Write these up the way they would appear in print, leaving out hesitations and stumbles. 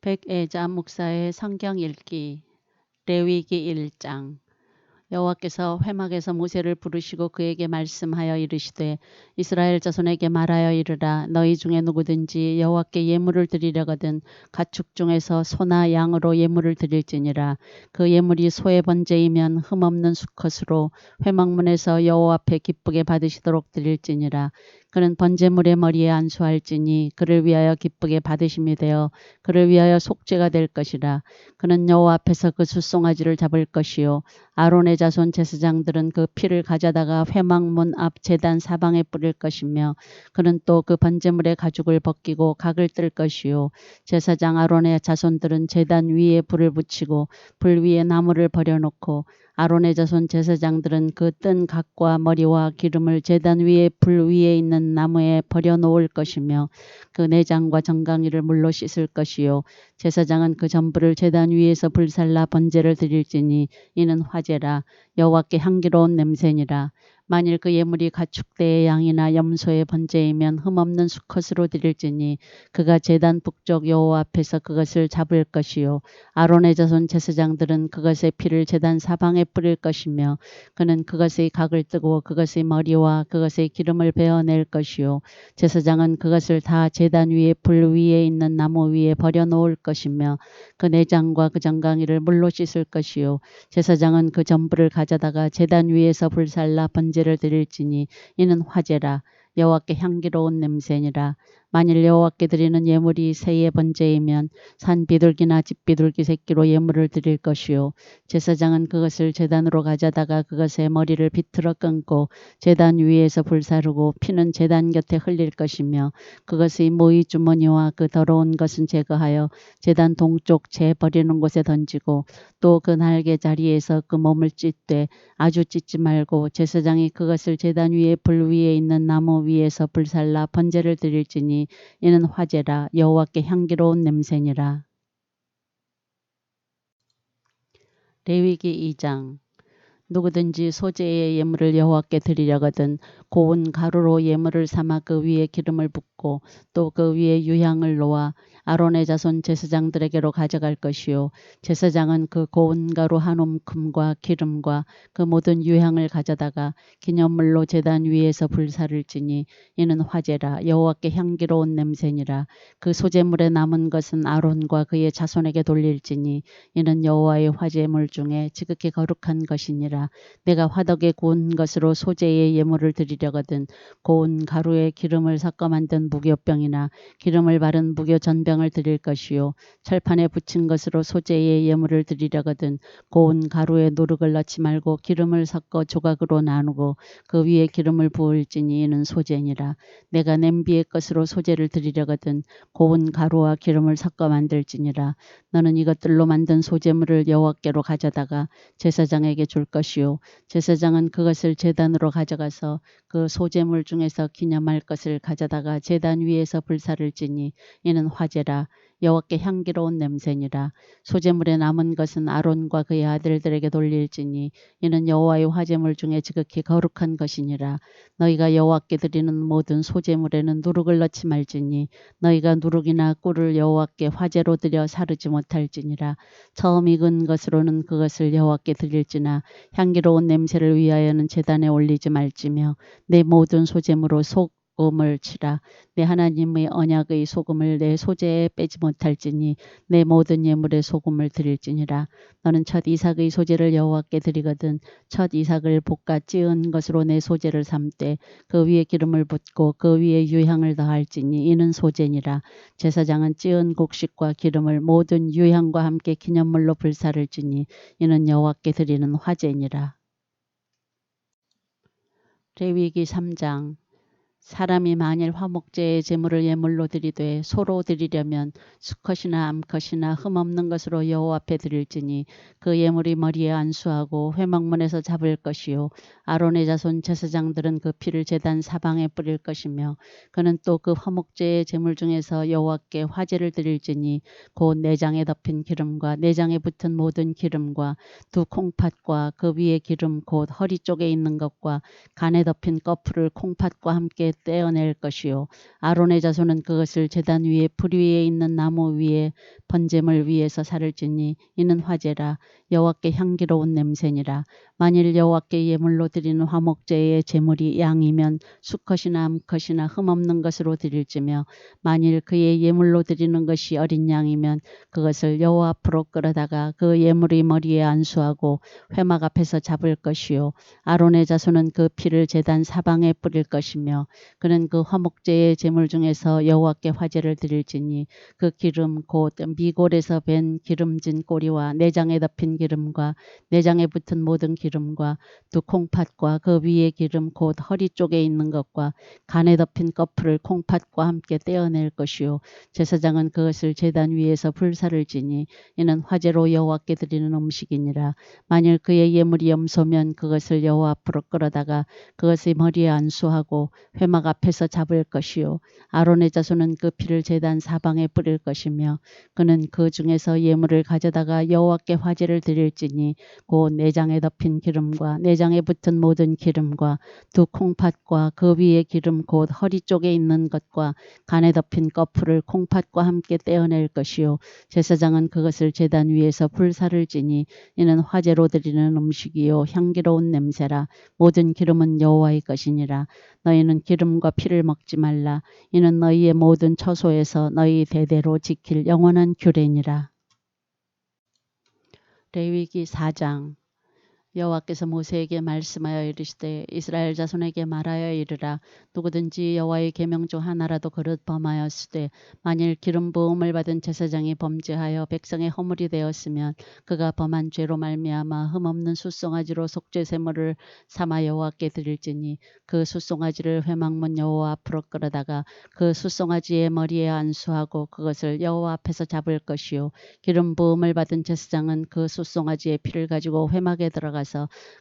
백애자 목사의 성경 읽기 레위기 1장. 여호와께서 회막에서 모세를 부르시고 그에게 말씀하여 이르시되 이스라엘 자손에게 말하여 이르라. 너희 중에 누구든지 여호와께 예물을 드리려거든 가축 중에서 소나 양으로 예물을 드릴지니라. 그 예물이 소의 번제이면 흠없는 수컷으로 회막문에서 여호와 앞에 기쁘게 받으시도록 드릴지니라. 그는 번제물의 머리에 안수할지니 그를 위하여 기쁘게 받으심이 되어 그를 위하여 속죄가 될 것이라. 그는 여호와 앞에서 그 숫송아지를 잡을 것이요 아론의 자손 제사장들은 그 피를 가져다가 회막문 앞 제단 사방에 뿌릴 것이며 그는 또 그 번제물의 가죽을 벗기고 각을 뜰 것이요 제사장 아론의 자손들은 제단 위에 불을 붙이고 불 위에 나무를 버려놓고 아론의 자손 제사장들은 그 뜬 각과 머리와 기름을 제단 위에 불 위에 있는 나무에 버려놓을 것이며 그 내장과 정강이를 물로 씻을 것이요 제사장은 그 전부를 제단 위에서 불살라 번제를 드릴지니 이는 화제라. 여호와께 향기로운 냄새니라. 만일 그 예물이 가축대의 양이나 염소의 번제이면 흠없는 수컷으로 드릴지니 그가 제단 북쪽 여호와 앞에서 그것을 잡을 것이요 아론의 자손 제사장들은 그것의 피를 제단 사방에 뿌릴 것이며 그는 그것의 각을 뜨고 그것의 머리와 그것의 기름을 베어낼 것이요 제사장은 그것을 다 제단 위에 불 위에 있는 나무 위에 버려놓을 것이며 그 내장과 그 정강이를 물로 씻을 것이요 제사장은 그 전부를 가져다가 제단 위에서 불살라 번제를 드릴지니 이는 화제라. 여호와께 향기로운 냄새니라. 만일 여호와께 드리는 예물이 새의 번제이면 산 비둘기나 집 비둘기 새끼로 예물을 드릴 것이요 제사장은 그것을 제단으로 가져다가 그것의 머리를 비틀어 끊고 제단 위에서 불사르고 피는 제단 곁에 흘릴 것이며 그것의 모이 주머니와 그 더러운 것은 제거하여 제단 동쪽 재 버리는 곳에 던지고 또 그 날개 자리에서 그 몸을 찢되 아주 찢지 말고 제사장이 그것을 제단 위에 불 위에 있는 나무 위에서 불살라 번제를 드릴지니 이는 화제라. 여호와께 향기로운 냄새니라. 레위기 2장. 누구든지 소재의 예물을 여호와께 드리려거든 고운 가루로 예물을 삼아 그 위에 기름을 붓고 또 그 위에 유향을 놓아 아론의 자손 제사장들에게로 가져갈 것이요 제사장은 그 고운 가루 한 움큼과 기름과 그 모든 유향을 가져다가 기념물로 제단 위에서 불사를지니 이는 화제라. 여호와께 향기로운 냄새니라. 그 소재물에 남은 것은 아론과 그의 자손에게 돌릴지니 이는 여호와의 화제물 중에 지극히 거룩한 것이니라. 내가 화덕에 구운 것으로 소재의 예물을 드리려거든 고운 가루에 기름을 섞어 만든 무교병이나 기름을 바른 무교 전병을 드릴 것이요 철판에 붙인 것으로 소재의 예물을 드리려거든 고운 가루에 누룩을 넣지 말고 기름을 섞어 조각으로 나누고 그 위에 기름을 부을지니 이는 소재니라. 내가 냄비의 것으로 소재를 드리려거든 고운 가루와 기름을 섞어 만들지니라. 너는 이것들로 만든 소재물을 여호와께로 가져다가 제사장에게 줄 것이요 제사장은 그것을 제단으로 가져가서 그 소재물 중에서 기념할 것을 가져다가 제단 위에서 불사를지니 이는 화제라. 여호와께 향기로운 냄새니라. 소재물에 남은 것은 아론과 그의 아들들에게 돌릴지니 이는 여호와의 화제물 중에 지극히 거룩한 것이니라. 너희가 여호와께 드리는 모든 소재물에는 누룩을 넣지 말지니 너희가 누룩이나 꿀을 여호와께 화제로 드려 사르지 못할지니라. 처음 익은 것으로는 그것을 여호와께 드릴지나 향기로운 냄새를 위하여는 제단에 올리지 말지며 내 모든 소재물로 소금을 치라. 내 하나님의 언약의 소금을 내 소재에 빼지 못할지니 내 모든 예물에 소금을 드릴지니라. 너는 첫 이삭의 소재를 여호와께 드리거든 첫 이삭을 볶아 찌은 것으로 내 소재를 삼되 그 위에 기름을 붓고 그 위에 유향을 더할지니 이는 소재니라. 제사장은 찌은 곡식과 기름을 모든 유향과 함께 기념물로 불사를지니 이는 여호와께 드리는 화제니라. 레위기 3장. 사람이 만일 화목제의 제물을 예물로 드리되 소로 드리려면 수컷이나 암컷이나 흠없는 것으로 여호와 앞에 드릴지니 그 예물이 머리에 안수하고 회막문에서 잡을 것이요 아론의 자손 제사장들은 그 피를 제단 사방에 뿌릴 것이며 그는 또 그 화목제의 제물 중에서 여호와께 화제를 드릴지니 곧 내장에 덮인 기름과 내장에 붙은 모든 기름과 두 콩팥과 그 위에 기름 곧 허리 쪽에 있는 것과 간에 덮인 꺼풀을 콩팥과 함께 떼어낼 것이요 아론의 자손은 그것을 제단 위에 불 위에 있는 나무 위에 번제물 위에서 살을지니 이는 화제라 여호와께 향기로운 냄새니라. 만일 여호와께 예물로 드리는 화목제의 제물이 양이면 수컷이나 암컷이나 흠없는 것으로 드릴지며 만일 그의 예물로 드리는 것이 어린 양이면 그것을 여호와 앞으로 끌어다가 그 예물의 머리에 안수하고 회막 앞에서 잡을 것이요 아론의 자손은 그 피를 제단 사방에 뿌릴 것이며 그는 그 화목제의 제물 중에서 여호와께 화제를 드릴지니 그 기름 곧 미골에서 밴 기름진 꼬리와 내장에 덮인 기름과 내장에 붙은 모든 기름과 두 콩팥과 그 위에 기름 곧 허리 쪽에 있는 것과 간에 덮인 꺼풀을 콩팥과 함께 떼어낼 것이요 제사장은 그것을 제단 위에서 불사를 지니 이는 화제로 여호와께 드리는 음식이니라. 만일 그의 예물이 염소면 그것을 여호와 앞으로 끌어다가 그것의 머리에 안수하고 회막 앞에서 잡을 것이요 아론의 자손은 그 피를 제단 사방에 뿌릴 것이며 그는 그 중에서 예물을 가져다가 여호와께 화제를 드릴지니 곧 내장에 덮인 기름과 내장에 붙은 모든 기름과 두 콩팥과 그 위에 기름 곧 허리 쪽에 있는 것과 간에 덮인 꺼풀을 콩팥과 함께 떼어낼 것이요 제사장은 그것을 제단 위에서 불사를 지니 이는 화제로 드리는 음식이요 향기로운 냄새라. 모든 기름은 여호와의 것이니라. 너희는 기름과 피를 먹지 말라. 이는 너희의 모든 처소에서 너희 대대로 지킬 영원한 규례니라. 레위기 4장. 여호와께서 모세에게 말씀하여 이르시되 이스라엘 자손에게 말하여 이르라. 누구든지 여호와의 계명 중 하나라도 그릇 범하였으되 만일 기름 부음을 받은 제사장이 범죄하여 백성의 허물이 되었으면 그가 범한 죄로 말미암아 흠없는 숫송아지로 속죄제물을 삼아 여호와께 드릴지니 그 숫송아지를 회막문 여호와 앞으로 끌어다가 그 숫송아지의 머리에 안수하고 그것을 여호와 앞에서 잡을 것이요 기름 부음을 받은 제사장은 그 숫송아지의 피를 가지고 회막에 들어가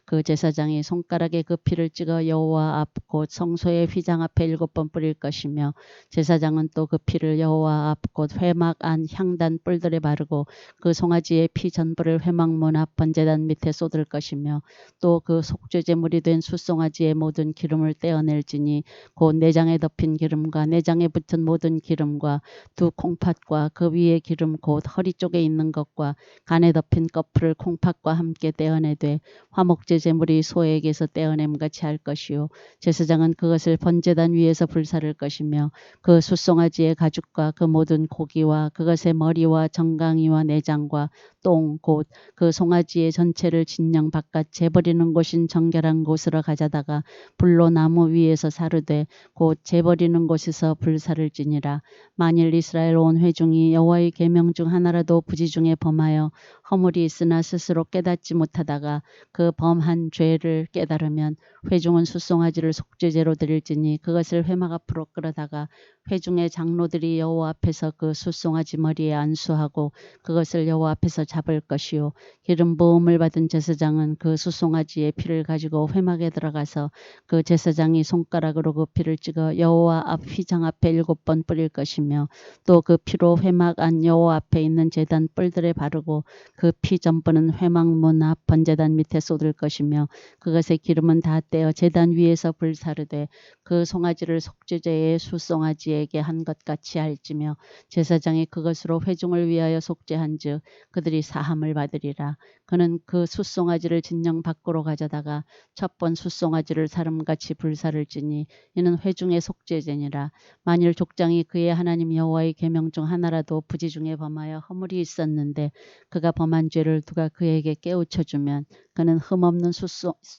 그 제사장이 손가락에 그 피를 찍어 여호와 앞 곧 성소의 휘장 앞에 7번 뿌릴 것이며 제사장은 또 그 피를 여호와 앞 곧 회막 안 향단 뿔들에 바르고 그 송아지의 피 전부를 회막문 앞 번제단 밑에 쏟을 것이며 또 그 속죄제물이 된 숫송아지의 모든 기름을 떼어낼지니 곧 내장에 덮인 기름과 내장에 붙은 모든 기름과 두 콩팥과 그 위에 기름 곧 허리 쪽에 있는 것과 간에 덮인 꺼풀을 콩팥과 함께 떼어내되 화목제 제물이 소에게서 떼어냄같이 할 것이요 제사장은 그것을 번제단 위에서 불사를 것이며 그 숫송아지의 가죽과 그 모든 고기와 그것의 머리와 정강이와 내장과 똥 곧 그 송아지의 전체를 진영 바깥 재버리는 곳인 정결한 곳으로 가져다가 불로 나무 위에서 사르되 곧 재버리는 곳에서 불사를 지니라. 만일 이스라엘 온 회중이 여호와의 계명 중 하나라도 부지 중에 범하여 허물이 있으나 스스로 깨닫지 못하다가 그 범한 죄를 깨달으면 회중은 숫송아지를 속죄제로 드릴지니 그것을 회막 앞으로 끌어다가 회중의 장로들이 여호와 앞에서 그 숫송아지 머리에 안수하고 그것을 여호와 앞에서 잡을 것이요 기름 부음을 받은 제사장은 그 숫송아지의 피를 가지고 회막에 들어가서 그 제사장이 손가락으로 그 피를 찍어 여호와 앞 휘장 앞에 7번 뿌릴 것이며 또 그 피로 회막 안 여호와 앞에 있는 제단 뿔들에 바르고 그 피 전부는 회막문 앞 번제단 밑에 쏟을 것이며 그것의 기름은 다 떼어 제단 위에서 불사르되 그 송아지를 속죄제의 숫송아지에게 한 것 같이 할지며 제사장이 그것으로 회중을 위하여 속죄한즉 그들이 사함을 받으리라. 그는 그 숫송아지를 진영 밖으로 가져다가 첫 번 숫송아지를 사름같이 불사를지니 이는 회중의 속죄제니라. 만일 족장이 그의 하나님 여호와의 계명 중 하나라도 부지 중에 범하여 허물이 있었는데 그가 범한 죄를 누가 그에게 깨우쳐주면 그는 흠없는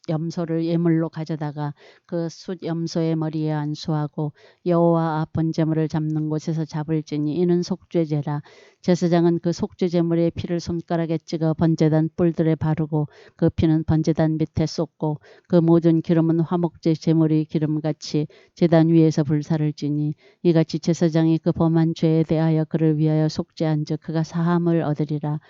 염소를 예물로 가져다가 그 숫 염소의 머리에 안수하고 여호와 앞 번제물을 잡는 곳에서 잡을지니 이는 속죄제라. 제사장은 그 속죄제물의 피를 손가락에 찍어 번제단 뿔들에 바르고 그 피는 번제단 밑에 쏟고 그 모든 기름은 화목제 제물의 기름같이 제단 위에서 불사를 지니 이같이 제사장이 그 범한 죄에 대하여 그를 위하여 속죄한즉 그가 사함을 얻으리라.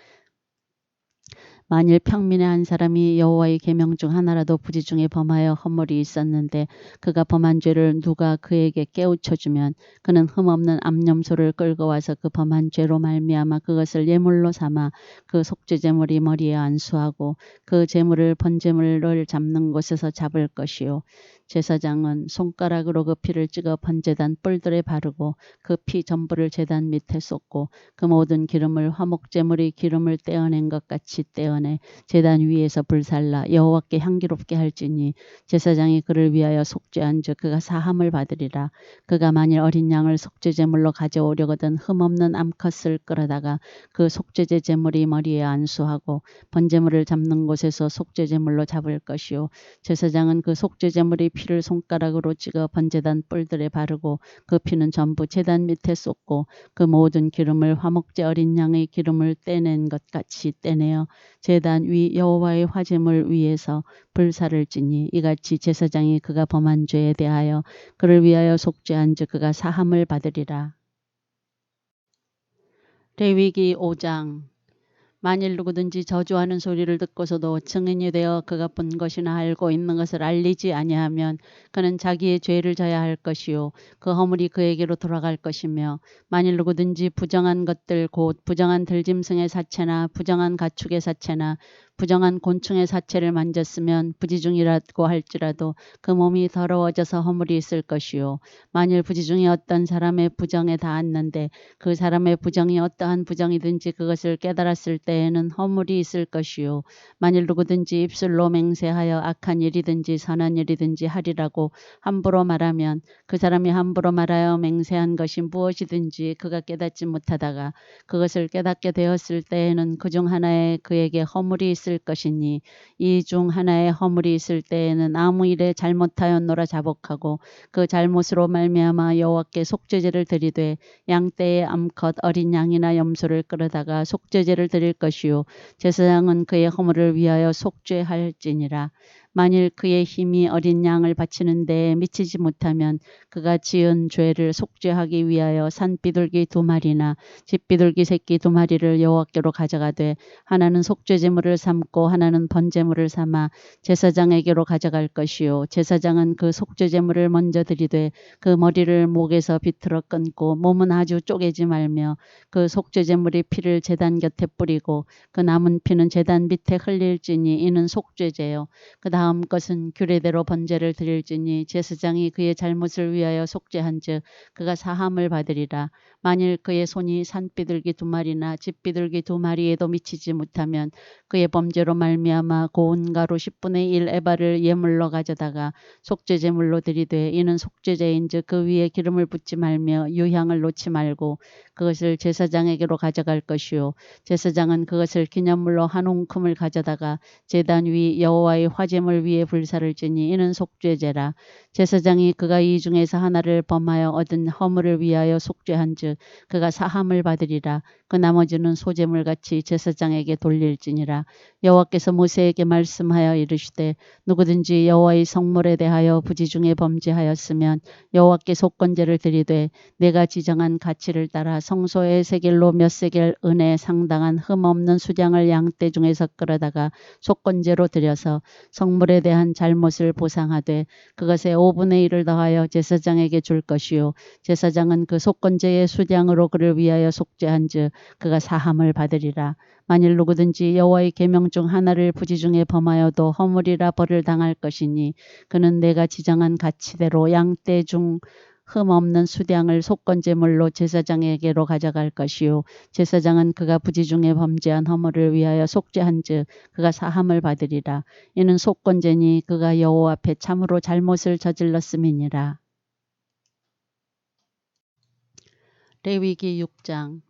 만일 평민의 한 사람이 여호와의 계명 중 하나라도 부지 중에 범하여 허물이 있었는데 그가 범한 죄를 누가 그에게 깨우쳐주면 그는 흠없는 암염소를 끌고 와서 그 범한 죄로 말미암아 그것을 예물로 삼아 그 속죄제물이 머리에 안수하고 그 제물을 번제물을 잡는 곳에서 잡을 것이요. 제사장은 손가락으로 그 피를 찍어 번제단 뿔들에 바르고 그 피 전부를 제단 밑에 쏟고 그 모든 기름을 화목제물이 기름을 떼어낸 것 같이 떼어내 제단 위에서 불살라 여호와께 향기롭게 할지니 제사장이 그를 위하여 속죄한즉 그가 사함을 받으리라. 그가 만일 어린 양을 속죄제물로 가져오려거든 흠없는 암컷을 끌어다가 그 속죄제 제물이 머리에 안수하고 번제물을 잡는 곳에서 속죄제물로 잡을 것이요. 제사장은 그 속죄제물의 피를 손가락으로 찍어 번제단 뿔들에 바르고 그 피는 전부 제단 밑에 쏟고 그 모든 기름을 화목제 어린 양의 기름을 떼낸 것 같이 떼내어 제단 위 여호와의 화제물 위에서 불사를 지니 이같이 제사장이 그가 범한 죄에 대하여 그를 위하여 속죄한즉 그가 사함을 받으리라. 레위기 5장. 만일 누구든지 저주하는 소리를 듣고서도 증인이 되어 그가 본 것이나 알고 있는 것을 알리지 아니하면 그는 자기의 죄를 져야 할 것이요 그 허물이 그에게로 돌아갈 것이며 만일 누구든지 부정한 것들 곧 부정한 들짐승의 사체나 부정한 가축의 사체나 부정한 곤충의 사체를 만졌으면 부지중이라고 할지라도 그 몸이 더러워져서 허물이 있을 것이요 만일 부지중이 어떤 사람의 부정에 닿았는데 그 사람의 부정이 어떠한 부정이든지 그것을 깨달았을 때에는 허물이 있을 것이요 만일 누구든지 입술로 맹세하여 악한 일이든지 선한 일이든지 하리라고 함부로 말하면 그 사람이 함부로 말하여 맹세한 것이 무엇이든지 그가 깨닫지 못하다가 그것을 깨닫게 되었을 때에는 그 중 하나에 그에게 허물이 있을 것이니 이 중 하나에 허물이 있을 때에는 아무 일에 잘못하였노라 자복하고 그 잘못으로 말미암아 여호와께 속죄제를 드리되 양떼의 암컷 어린 양이나 염소를 끌어다가 속죄제를 드릴 것이요 제사장은 그의 허물을 위하여 속죄할지니라. 만일 그의 힘이 어린 양을 바치는 데에 미치지 못하면 그가 지은 죄를 속죄하기 위하여 산비둘기 2마리나 집비둘기 새끼 2마리를 여호와께로 가져가되 하나는 속죄제물을 삼고 하나는 번제물을 삼아 제사장에게로 가져갈 것이요 제사장은 그 속죄제물을 먼저 드리되 그 머리를 목에서 비틀어 끊고 몸은 아주 쪼개지 말며 그 속죄제물의 피를 제단 곁에 뿌리고 그 남은 피는 제단 밑에 흘릴지니 이는 속죄제요 그 다음 것은 규례대로 번제를 드릴지니 제사장이 그의 잘못을 위하여 속죄한즉 그가 사함을 받으리라. 만일 그의 손이 산비둘기 2마리나 집비둘기 2마리에도 미치지 못하면 그의 범죄로 말미암아 고운 가루 10분의 1 에바를 예물로 가져다가 속죄제물로 드리되 이는 속죄제인즉 그 위에 기름을 붓지 말며 유향을 놓지 말고 그것을 제사장에게로 가져갈 것이요 제사장은 그것을 기념물로 한 웅큼을 가져다가 제단 위 여호와의 화제물 위에 불사를 지니 이는 속죄제라. 제사장이 그가 이 중에서 하나를 범하여 얻은 허물을 위하여 속죄한즉 그가 사함을 받으리라. 그 나머지는 소제물같이 제사장에게 돌릴지니라. 여호와께서 모세에게 말씀하여 이르시되 누구든지 여호와의 성물에 대하여 부지중에 범죄하였으면 여호와께 속건제를 드리되 내가 지정한 가치를 따라 성소의 세겔로 몇 세겔 은에 상당한 흠없는 수량을 양떼 중에서 끌어다가 속건제로 드려서 성물에 대한 잘못을 보상하되 그것의 5분의 1을 더하여 제사장에게 줄 것이요 제사장은 그 속건제의 수량으로 그를 위하여 속죄한즉 그가 사함을 받으리라. 만일 누구든지 여호와의 계명 중 하나를 부지중에 범하여도 허물이라 벌을 당할 것이니 그는 내가 지정한 가치대로 양떼 중 흠없는 수량을 속건제물로 제사장에게로 가져갈 것이요 제사장은 그가 부지중에 범죄한 허물을 위하여 속죄한즉 그가 사함을 받으리라. 이는 속건제니 그가 여호와 앞에 참으로 잘못을 저질렀음이니라. 레위기 6장.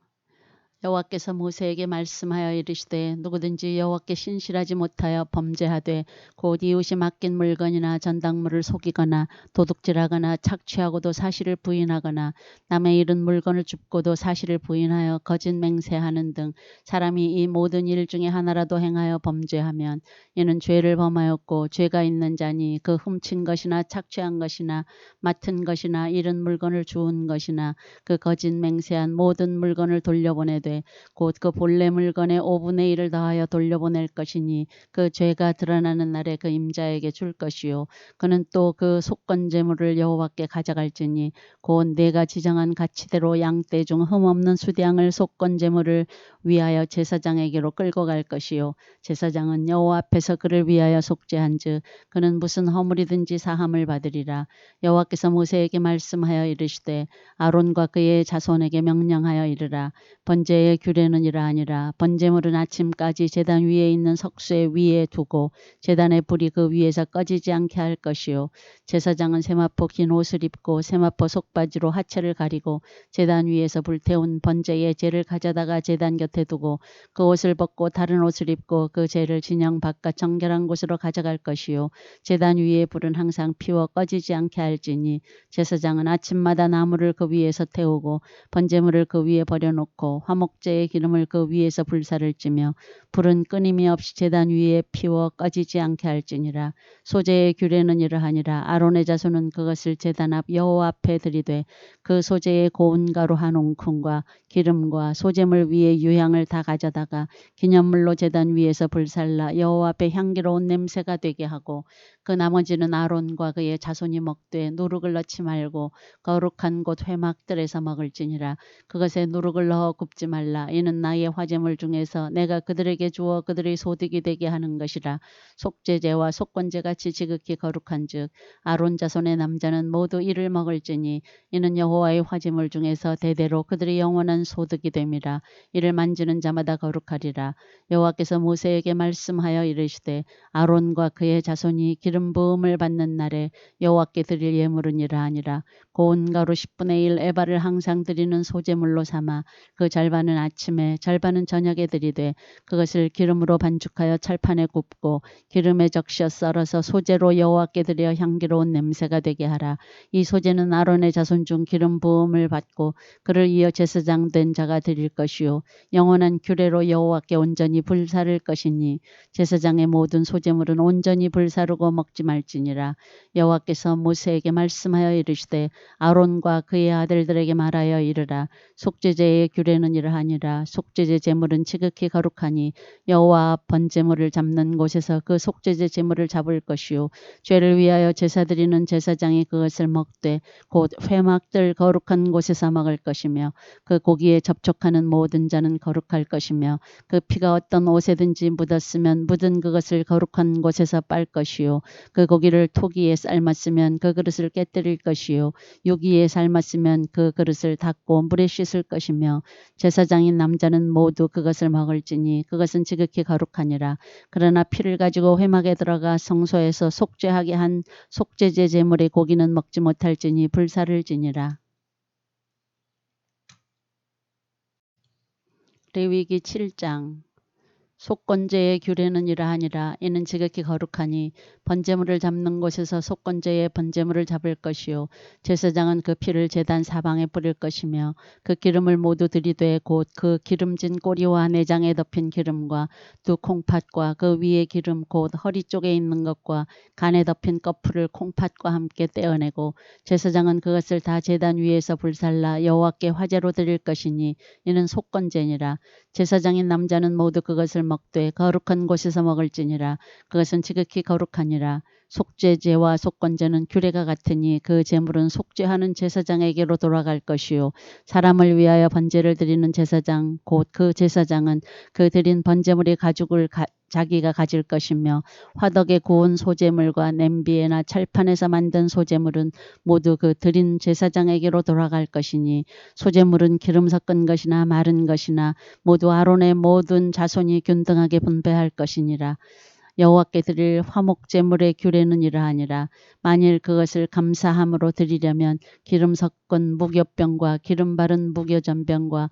여호와께서 모세에게 말씀하여 이르시되 누구든지 여호와께 신실하지 못하여 범죄하되 곧 이웃이 맡긴 물건이나 전당물을 속이거나 도둑질하거나 착취하고도 사실을 부인하거나 남의 잃은 물건을 줍고도 사실을 부인하여 거짓 맹세하는 등 사람이 이 모든 일 중에 하나라도 행하여 범죄하면 이는 죄를 범하였고 죄가 있는 자니 그 훔친 것이나 착취한 것이나 맡은 것이나 잃은 물건을 주운 것이나 그 거짓 맹세한 모든 물건을 돌려보내되 드리되 곧 그 본래 물건의 5분의 1을 더하여 돌려보낼 것이니 그 죄가 드러나는 날에 그 임자에게 줄 것이요 그는 또 그 속건 제물을 여호와께 가져갈지니 곧 내가 지정한 가치대로 양떼 중 흠없는 수량을 속건 제물을 위하여 제사장에게로 끌고 갈 것이요 제사장은 여호와 앞에서 그를 위하여 속죄한즉 그는 무슨 허물이든지 사함을 받으리라. 여호와께서 모세에게 말씀하여 이르시되 아론과 그의 자손에게 명령하여 이르라. 번제의 규례는 이러하니라. 번제물은 아침까지 제단 위에 있는 석쇠 위에 두고 제단의 불이 그 위에서 꺼지지 않게 할 것이요 제사장은 세마포 긴 옷을 입고 세마포 속바지로 하체를 가리고 제단 위에서 불태운 번제의 재를 가져다가 제단 곁에 두고 그 옷을 벗고 다른 옷을 입고 그 재를 진영 바깥 정결한 곳으로 가져갈 것이요 제단 위에 불은 항상 피워 꺼지지 않게 할지니 제사장은 아침마다 나무를 그 위에서 태우고 번제물을 그 위에 버려놓고 화목제의 기름을 그 위에서 불사를 찌며 불은 끊임이 없이 제단 위에 피워 꺼지지 않게 할지니라. 소제의 규례는 이러하니라. 아론의 자손은 그것을 제단 앞 여호와 앞에 드리되 그 소제의 고운 가루 한 웅큼과 기름과 소제물 위에 유향을 다 가져다가 기념물로 제단 위에서 불살라 여호와 앞에 향기로운 냄새가 되게 하고 그 나머지는 아론과 그의 자손이 먹되 누룩을 넣지 말고 거룩한 곳 회막들에서 먹을지니라. 그것에 누룩을 넣어 굽지 말라. 이는 나의 화제물 중에서 내가 그들에게 주어 그들의 소득이 되게 하는 것이라. 속죄제와 속건제 같이 지극히 거룩한즉 아론 자손의 남자는 모두 이를 먹을지니 이는 여호와의 화제물 중에서 대대로 그들의 영원한 소득이 됨이라. 이를 만지는 자마다 거룩하리라. 여호와께서 모세에게 말씀하여 이르시되 아론과 그의 자손이 기름 부음을 받는 날에 여호와께 드릴 예물은 이러하니라. 고운 가루 10분의 1 에바를 항상 드리는 소제물로 삼아 그 절반은 아침에 절반은 저녁에 드리되 그것을 기름으로 반죽하여 철판에 굽고 기름에 적셔 썰어서 소제로 여호와께 드려 향기로운 냄새가 되게 하라. 이 소제는 아론의 자손 중 기름 부음을 받고 그를 이어 제사장 된 자가 드릴 것이요 영원한 규례로 여호와께 온전히 불사를 것이니 제사장의 모든 소제물은 온전히 불사르고 먹지 말지니라. 여호와께서 모세에게 말씀하여 이르시되 아론과 그의 아들들에게 말하여 이르라. 속죄제의 규례는 이러하니라. 속죄제 제물은 지극히 거룩하니 여호와 앞 번제물을 잡는 곳에서 그 속죄제 제물을 잡을 것이요 죄를 위하여 제사 드리는 제사장이 그것을 먹되 곧 회막들 거룩한 곳에서 먹을 것이며 그 고기에 접촉하는 모든 자는 거룩할 것이며 그 피가 어떤 옷에든지 묻었으면 묻은 그것을 거룩한 곳에서 빨 것이요 그 고기를 토기에 삶았으면 그 그릇을 깨뜨릴 것이요 유기에 삶았으면 그 그릇을 닦고 물에 씻을 것이며 제사장인 남자는 모두 그것을 먹을지니 그것은 지극히 거룩하니라. 그러나 피를 가지고 회막에 들어가 성소에서 속죄하게 한 속죄제 제물의 고기는 먹지 못할지니 불사를 지니라. 레위기 7장 속건제의 규례는 이러하니라. 이는 지극히 거룩하니 번제물을 잡는 곳에서 속건제의 번제물을 잡을 것이요 제사장은 그 피를 제단 사방에 뿌릴 것이며 그 기름을 모두 들이되 곧 그 기름진 꼬리와 내장에 덮인 기름과 두 콩팥과 그 위에 기름 곧 허리 쪽에 있는 것과 간에 덮인 거풀을 콩팥과 함께 떼어내고 제사장은 그것을 다 제단 위에서 불살라 여호와께 화제로 드릴 것이니 이는 속건제니라. 제사장인 남자는 모두 그것을 먹되 거룩한 곳에서 먹을지니라. 그것은 지극히 거룩하니라. 속죄제와 속건제는 규례가 같으니 그 제물은 속죄하는 제사장에게로 돌아갈 것이요 사람을 위하여 번제를 드리는 제사장 곧 그 제사장은 그 드린 번제물의 가죽을 자기가 가질 것이며 화덕에 구운 소제물과 냄비에나 철판에서 만든 소제물은 모두 그 드린 제사장에게로 돌아갈 것이니 소제물은 기름 섞은 것이나 마른 것이나 모두 아론의 모든 자손이 균등하게 분배할 것이니라. 여호와께 드릴 화목제물의 규례는 이러하니라. 만일 그것을 감사함으로 드리려면 기름 섞은 무교병과 기름 바른 무교전병과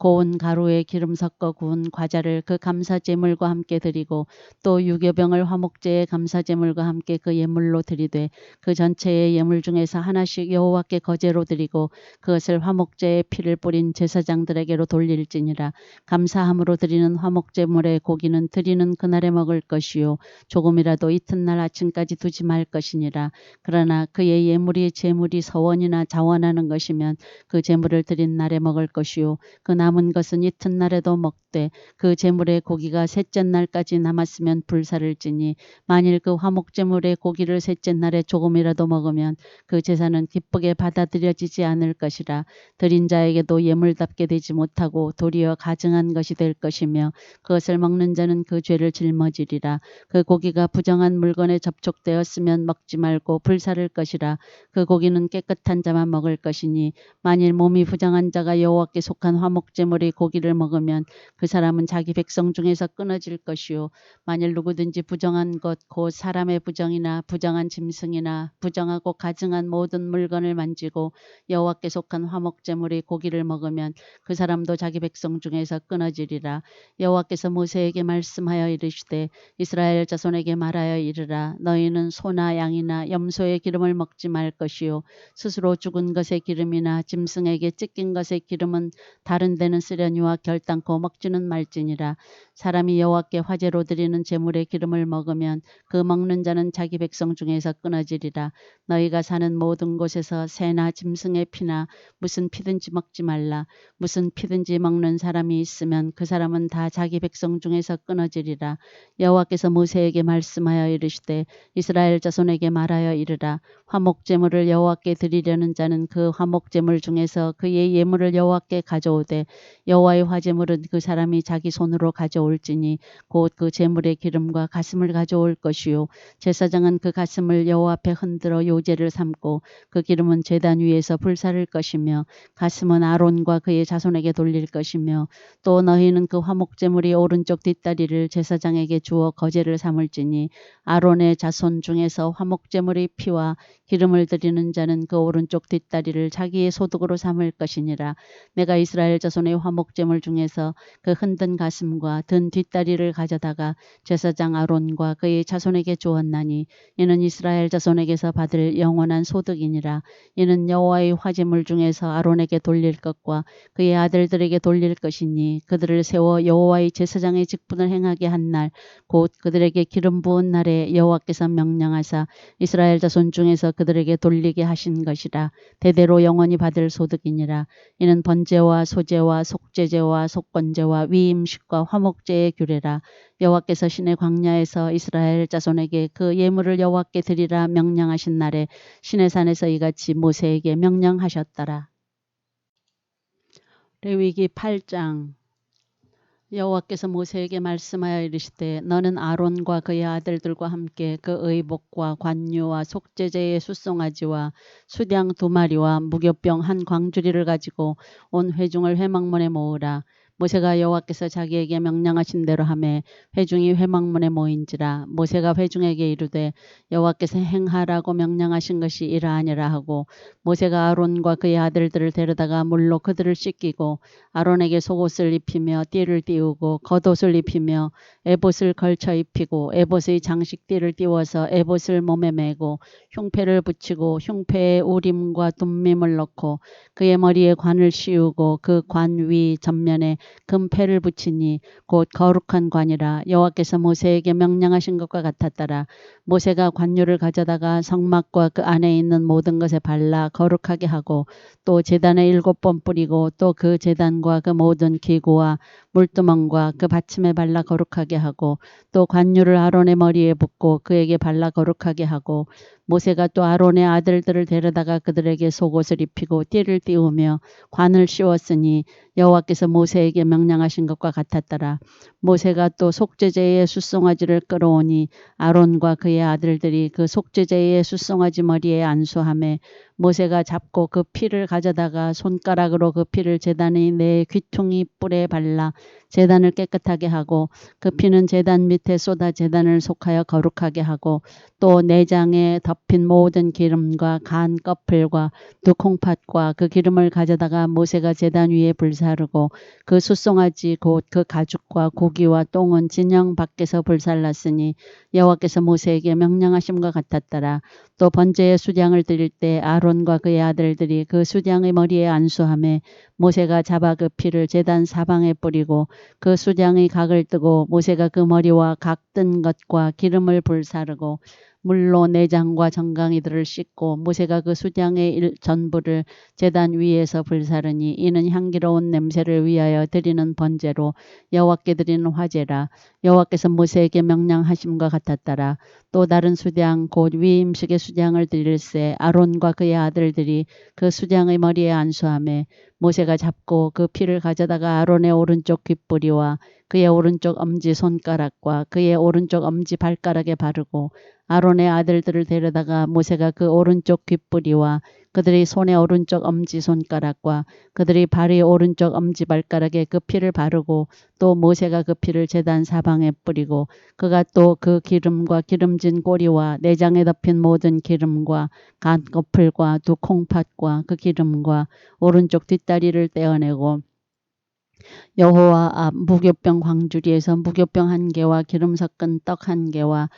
고운 가루에 기름 섞어 구운 과자를 그 감사제물과 함께 드리고 또 유교병을 화목제의 감사제물과 함께 그 예물로 드리되 그 전체의 예물 중에서 하나씩 여호와께 거제로 드리고 그것을 화목제의 피를 뿌린 제사장들에게로 돌릴지니라. 감사함으로 드리는 화목제물의 고기는 드리는 그날에 먹을 것이요 조금이라도 이튿날 아침까지 두지 말 것이니라. 그러나 그의 예물이 제물이 서원이나 자원하는 것이면 그 제물을 드린 날에 먹을 것이요 그 남은 것은 이튿날에도 먹되 그 제물의 고기가 셋째 날까지 남았으면 불사를 지니 만일 그 화목 제물의 고기를 셋째 날에 조금이라도 먹으면 그 제사는 기쁘게 받아들여지지 않을 것이라. 드린 자에게도 예물답게 되지 못하고 도리어 가증한 것이 될 것이며 그것을 먹는 자는 그 죄를 짊어지리라. 그 고기가 부정한 물건에 접촉되었으면 먹지 말고 불사를 것이라. 그 고기는 깨끗한 자만 먹을 것이니 만일 몸이 부정한 자가 여호와께 속한 화목제물의 고기를 먹으면 그 사람은 자기 백성 중에서 끊어질 것이요 만일 누구든지 부정한 것 곧 사람의 부정이나 부정한 짐승이나 부정하고 가증한 모든 물건을 만지고 여호와께 속한 화목제물의 고기를 먹으면 그 사람도 자기 백성 중에서 끊어지리라. 여호와께서 모세에게 말씀하여 이르시되 이스라엘 자손에게 말하여 이르라. 너희는 소나 양이나 염소의 기름을 먹지 말 것이요 스스로 죽은 것의 기름이나 짐승에게 찢긴 것의 기름은 다른 데는 쓰려니와 결단코 먹지는 말지니라. 사람이 여호와께 화제로 드리는 제물의 기름을 먹으면 그 먹는 자는 자기 백성 중에서 끊어지리라. 너희가 사는 모든 곳에서 새나 짐승의 피나 무슨 피든지 먹지 말라. 무슨 피든지 먹는 사람이 있으면 그 사람은 다 자기 백성 중에서 끊어지리라. 여호와께서 모세에게 말씀하여 이르시되 이스라엘 자손에게 말하여 이르라. 화목제물을 여호와께 드리려는 자는 그 화목제물 중에서 그의 예물을 여호와께 가져오되 여호와의 화제물은 그 사람이 자기 손으로 가져올지니 곧 그 제물의 기름과 가슴을 가져올 것이요 제사장은 그 가슴을 여호와 앞에 흔들어 요제를 삼고 그 기름은 제단 위에서 불사를 것이며 가슴은 아론과 그의 자손에게 돌릴 것이며 또 너희는 그 화목제물이 오른쪽 뒷다리를 제사장에게 주어 거제를 삼을지니 아론의 자손 중에서 화목제물의 피와 기름을 드리는 자는 그 오른쪽 뒷다리를 자기의 소득으로 삼을 것이니라. 내가 이스라엘 자손의 화목제물 중에서 그 흔든 가슴과 든 뒷다리를 가져다가 제사장 아론과 그의 자손에게 주었나니 이는 이스라엘 자손에게서 받을 영원한 소득이니라. 이는 여호와의 화제물 중에서 아론에게 돌릴 것과 그의 아들들에게 돌릴 것이니 그들을 세워 여호와의 제사장의 직분을 행하게 한 날 곧 그들에게 기름 부은 날에 여호와께서 명령하사 이스라엘 자손 중에서 그들에게 돌리게 하신 것이라. 대대로 영원히 받을 소득이니라. 이는 번제와 소제와 속죄제와 속건제와 위임식과 화목제의 규례라. 여호와께서 신의 광야에서 이스라엘 자손에게 그 예물을 여호와께 드리라 명령하신 날에 신의 산에서 이같이 모세에게 명령하셨더라. 레위기 8장. 여호와께서 모세에게 말씀하여 이르시되 너는 아론과 그의 아들들과 함께 그 의복과 관유와 속죄제의 숫송아지와 수량 2마리와 무교병 한 광주리를 가지고 온 회중을 회막문에 모으라. 모세가 여호와께서 자기에게 명령하신 대로 하매 회중이 회막문에 모인지라. 모세가 회중에게 이르되 여호와께서 행하라고 명령하신 것이 이러하니라 하고 모세가 아론과 그의 아들들을 데려다가 물로 그들을 씻기고 아론에게 속옷을 입히며 띠를 띄우고 겉옷을 입히며 에봇을 걸쳐 입히고 에봇의 장식띠를 띄워서 에봇을 몸에 메고 흉패를 붙이고 흉패에 우림과 둠밈을 넣고 그의 머리에 관을 씌우고 그 관 위 전면에 금패를 붙이니 곧 거룩한 관이라. 여호와께서 모세에게 명령하신 것과 같았더라. 모세가 관유를 가져다가 성막과 그 안에 있는 모든 것에 발라 거룩하게 하고 또 제단에 7번 뿌리고 또 그 제단과 그 모든 기구와 물두멍과 그 받침에 발라 거룩하게 하고 또 관유를 아론의 머리에 붓고 그에게 발라 거룩하게 하고 모세가 또 아론의 아들들을 데려다가 그들에게 속옷을 입히고 띠를 띄우며 관을 씌웠으니 여호와께서 모세에게 명령하신 것과 같았더라. 모세가 또 속죄제의 숫송아지를 끌어오니 아론과 그의 아들들이 그 속죄제의 숫송아지 머리에 안수하매 모세가 잡고 그 피를 가져다가 손가락으로 그 피를 제단의 네 귀퉁이 뿔에 발라 제단을 깨끗하게 하고 그 피는 제단 밑에 쏟아 제단을 속하여 거룩하게 하고 또 내장에 덮인 모든 기름과 간 껍질과 두 콩팥과 그 기름을 가져다가 모세가 제단 위에 불사르고 그 숫송아지 곧 그 가죽과 고기와 똥은 진영 밖에서 불살랐으니 여호와께서 모세에게 명령하심과 같았더라. 또 번제의 수장을 드릴 때 아론과 그의 아들들이 그 수장의 머리에 안수하매 모세가 잡아 그 피를 제단 사방에 뿌리고 그 수장의 각을 뜨고 모세가 그 머리와 각 뜬 것과 기름을 불사르고 물로 내장과 정강이들을 씻고 모세가 그 수장의 전부를 제단 위에서 불사르니 이는 향기로운 냄새를 위하여 드리는 번제로 여호와께 드리는 화제라. 여호와께서 모세에게 명령하심과 같았더라. 또 다른 수장 곧 위임식의 수장을 드릴새 아론과 그의 아들들이 그 수장의 머리에 안수하매 모세가 잡고 그 피를 가져다가 아론의 오른쪽 귓뿌리와 그의 오른쪽 엄지 손가락과 그의 오른쪽 엄지 발가락에 바르고 아론의 아들들을 데려다가 모세가 그 오른쪽 귓뿌리와 그들의 손의 오른쪽 엄지 손가락과 그들의 발의 오른쪽 엄지 발가락에 그 피를 바르고 또 모세가 그 피를 제단 사방에 뿌리고 그가 또 그 기름과 기름진 꼬리와 내장에 덮인 모든 기름과 간꺼풀과 두 콩팥과 그 기름과 오른쪽 뒷다리를 떼어내고 여호와 앞 무교병 광주리에서 무교병 1개와 기름 섞은 떡 1개와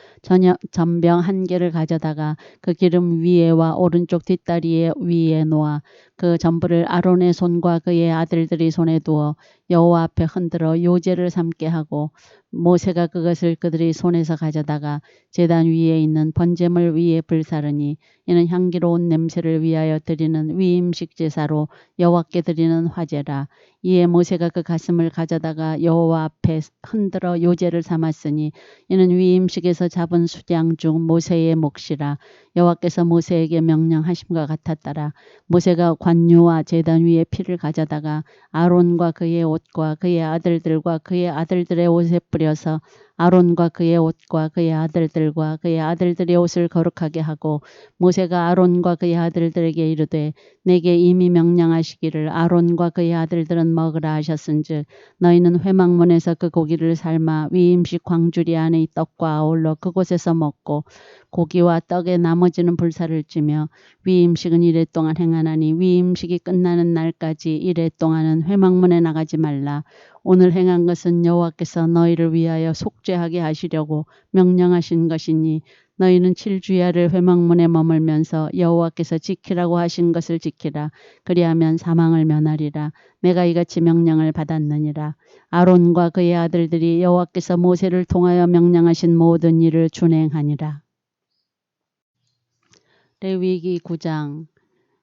전병 1개를 가져다가 그 기름 위에와 오른쪽 뒷다리 위에 놓아 그 전부를 아론의 손과 그의 아들들의 손에 두어 여호와 앞에 흔들어 요제를 삼게 하고 모세가 그것을 그들의 손에서 가져다가 제단 위에 있는 번제물 위에 불사르니 이는 향기로운 냄새를 위하여 드리는 위임식 제사로 여호와께 드리는 화제라. 이에 모세가 그 가슴을 가져다가 여호와 앞에 흔들어 요제를 삼았으니 이는 위임식에서 잡은 수장 중 모세의 몫이라. 여호와께서 모세에게 명령하심과 같았더라. 모세가 관유와 제단 위에 피를 가져다가 아론과 그의 옷과 그의 아들들과 그의 아들들의 옷에 뿌려서 아론과 그의 옷과 그의 아들들과 그의 아들들의 옷을 거룩하게 하고 모세가 아론과 그의 아들들에게 이르되 내게 이미 명령하시기를 아론과 그의 아들들은 먹으라 하셨은즉 너희는 회막문에서 그 고기를 삶아 위임식 광주리 안의 떡과 아울러 그곳에서 먹고 고기와 떡의 나머지는 불사를 찌며 위임식은 이레 동안 행하나니 위임식이 끝나는 날까지 이레 동안은 회막문에 나가지 말라. 오늘 행한 것은 여호와께서 너희를 위하여 속죄하게 하시려고 명령하신 것이니 너희는 7주야를 회막문에 머물면서 여호와께서 지키라고 하신 것을 지키라. 그리하면 사망을 면하리라. 내가 이같이 명령을 받았느니라. 아론과 그의 아들들이 여호와께서 모세를 통하여 명령하신 모든 일을 준행하니라. 레위기 9장.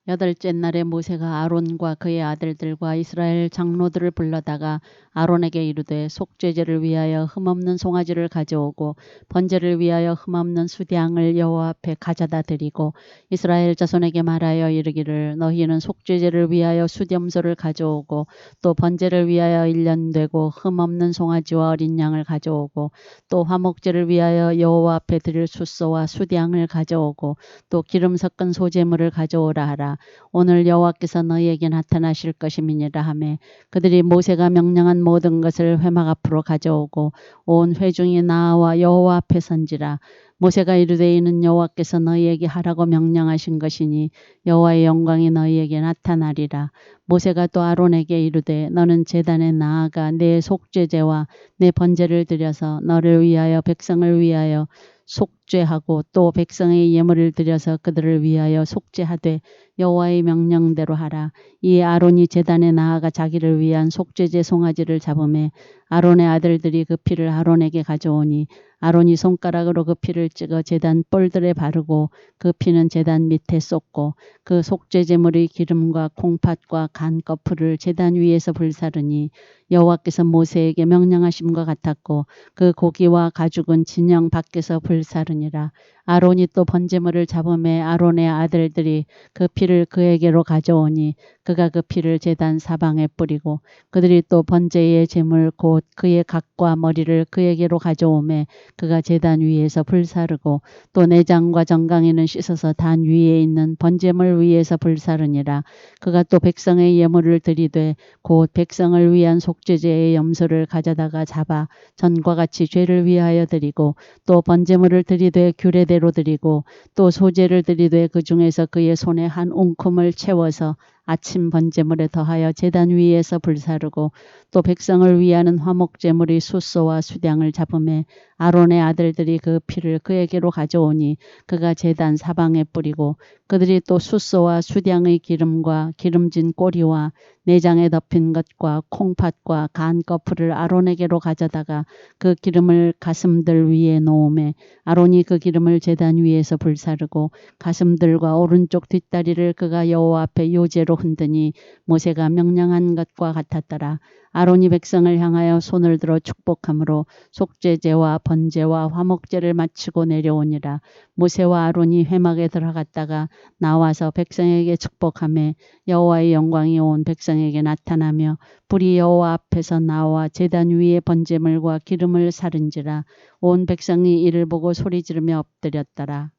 8째 날에 모세가 아론과 그의 아들들과 이스라엘 장로들을 불러다가 아론에게 이르되 속죄제를 위하여 흠없는 송아지를 가져오고 번제를 위하여 흠없는 수량을 여호와 앞에 가져다 드리고 이스라엘 자손에게 말하여 이르기를 너희는 속죄제를 위하여 수염소를 가져오고 또 번제를 위하여 1년 되고 흠없는 송아지와 어린 양을 가져오고 또 화목제를 위하여 여호와 앞에 드릴 숫소와 수량을 가져오고 또 기름 섞은 소제물을 가져오라 하라. 오늘 여호와께서 너희에게 나타나실 것임이니라 하매 그들이 모세가 명령한 모든 것을 회막 앞으로 가져오고 온 회중이 나와 여호와 앞에 선지라. 모세가 이르되 이는 여호와께서 너희에게 하라고 명령하신 것이니 여호와의 영광이 너희에게 나타나리라. 모세가 또 아론에게 이르되 너는 제단에 나아가 내 속죄제와 내 번제를 드려서 너를 위하여 백성을 위하여 속죄하고 또 백성의 예물을 드려서 그들을 위하여 속죄하되 여호와의 명령대로 하라. 이에 아론이 제단에 나아가 자기를 위한 속죄제 송아지를 잡으매 아론의 아들들이 그 피를 아론에게 가져오니 아론이 손가락으로 그 피를 찍어 제단 뿔들에 바르고 그 피는 제단 밑에 쏟고 그 속죄제물의 기름과 콩팥과 간꺼풀을 제단 위에서 불사르니 여호와께서 모세에게 명령하심과 같았고 그 고기와 가죽은 진영 밖에서 불사르니라. 아론이 또 번제물을 잡음에 아론의 아들들이 그 피를 그에게로 가져오니 그가 그 피를 제단 사방에 뿌리고 그들이 또 번제의 제물 곧 그의 각과 머리를 그에게로 가져오매 그가 제단 위에서 불사르고 또 내장과 정강이는 씻어서 단 위에 있는 번제물 위에서 불사르니라. 그가 또 백성의 예물을 드리되 곧 백성을 위한 속죄제의 염소를 가져다가 잡아 전과 같이 죄를 위하여 드리고 또 번제물을 드리되 규례대로 드리고 또 소제를 드리되 그 중에서 그의 손에 한 웅큼을 채워서 아침 번제물에 더하여 제단 위에서 불사르고 또 백성을 위하는 화목제물이 숫소와 수량을 잡음에 아론의 아들들이 그 피를 그에게로 가져오니 그가 제단 사방에 뿌리고 그들이 또 숫소와 수량의 기름과 기름진 꼬리와 내장에 덮인 것과 콩팥과 간 거풀을 아론에게로 가져다가 그 기름을 가슴들 위에 놓음에 아론이 그 기름을 제단 위에서 불사르고 가슴들과 오른쪽 뒷다리를 그가 여호와 앞에 요제로 흔드니 모세가 명령한 것과 같았더라. 아론이 백성을 향하여 손을 들어 축복함으로 속죄제와 번제와 화목제를 마치고 내려오니라. 모세와 아론이 회막에 들어갔다가 나와서 백성에게 축복하매 여호와의 영광이 온 백성에게 나타나며 불이 여호와 앞에서 나와 제단 위에 번제물과 기름을 사른지라. 온 백성이 이를 보고 소리 지르며 엎드렸더라.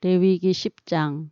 레위기 10장.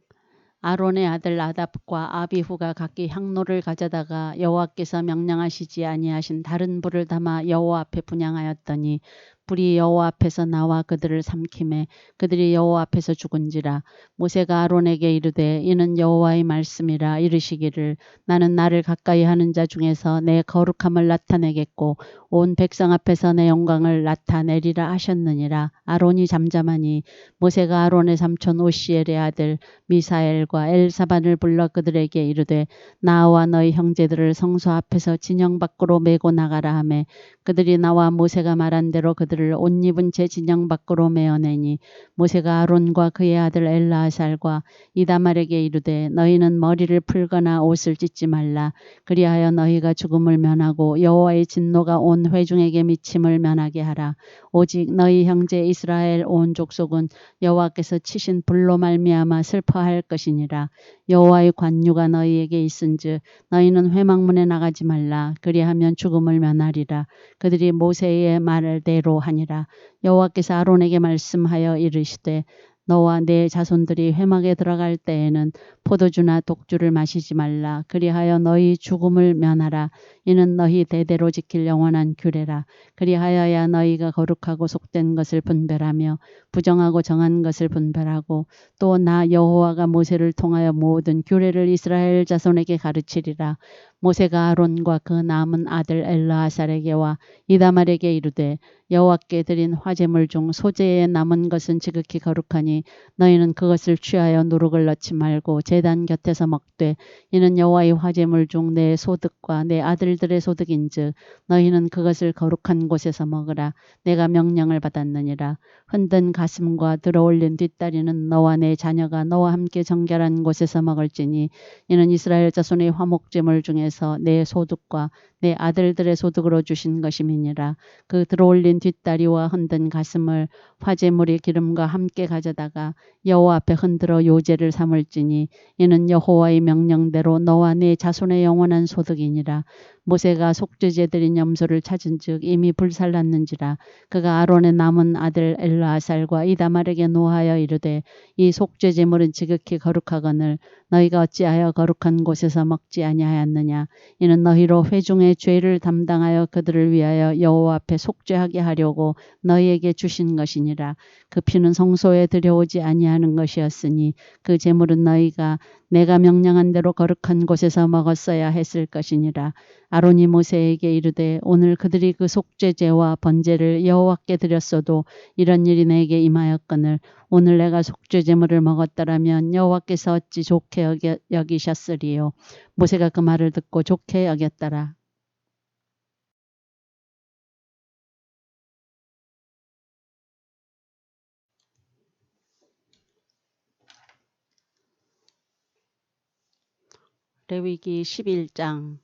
아론의 아들 나답과 아비후가 각기 향로를 가져다가 여호와께서 명령하시지 아니하신 다른 불을 담아 여호와 앞에 분향하였더니 불이 여호와 앞에서 나와 그들을 삼키매 그들이 여호와 앞에서 죽은지라. 모세가 아론에게 이르되 이는 여호와의 말씀이라. 이르시기를 나는 나를 가까이 하는 자 중에서 내 거룩함을 나타내겠고 온 백성 앞에서 내 영광을 나타내리라 하셨느니라. 아론이 잠잠하니 모세가 아론의 삼촌 오시엘의 아들 미사엘과 엘사반을 불러 그들에게 이르되 나와 너희 형제들을 성소 앞에서 진영 밖으로 메고 나가라 하매 그들이 나와 모세가 말한 대로 그들을 옷 입은 채 진영 밖으로 메어내니 모세가 아론과 그의 아들 엘라아살과 이다말에게 이르되 너희는 머리를 풀거나 옷을 찢지 말라. 그리하여 너희가 죽음을 면하고 여호와의 진노가 온 회중에게 미침을 면하게 하라. 오직 너희 형제 이스라엘 온 족속은 여호와께서 치신 불로 말미암아 슬퍼할 것이니라. 여호와의 관유가 너희에게 있은즉 너희는 회막문에 나가지 말라. 그리하면 죽음을 면하리라. 그들이 모세의 말대로 하니라. 여호와께서 아론에게 말씀하여 이르시되 너와 내 자손들이 회막에 들어갈 때에는 포도주나 독주를 마시지 말라. 그리하여 너희 죽음을 면하라. 이는 너희 대대로 지킬 영원한 규례라. 그리하여야 너희가 거룩하고 속된 것을 분별하며 부정하고 정한 것을 분별하고 또 나 여호와가 모세를 통하여 모든 규례를 이스라엘 자손에게 가르치리라. 모세가 아론과 그 남은 아들 엘르아살에게와 이다말에게 이르되 여호와께 드린 화제물 중 소재에 남은 것은 지극히 거룩하니 너희는 그것을 취하여 누룩을 넣지 말고 제단 곁에서 먹되 이는 여호와의 화제물 중 내 소득과 내 아들들의 소득인즉 너희는 그것을 거룩한 곳에서 먹으라. 내가 명령을 받았느니라. 흔든 가슴과 들어올린 뒷다리는 너와 내 자녀가 너와 함께 정결한 곳에서 먹을지니 이는 이스라엘 자손의 화목제물 중에서 내 소득과 내 아들들의 소득으로 주신 것임이니라. 그 들어올린 뒷다리와 흔든 가슴을 화제물의 기름과 함께 가져다가 여호와 앞에 흔들어 요제를 삼을지니 이는 여호와의 명령대로 너와 네 자손의 영원한 소득이니라. 모세가 속죄제 드린 염소를 찾은즉 이미 불살랐는지라. 그가 아론의 남은 아들 엘르아살과 이다말에게 노하여 이르되 이 속죄제물은 지극히 거룩하거늘 너희가 어찌하여 거룩한 곳에서 먹지 아니하였느냐. 이는 너희로 회중의 죄를 담당하여 그들을 위하여 여호와 앞에 속죄하게 하려고 너희에게 주신 것이니라. 그 피는 성소에 들여오지 아니하는 것이었으니 그 제물은 너희가 내가 명령한 대로 거룩한 곳에서 먹었어야 했을 것이니라. 아론이 모세에게 이르되 오늘 그들이 그 속죄제와 번제를 여호와께 드렸어도 이런 일이 내게 임하였거늘 오늘 내가 속죄제물을 먹었더라면 여호와께서 어찌 좋게 여기셨으리요. 모세가 그 말을 듣고 좋게 여겼더라. 레위기 11장.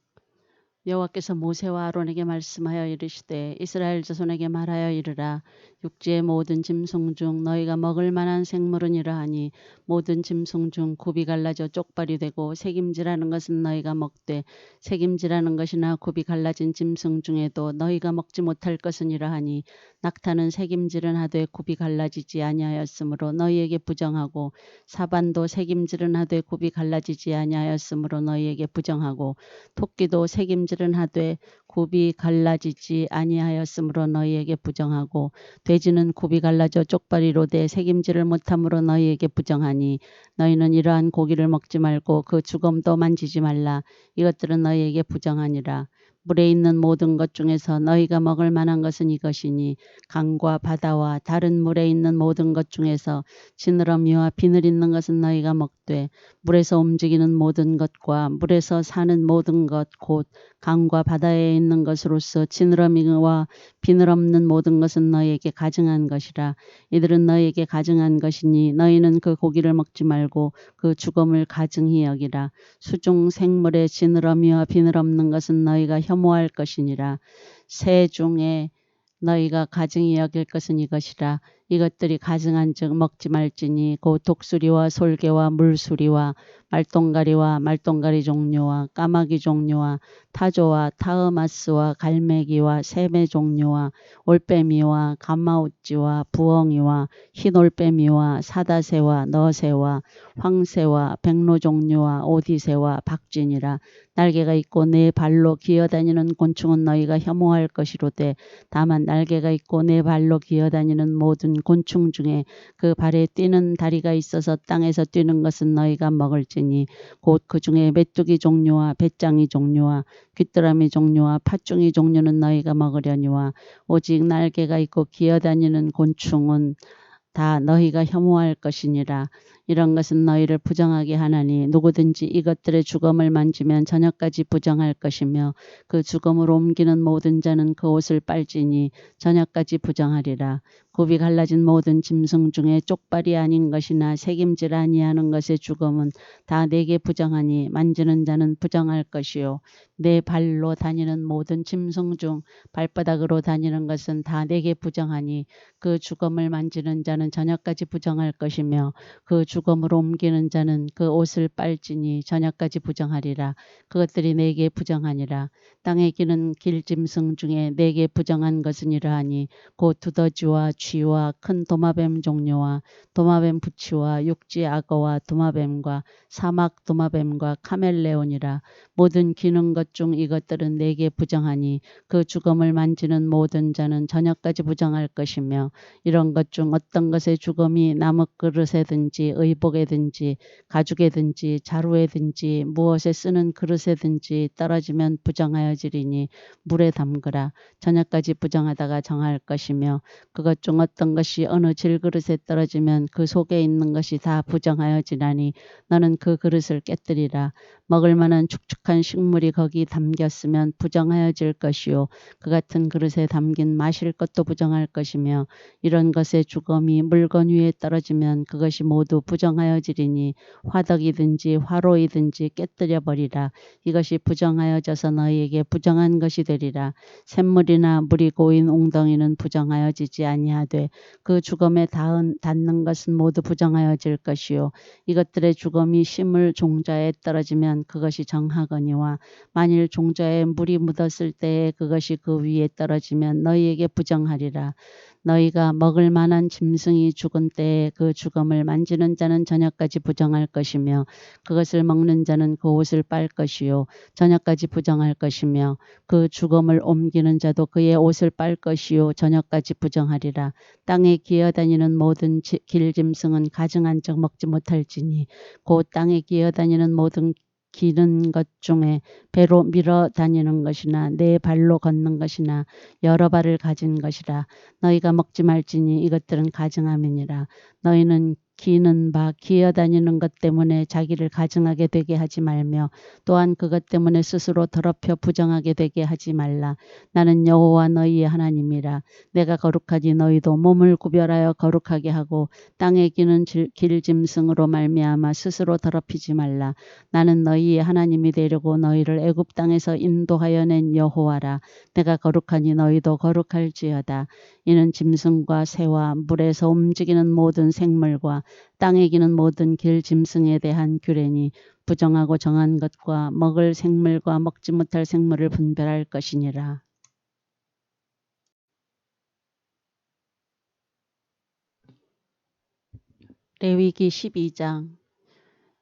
여호와께서 모세와 아론에게 말씀하여 이르시되 이스라엘 자손에게 말하여 이르라. 육지의 모든 짐승 중 너희가 먹을 만한 생물은 이러하니 모든 짐승 중 굽이 갈라져 쪽발이 되고 새김질하는 것은 너희가 먹되 새김질하는 것이나 굽이 갈라진 짐승 중에도 너희가 먹지 못할 것은 이러하니 낙타는 새김질은 하되 굽이 갈라지지 아니하였으므로 너희에게 부정하고 사반도 새김질은 하되 굽이 갈라지지 아니하였으므로 너희에게 부정하고 토끼도 새김질은 하되 굽이 갈라지지 아니하였으므로 너희에게 부정하고 돼지는 굽이 갈라져 쪽발이로 돼 새김질을 못함으로 너희에게 부정하니 너희는 이러한 고기를 먹지 말고 그 주검도 만지지 말라. 이것들은 너희에게 부정하니라. 물에 있는 모든 것 중에서 너희가 먹을 만한 것은 이것이니 강과 바다와 다른 물에 있는 모든 것 중에서 지느러미와 비늘 있는 것은 너희가 먹되 물에서 움직이는 모든 것과 물에서 사는 모든 것 곧 강과 바다에 있는 것으로서 지느러미와 비늘 없는 모든 것은 너희에게 가증한 것이라. 이들은 너희에게 가증한 것이니 너희는 그 고기를 먹지 말고 그 주검을 가증히 여기라. 수중 생물의 지느러미와 비늘 없는 것은 너희가 혐오할 것이니라. 새 중에 너희가 가증히 여길 것은 이것이라. 이것들이 가증한즉 먹지 말지니 곧 독수리와 솔개와 물수리와 말똥가리와 말똥가리 종류와 까마귀 종류와 타조와 타흐마스와 갈매기와 새매 종류와 올빼미와 가마우찌와 부엉이와 흰올빼미와 사다새와 너새와 황새와 백로 종류와 오디새와 박쥐니라. 날개가 있고 네 발로 기어다니는 곤충은 너희가 혐오할 것이로되 다만 날개가 있고 네 발로 기어다니는 모든 곤충 중에 그 발에 뛰는 다리가 있어서 땅에서 뛰는 것은 너희가 먹을지니 곧 그 중에 메뚜기 종류와 배짱이 종류와 귀뚜라미 종류와 팥중이 종류는 너희가 먹으려니와 오직 날개가 있고 기어다니는 곤충은 다 너희가 혐오할 것이니라. 이런 것은 너희를 부정하게 하나니 누구든지 이것들의 주검을 만지면 저녁까지 부정할 것이며 그 주검을 옮기는 모든 자는 그 옷을 빨지니 저녁까지 부정하리라. 굽이 갈라진 모든 짐승 중에 쪽발이 아닌 것이나 새김질 아니하는 것의 주검은 다 내게 부정하니 만지는 자는 부정할 것이요 내 발로 다니는 모든 짐승 중 발바닥으로 다니는 것은 다 내게 부정하니 그 주검을 만지는 자는 저녁까지 부정할 것이며 그 주검으로 옮기는 자는 그 옷을 빨지니 저녁까지 부정하리라. 그것들이 내게 부정하니라. 땅에 기는 길짐승 중에 내게 부정한 것은 이러하니 곧 두더지와 쥐와 큰 도마뱀 종류와 도마뱀 부치와 육지 악어와 도마뱀과 사막 도마뱀과 카멜레온이라. 모든 기는 것 중 이것들은 내게 부정하니 그 주검을 만지는 모든 자는 저녁까지 부정할 것이며 이런 것 중 어떤 것의 주검이 나무 그릇에든지 의복에든지 가죽에든지 자루에든지 무엇에 쓰는 그릇에든지 떨어지면 부정하여지리니 물에 담그라. 저녁까지 부정하다가 정할 것이며 그것 중 어떤 것이 어느 질그릇에 떨어지면 그 속에 있는 것이 다 부정하여지나니 너는 그 그릇을 깨뜨리라. 먹을 만한 축축한 식물이 거기 담겼으면 부정하여질 것이요 그 같은 그릇에 담긴 마실 것도 부정할 것이며 이런 것의 주검이 물건 위에 떨어지면 그것이 모두 부정하여지리니 화덕이든지 화로이든지 깨뜨려 버리라. 이것이 부정하여져서 너희에게 부정한 것이 되리라. 샘물이나 물이 고인 웅덩이는 부정하여지지 아니하되 그 주검에 닿는 것은 모두 부정하여질 것이요 이것들의 주검이 심을 종자에 떨어지면 그것이 정하거니와 만일 종자에 물이 묻었을 때에 그것이 그 위에 떨어지면 너희에게 부정하리라. 너희가 먹을 만한 짐승이 죽은 때에 그 주검을 만지는 자는 저녁까지 부정할 것이며 그것을 먹는 자는 그 옷을 빨 것이요 저녁까지 부정할 것이며 그 주검을 옮기는 자도 그의 옷을 빨 것이요 저녁까지 부정하리라. 땅에 기어다니는 모든 길짐승은 가증한 적 먹지 못할지니 곧 땅에 기어다니는 모든 기는 것 중에 배로 밀어 다니는 것이나 네 발로 걷는 것이나 여러 발을 가진 것이라. 너희가 먹지 말지니 이것들은 가증함이니라. 너희는 기는 바 기어다니는 것 때문에 자기를 가증하게 되게 하지 말며 또한 그것 때문에 스스로 더럽혀 부정하게 되게 하지 말라. 나는 여호와 너희의 하나님이라. 내가 거룩하니 너희도 몸을 구별하여 거룩하게 하고 땅에 기는 길짐승으로 말미암아 스스로 더럽히지 말라. 나는 너희의 하나님이 되려고 너희를 애굽 땅에서 인도하여 낸 여호와라. 내가 거룩하니 너희도 거룩할지어다. 이는 짐승과 새와 물에서 움직이는 모든 생물과 땅에 기는 모든 길짐승에 대한 규례니 부정하고 정한 것과 먹을 생물과 먹지 못할 생물을 분별할 것이니라. 레위기 12장.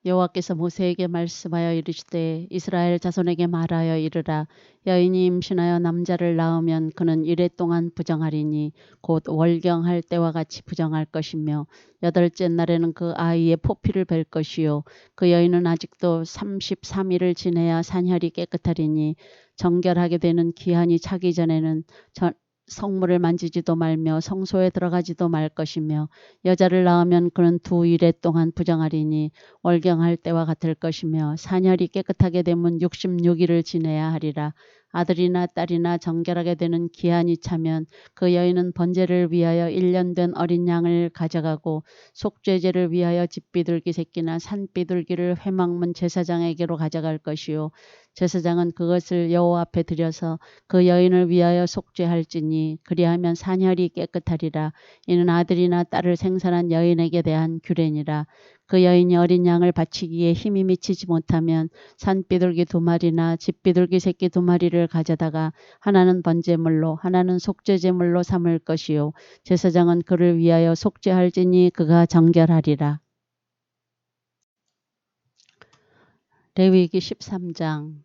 여호와께서 모세에게 말씀하여 이르시되 이스라엘 자손에게 말하여 이르라. 여인이 임신하여 남자를 낳으면 그는 이레 동안 부정하리니 곧 월경할 때와 같이 부정할 것이며 8째 날에는 그 아이의 포피를 벨 것이요 그 여인은 아직도 33일을 지내야 산혈이 깨끗하리니 정결하게 되는 기한이 차기 전에는 성물을 만지지도 말며 성소에 들어가지도 말 것이며 여자를 낳으면 그는 2일에 동안 부정하리니 월경할 때와 같을 것이며 산혈이 깨끗하게 되면 66일을 지내야 하리라. 아들이나 딸이나 정결하게 되는 기한이 차면 그 여인은 번제를 위하여 1년 된 어린 양을 가져가고 속죄제를 위하여 집비둘기 새끼나 산비둘기를 회막문 제사장에게로 가져갈 것이요 제사장은 그것을 여호와 앞에 드려서 그 여인을 위하여 속죄할지니 그리하면 산혈이 깨끗하리라. 이는 아들이나 딸을 생산한 여인에게 대한 규례니라. 그 여인이 어린 양을 바치기에 힘이 미치지 못하면 산비둘기 2마리나 집비둘기 새끼 2마리를 가져다가 하나는 번제물로 하나는 속죄제물로 삼을 것이요 제사장은 그를 위하여 속죄할지니 그가 정결하리라. 레위기 13장.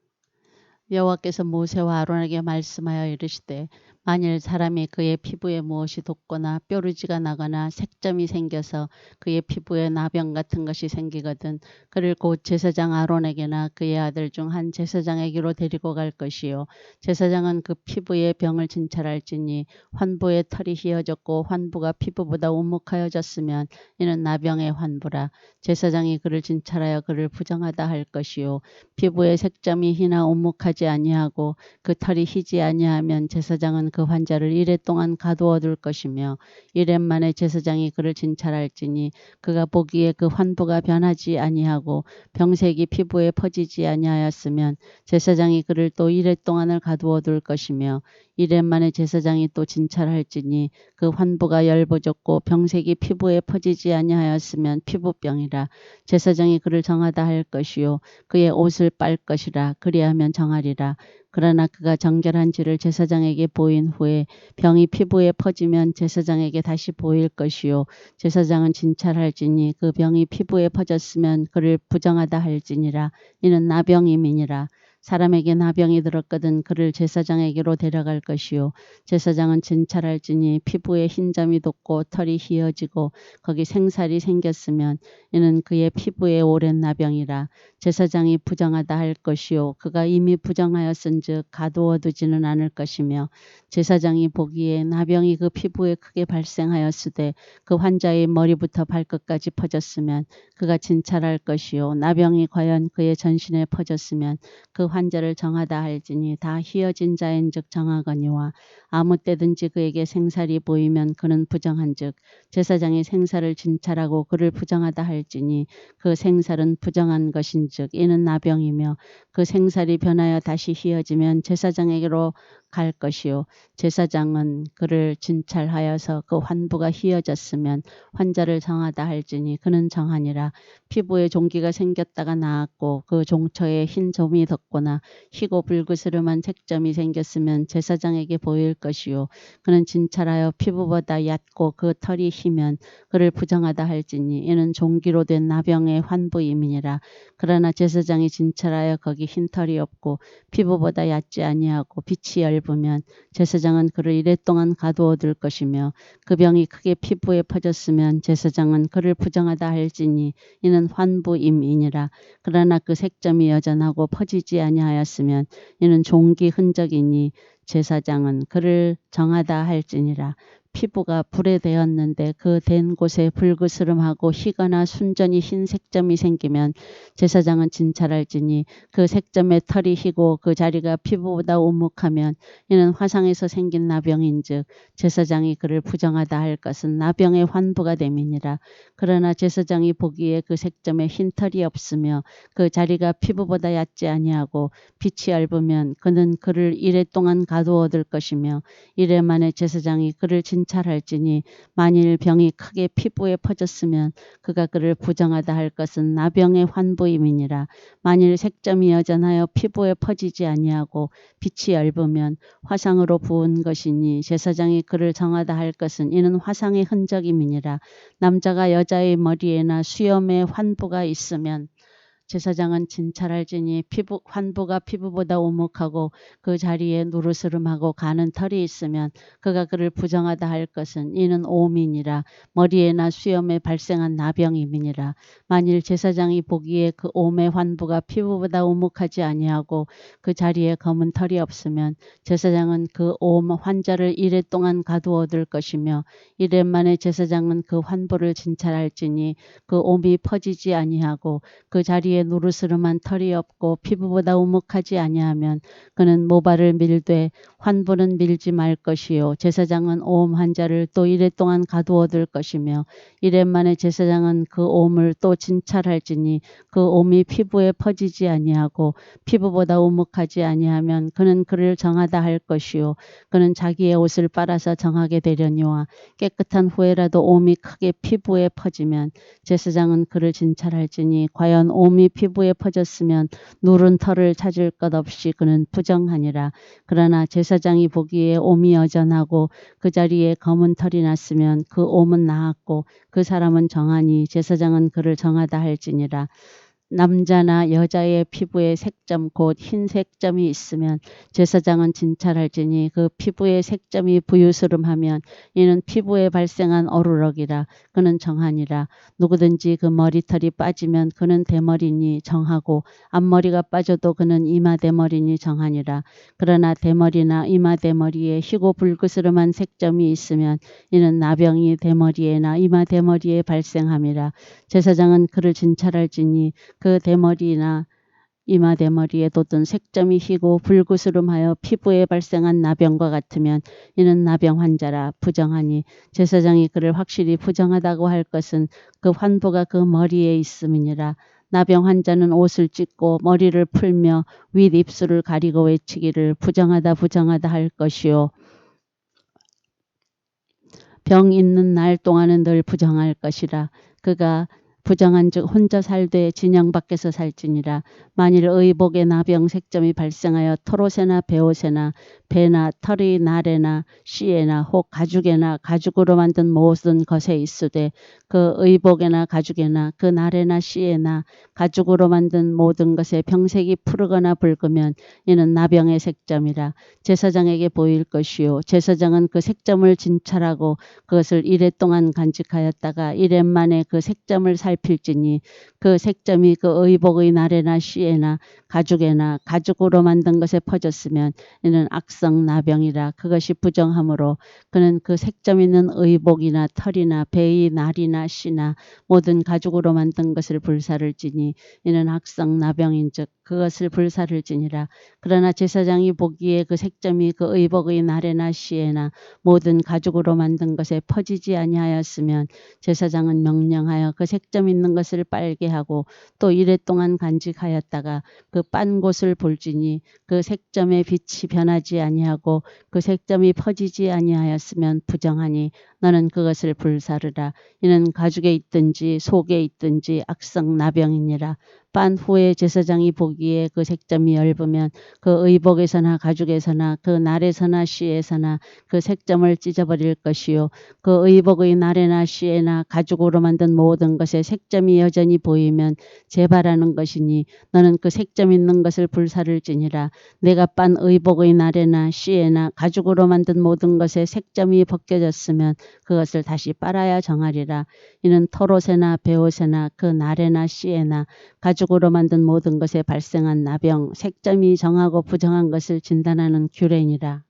여호와께서 모세와 아론에게 말씀하여 이르시되 만일 사람이 그의 피부에 무엇이 돋거나 뾰루지가 나거나 색점이 생겨서 그의 피부에 나병 같은 것이 생기거든 그를 곧 제사장 아론에게나 그의 아들 중 한 제사장에게로 데리고 갈 것이요 제사장은 그 피부에 병을 진찰할지니 환부의 털이 휘어졌고 환부가 피부보다 우묵하여졌으면 이는 나병의 환부라. 제사장이 그를 진찰하여 그를 부정하다 할 것이요 피부의 색점이 희나 우묵하지 아니하고 그 털이 희지 아니하면 제사장은 그 환자를 1회 동안 가두어 둘 것이며 1회 만에 제사장이 그를 진찰할지니 그가 보기에 그 환부가 변하지 아니하고 병색이 피부에 퍼지지 아니하였으면 제사장이 그를 또 1회 동안을 가두어 둘 것이며 1회 만에 제사장이 또 진찰할지니 그 환부가 열버졌고 병색이 피부에 퍼지지 아니하였으면 피부병이라. 제사장이 그를 정하다 할 것이요 그의 옷을 빨 것이라. 그리하면 정하리라. 그러나 그가 정결한지를 제사장에게 보인 후에 병이 피부에 퍼지면 제사장에게 다시 보일 것이요 제사장은 진찰할지니 그 병이 피부에 퍼졌으면 그를 부정하다 할지니라. 이는 나병임이니라. 사람에게 나병이 들었거든 그를 제사장에게로 데려갈 것이요 제사장은 진찰할지니 피부에 흰 점이 돋고 털이 휘어지고 거기 생살이 생겼으면 이는 그의 피부에 오랜 나병이라. 제사장이 부정하다 할 것이요 그가 이미 부정하였은즉 가두어 두지는 않을 것이며 제사장이 보기에 나병이 그 피부에 크게 발생하였으되 그 환자의 머리부터 발끝까지 퍼졌으면 그가 진찰할 것이요 나병이 과연 그의 전신에 퍼졌으면 그 환자를 정하다 할지니 다 휘어진 자인즉 정하거니와 아무 때든지 그에게 생살이 보이면 그는 부정한즉 제사장이 생살을 진찰하고 그를 부정하다 할지니 그 생살은 부정한 것인즉 이는 나병이며 그 생살이 변하여 다시 휘어지면 제사장에게로 갈 것이요 제사장은 그를 진찰하여서 그 환부가 휘어졌으면 환자를 정하다 할지니 그는 정하니라. 피부에 종기가 생겼다가 나았고 그 종처에 흰 점이 덮거나 희고 불그스름한 색점이 생겼으면 제사장에게 보일 것이요 그는 진찰하여 피부보다 얕고 그 털이 희면 그를 부정하다 할지니 이는 종기로 된 나병의 환부임이니라. 그러나 제사장이 진찰하여 거기 흰 털이 없고 피부보다 얕지 아니하고 빛이 엷으면 제사장은 그를 1회 동안 가두어 둘 것이며 그 병이 크게 피부에 퍼졌으면 제사장은 그를 부정하다 할지니 이는 환부임이니라. 그러나 그 색점이 여전하고 퍼지지 아니하였으면 이는 종기 흔적이니 제사장은 그를 정하다 할지니라. 피부가 불에 대었는데 그 된 곳에 불그스름하고 희거나 순전히 흰 색점이 생기면 제사장은 진찰할지니 그 색점에 털이 희고 그 자리가 피부보다 우묵하면 이는 화상에서 생긴 나병인즉 제사장이 그를 부정하다 할 것은 나병의 환부가 됨이니라. 그러나 제사장이 보기에 그 색점에 흰 털이 없으며 그 자리가 피부보다 얕지 아니하고 빛이 얇으면 그는 그를 1회 동안 가두어 둘 것이며 1회 만에 제사장이 그를 진찰할지니 만일 병이 크게 피부에 퍼졌으면 그가 그를 부정하다 할 것은 나병의 환부임이니라. 만일 색점이 여전하여 피부에 퍼지지 아니하고 빛이 얇으면 화상으로 부은 것이니 제사장이 그를 정하다 할 것은 이는 화상의 흔적임이니라. 남자가 여자의 머리에나 수염에 환부가 있으면 제사장은 진찰할지니 환부가 피부보다 오목하고 그 자리에 누르스름하고 가는 털이 있으면 그가 그를 부정하다 할 것은 이는 오민이라 머리에나 수염에 발생한 나병임이니라. 만일 제사장이 보기에 그 옴의 환부가 피부보다 오목하지 아니하고 그 자리에 검은 털이 없으면 제사장은 그 옴 환자를 이레 동안 가두어 둘 것이며 이레 만에 제사장은 그 환부를 진찰할지니 그 옴이 퍼지지 아니하고 그 자리에 누르스름한 털이 없고 피부보다 오목하지 아니하면 그는 모발을 밀되 환부는 밀지 말 것이요 제사장은 옴 환자를 또 이레 동안 가두어 둘 것이며 이레 만에 제사장은 그 옴을 또 진찰할지니 그 옴이 피부에 퍼지지 아니하고 피부보다 오목하지 아니하면 그는 그를 정하다 할 것이요 그는 자기의 옷을 빨아서 정하게 되려니와 깨끗한 후에라도 옴이 크게 피부에 퍼지면 제사장은 그를 진찰할지니 과연 옴이 피부에 퍼졌으면 누른 털을 찾을 것 없이 그는 부정하니라. 그러나 제사장이 보기에 옴이 여전하고 그 자리에 검은 털이 났으면 그 옴은 나았고 그 사람은 정하니 제사장은 그를 정하다 할지니라. 남자나 여자의 피부에 색점 곧 흰색 점이 있으면 제사장은 진찰할지니 그 피부의 색점이 부유스름하면 이는 피부에 발생한 어루럭이라 그는 정하니라. 누구든지 그 머리털이 빠지면 그는 대머리니 정하고 앞머리가 빠져도 그는 이마대머리니 정하니라. 그러나 대머리나 이마대머리에 희고 불그스름한 색점이 있으면 이는 나병이 대머리에나 이마대머리에 발생함이라. 제사장은 그를 진찰할지니 그 대머리나 이마 대머리에 돋은 색점이 희고 불구스름하여 피부에 발생한 나병과 같으면 이는 나병 환자라 부정하니 제사장이 그를 확실히 부정하다고 할 것은 그 환부가 그 머리에 있음이니라. 나병 환자는 옷을 찢고 머리를 풀며 윗 입술을 가리고 외치기를 부정하다 부정하다 할 것이요 병 있는 날 동안은 늘 부정할 것이라. 그가 부정한즉 혼자 살되 진영 밖에서 살지니라. 만일 의복에 나병 색점이 발생하여 털옷에나 베옷에나 배나 털이 날에나 씨에나 혹 가죽에나 가죽으로 만든 모든 것에 있으되 그 의복에나 가죽에나 그 날에나 씨에나 가죽으로 만든 모든 것에 병색이 푸르거나 붉으면 이는 나병의 색점이라. 제사장에게 보일 것이요 제사장은 그 색점을 진찰하고 그것을 이레 동안 간직하였다가 이레 만에 그 색점을 살필지니 그 색점이 그 의복의 날에나 씨에나 가죽에나 가죽으로 만든 것에 퍼졌으면 이는 악성 나병이라. 그것이 부정하므로 그는 그 색점 있는 의복이나 털이나 배의 날이나 씨나 모든 가죽으로 만든 것을 불사를 지니 이는 악성 나병인즉 그것을 불사를 지니라. 그러나 제사장이 보기에 그 색점이 그 의복의 날에나 씨에나 모든 가죽으로 만든 것에 퍼지지 아니하였으면 제사장은 명령하여 그 색점 있는 것을 빨게 하고 또 이레 동안 간직하였다가 그 빤 곳을 볼지니 그 색점의 빛이 변하지 아니하고 그 색점이 퍼지지 아니하였으면 부정하니 너는 그것을 불사르라. 이는 가죽에 있든지 속에 있든지 악성 나병이니라. 빤 후에 제사장이 보기에 그 색점이 엷으면 그 의복에서나 가죽에서나 그 날에서나 씨에서나 그 색점을 찢어버릴 것이요 그 의복의 날에나 씨에나 가죽으로 만든 모든 것에 색점이 여전히 보이면 재발하는 것이니 너는 그 색점 있는 것을 불사를 지니라. 내가 빤 의복의 날에나 씨에나 가죽으로 만든 모든 것에 색점이 벗겨졌으면 그것을 다시 빨아야 정하리라. 이는 털옷에나 베옷에나 그 날에나 씨에나 가죽으로 만든 모든 것에 발생한 나병, 색점이 정하고 부정한 것을 진단하는 규례니라.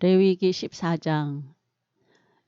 레위기 14장.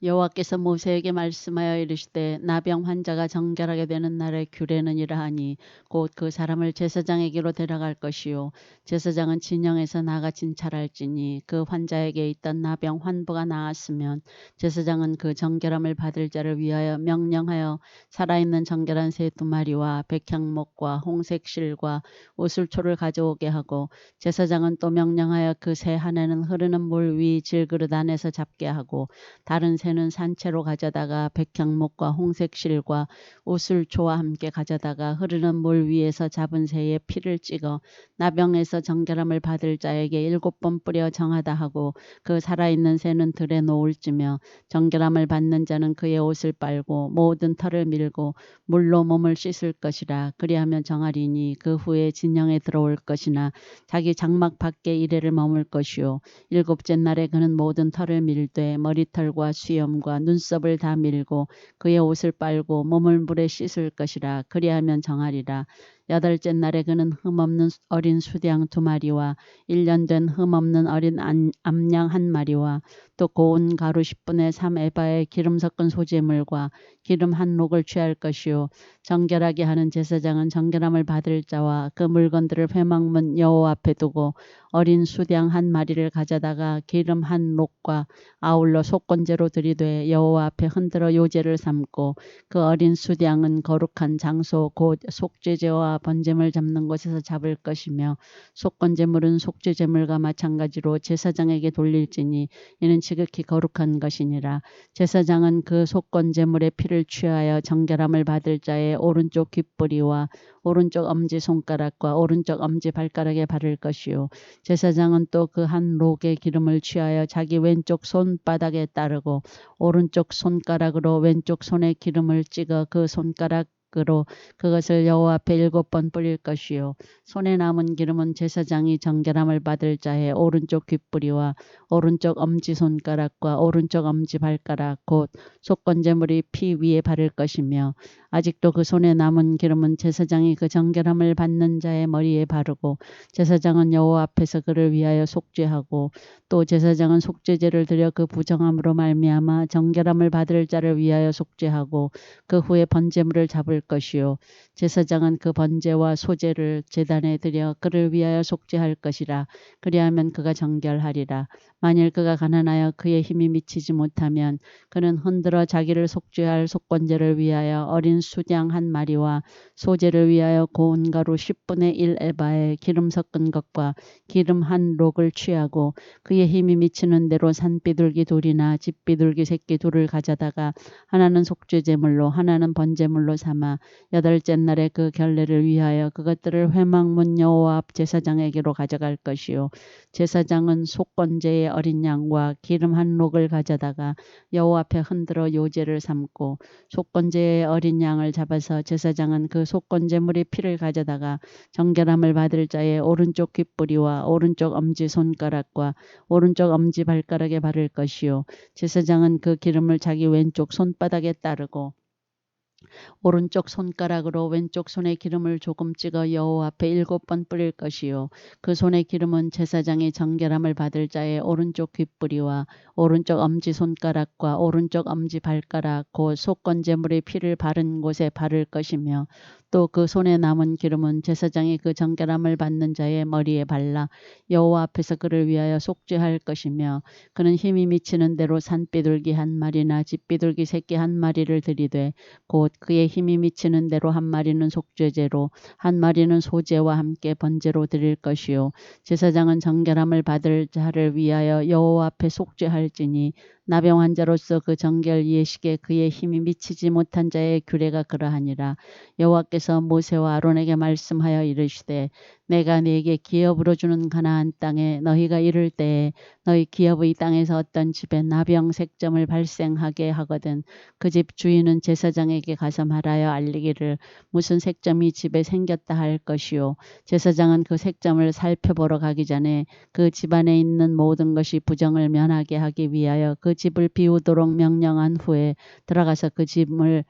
여호와께서 모세에게 말씀하여 이르시되 나병 환자가 정결하게 되는 날의 규례는 이러하니 곧 그 사람을 제사장에게로 데려갈 것이요 제사장은 진영에서 나가 진찰할지니 그 환자에게 있던 나병 환부가 나았으면 제사장은 그 정결함을 받을 자를 위하여 명령하여 살아있는 정결한 새 2마리와 백향목과 홍색 실과 우슬초를 가져오게 하고 제사장은 또 명령하여 그 새 한 해는 흐르는 물 위 질그릇 안에서 잡게 하고 다른 새 새는 산채로 가져다가 백향목과 홍색실과 우슬초와 함께 가져다가 흐르는 물 위에서 잡은 새의 피를 찍어 나병에서 정결함을 받을 자에게 7번 뿌려 정하다 하고 그 살아있는 새는 들에 놓을지며 정결함을 받는 자는 그의 옷을 빨고 모든 털을 밀고 물로 몸을 씻을 것이라. 그리하면 정하리니 그 후에 진영에 들어올 것이나 자기 장막 밖에 이래를 머물 것이요 7째 날에 그는 모든 털을 밀되 머리털과 수염과 눈썹을 다 밀고 그의 옷을 빨고 몸을 물에 씻을 것이라. 그리하면 정하리라. 8째 날에 그는 흠없는 어린 수양 2마리와 1년 된 흠없는 어린 암양 1마리와 또 고운 가루 10분의 3 에바의 기름 섞은 소재물과 기름 1록을 취할 것이요 정결하게 하는 제사장은 정결함을 받을 자와 그 물건들을 회막문 여호와 앞에 두고 어린 수양 1마리를 가져다가 기름 1록과 아울러 속건제로 드리되 여호와 앞에 흔들어 요제를 삼고 그 어린 수양은 거룩한 장소 곧 속죄제와 번제물 잡는 곳에서 잡을 것이며 속건제물은 속죄제물과 마찬가지로 제사장에게 돌릴지니 이는 지극히 거룩한 것이니라. 제사장은 그 속건제물의 피를 취하여 정결함을 받을 자의 오른쪽 귓뿌리와 오른쪽 엄지손가락과 오른쪽 엄지발가락에 바를 것이요 제사장은 또 그 1록의 기름을 취하여 자기 왼쪽 손바닥에 따르고 오른쪽 손가락으로 왼쪽 손에 기름을 찍어 그 손가락으로 그것을 여호와 앞에 7번 뿌릴 것이요 손에 남은 기름은 제사장이 정결함을 받을 자의 오른쪽 귓뿌리와 오른쪽 엄지손가락과 오른쪽 엄지발가락 곧 속건제물이 피 위에 바를 것이며 아직도 그 손에 남은 기름은 제사장이 그 정결함을 받는 자의 머리에 바르고 제사장은 여호와 앞에서 그를 위하여 속죄하고 또 제사장은 속죄제를 드려 그 부정함으로 말미암아 정결함을 받을 자를 위하여 속죄하고 그 후에 번제물을 잡을 것이요 제사장은 그 번제와 소제를 제단에 드려 그를 위하여 속죄할 것이라. 그리하면 그가 정결하리라. 만일 그가 가난하여 그의 힘이 미치지 못하면 그는 흔들어 자기를 속죄할 속건제를 위하여 어린 수양 1마리와 소제를 위하여 고운 가루 10분의 1 에바에 기름 섞은 것과 기름 1록을 취하고 그의 힘이 미치는 대로 산비둘기 2이나 집비둘기 새끼 2를 가져다가 하나는 속죄제물로 하나는 번제물로 삼아 8째 날에 그 결례를 위하여 그것들을 회막문 여호와 앞 제사장에게로 가져갈 것이요 제사장은 속건제의 어린 양과 기름 1록을 가져다가 여호와 앞에 흔들어 요제를 삼고 속건제의 어린 양을 잡아서 제사장은 그 속건제물의 피를 가져다가 정결함을 받을 자의 오른쪽 귓뿌리와 오른쪽 엄지손가락과 오른쪽 엄지발가락에 바를 것이요 제사장은 그 기름을 자기 왼쪽 손바닥에 따르고 오른쪽 손가락으로 왼쪽 손에 기름을 조금 찍어 여호와 앞에 7번 뿌릴 것이요 그 손의 기름은 제사장이 정결함을 받을 자의 오른쪽 귓뿌리와 오른쪽 엄지손가락과 오른쪽 엄지발가락 곧 속건제물의 피를 바른 곳에 바를 것이며 또 그 손에 남은 기름은 제사장이 그 정결함을 받는 자의 머리에 발라 여호와 앞에서 그를 위하여 속죄할 것이며 그는 힘이 미치는 대로 산비둘기 1마리나 집비둘기 새끼 1마리를 들이되 곧 그의 힘이 미치는 대로 1마리는 속죄제로 1마리는 소제와 함께 번제로 드릴 것이요 제사장은 정결함을 받을 자를 위하여 여호와 앞에 속죄할지니 나병 환자로서 그 정결 예식에 그의 힘이 미치지 못한 자의 규례가 그러하니라. 여호와께서 모세와 아론에게 말씀하여 이르시되 내가 네게 기업으로 주는 가나안 땅에 너희가 이를 때에 너희 기업의 땅에서 어떤 집에 나병 색점을 발생하게 하거든 그 집 주인은 제사장에게 가서 말하여 알리기를 무슨 색점이 집에 생겼다 할 것이요 제사장은 그 색점을 살펴보러 가기 전에 그 집안에 있는 모든 것이 부정을 면하게 하기 위하여 그 집을 비우도록 명령한 후에 들어가서 그 집을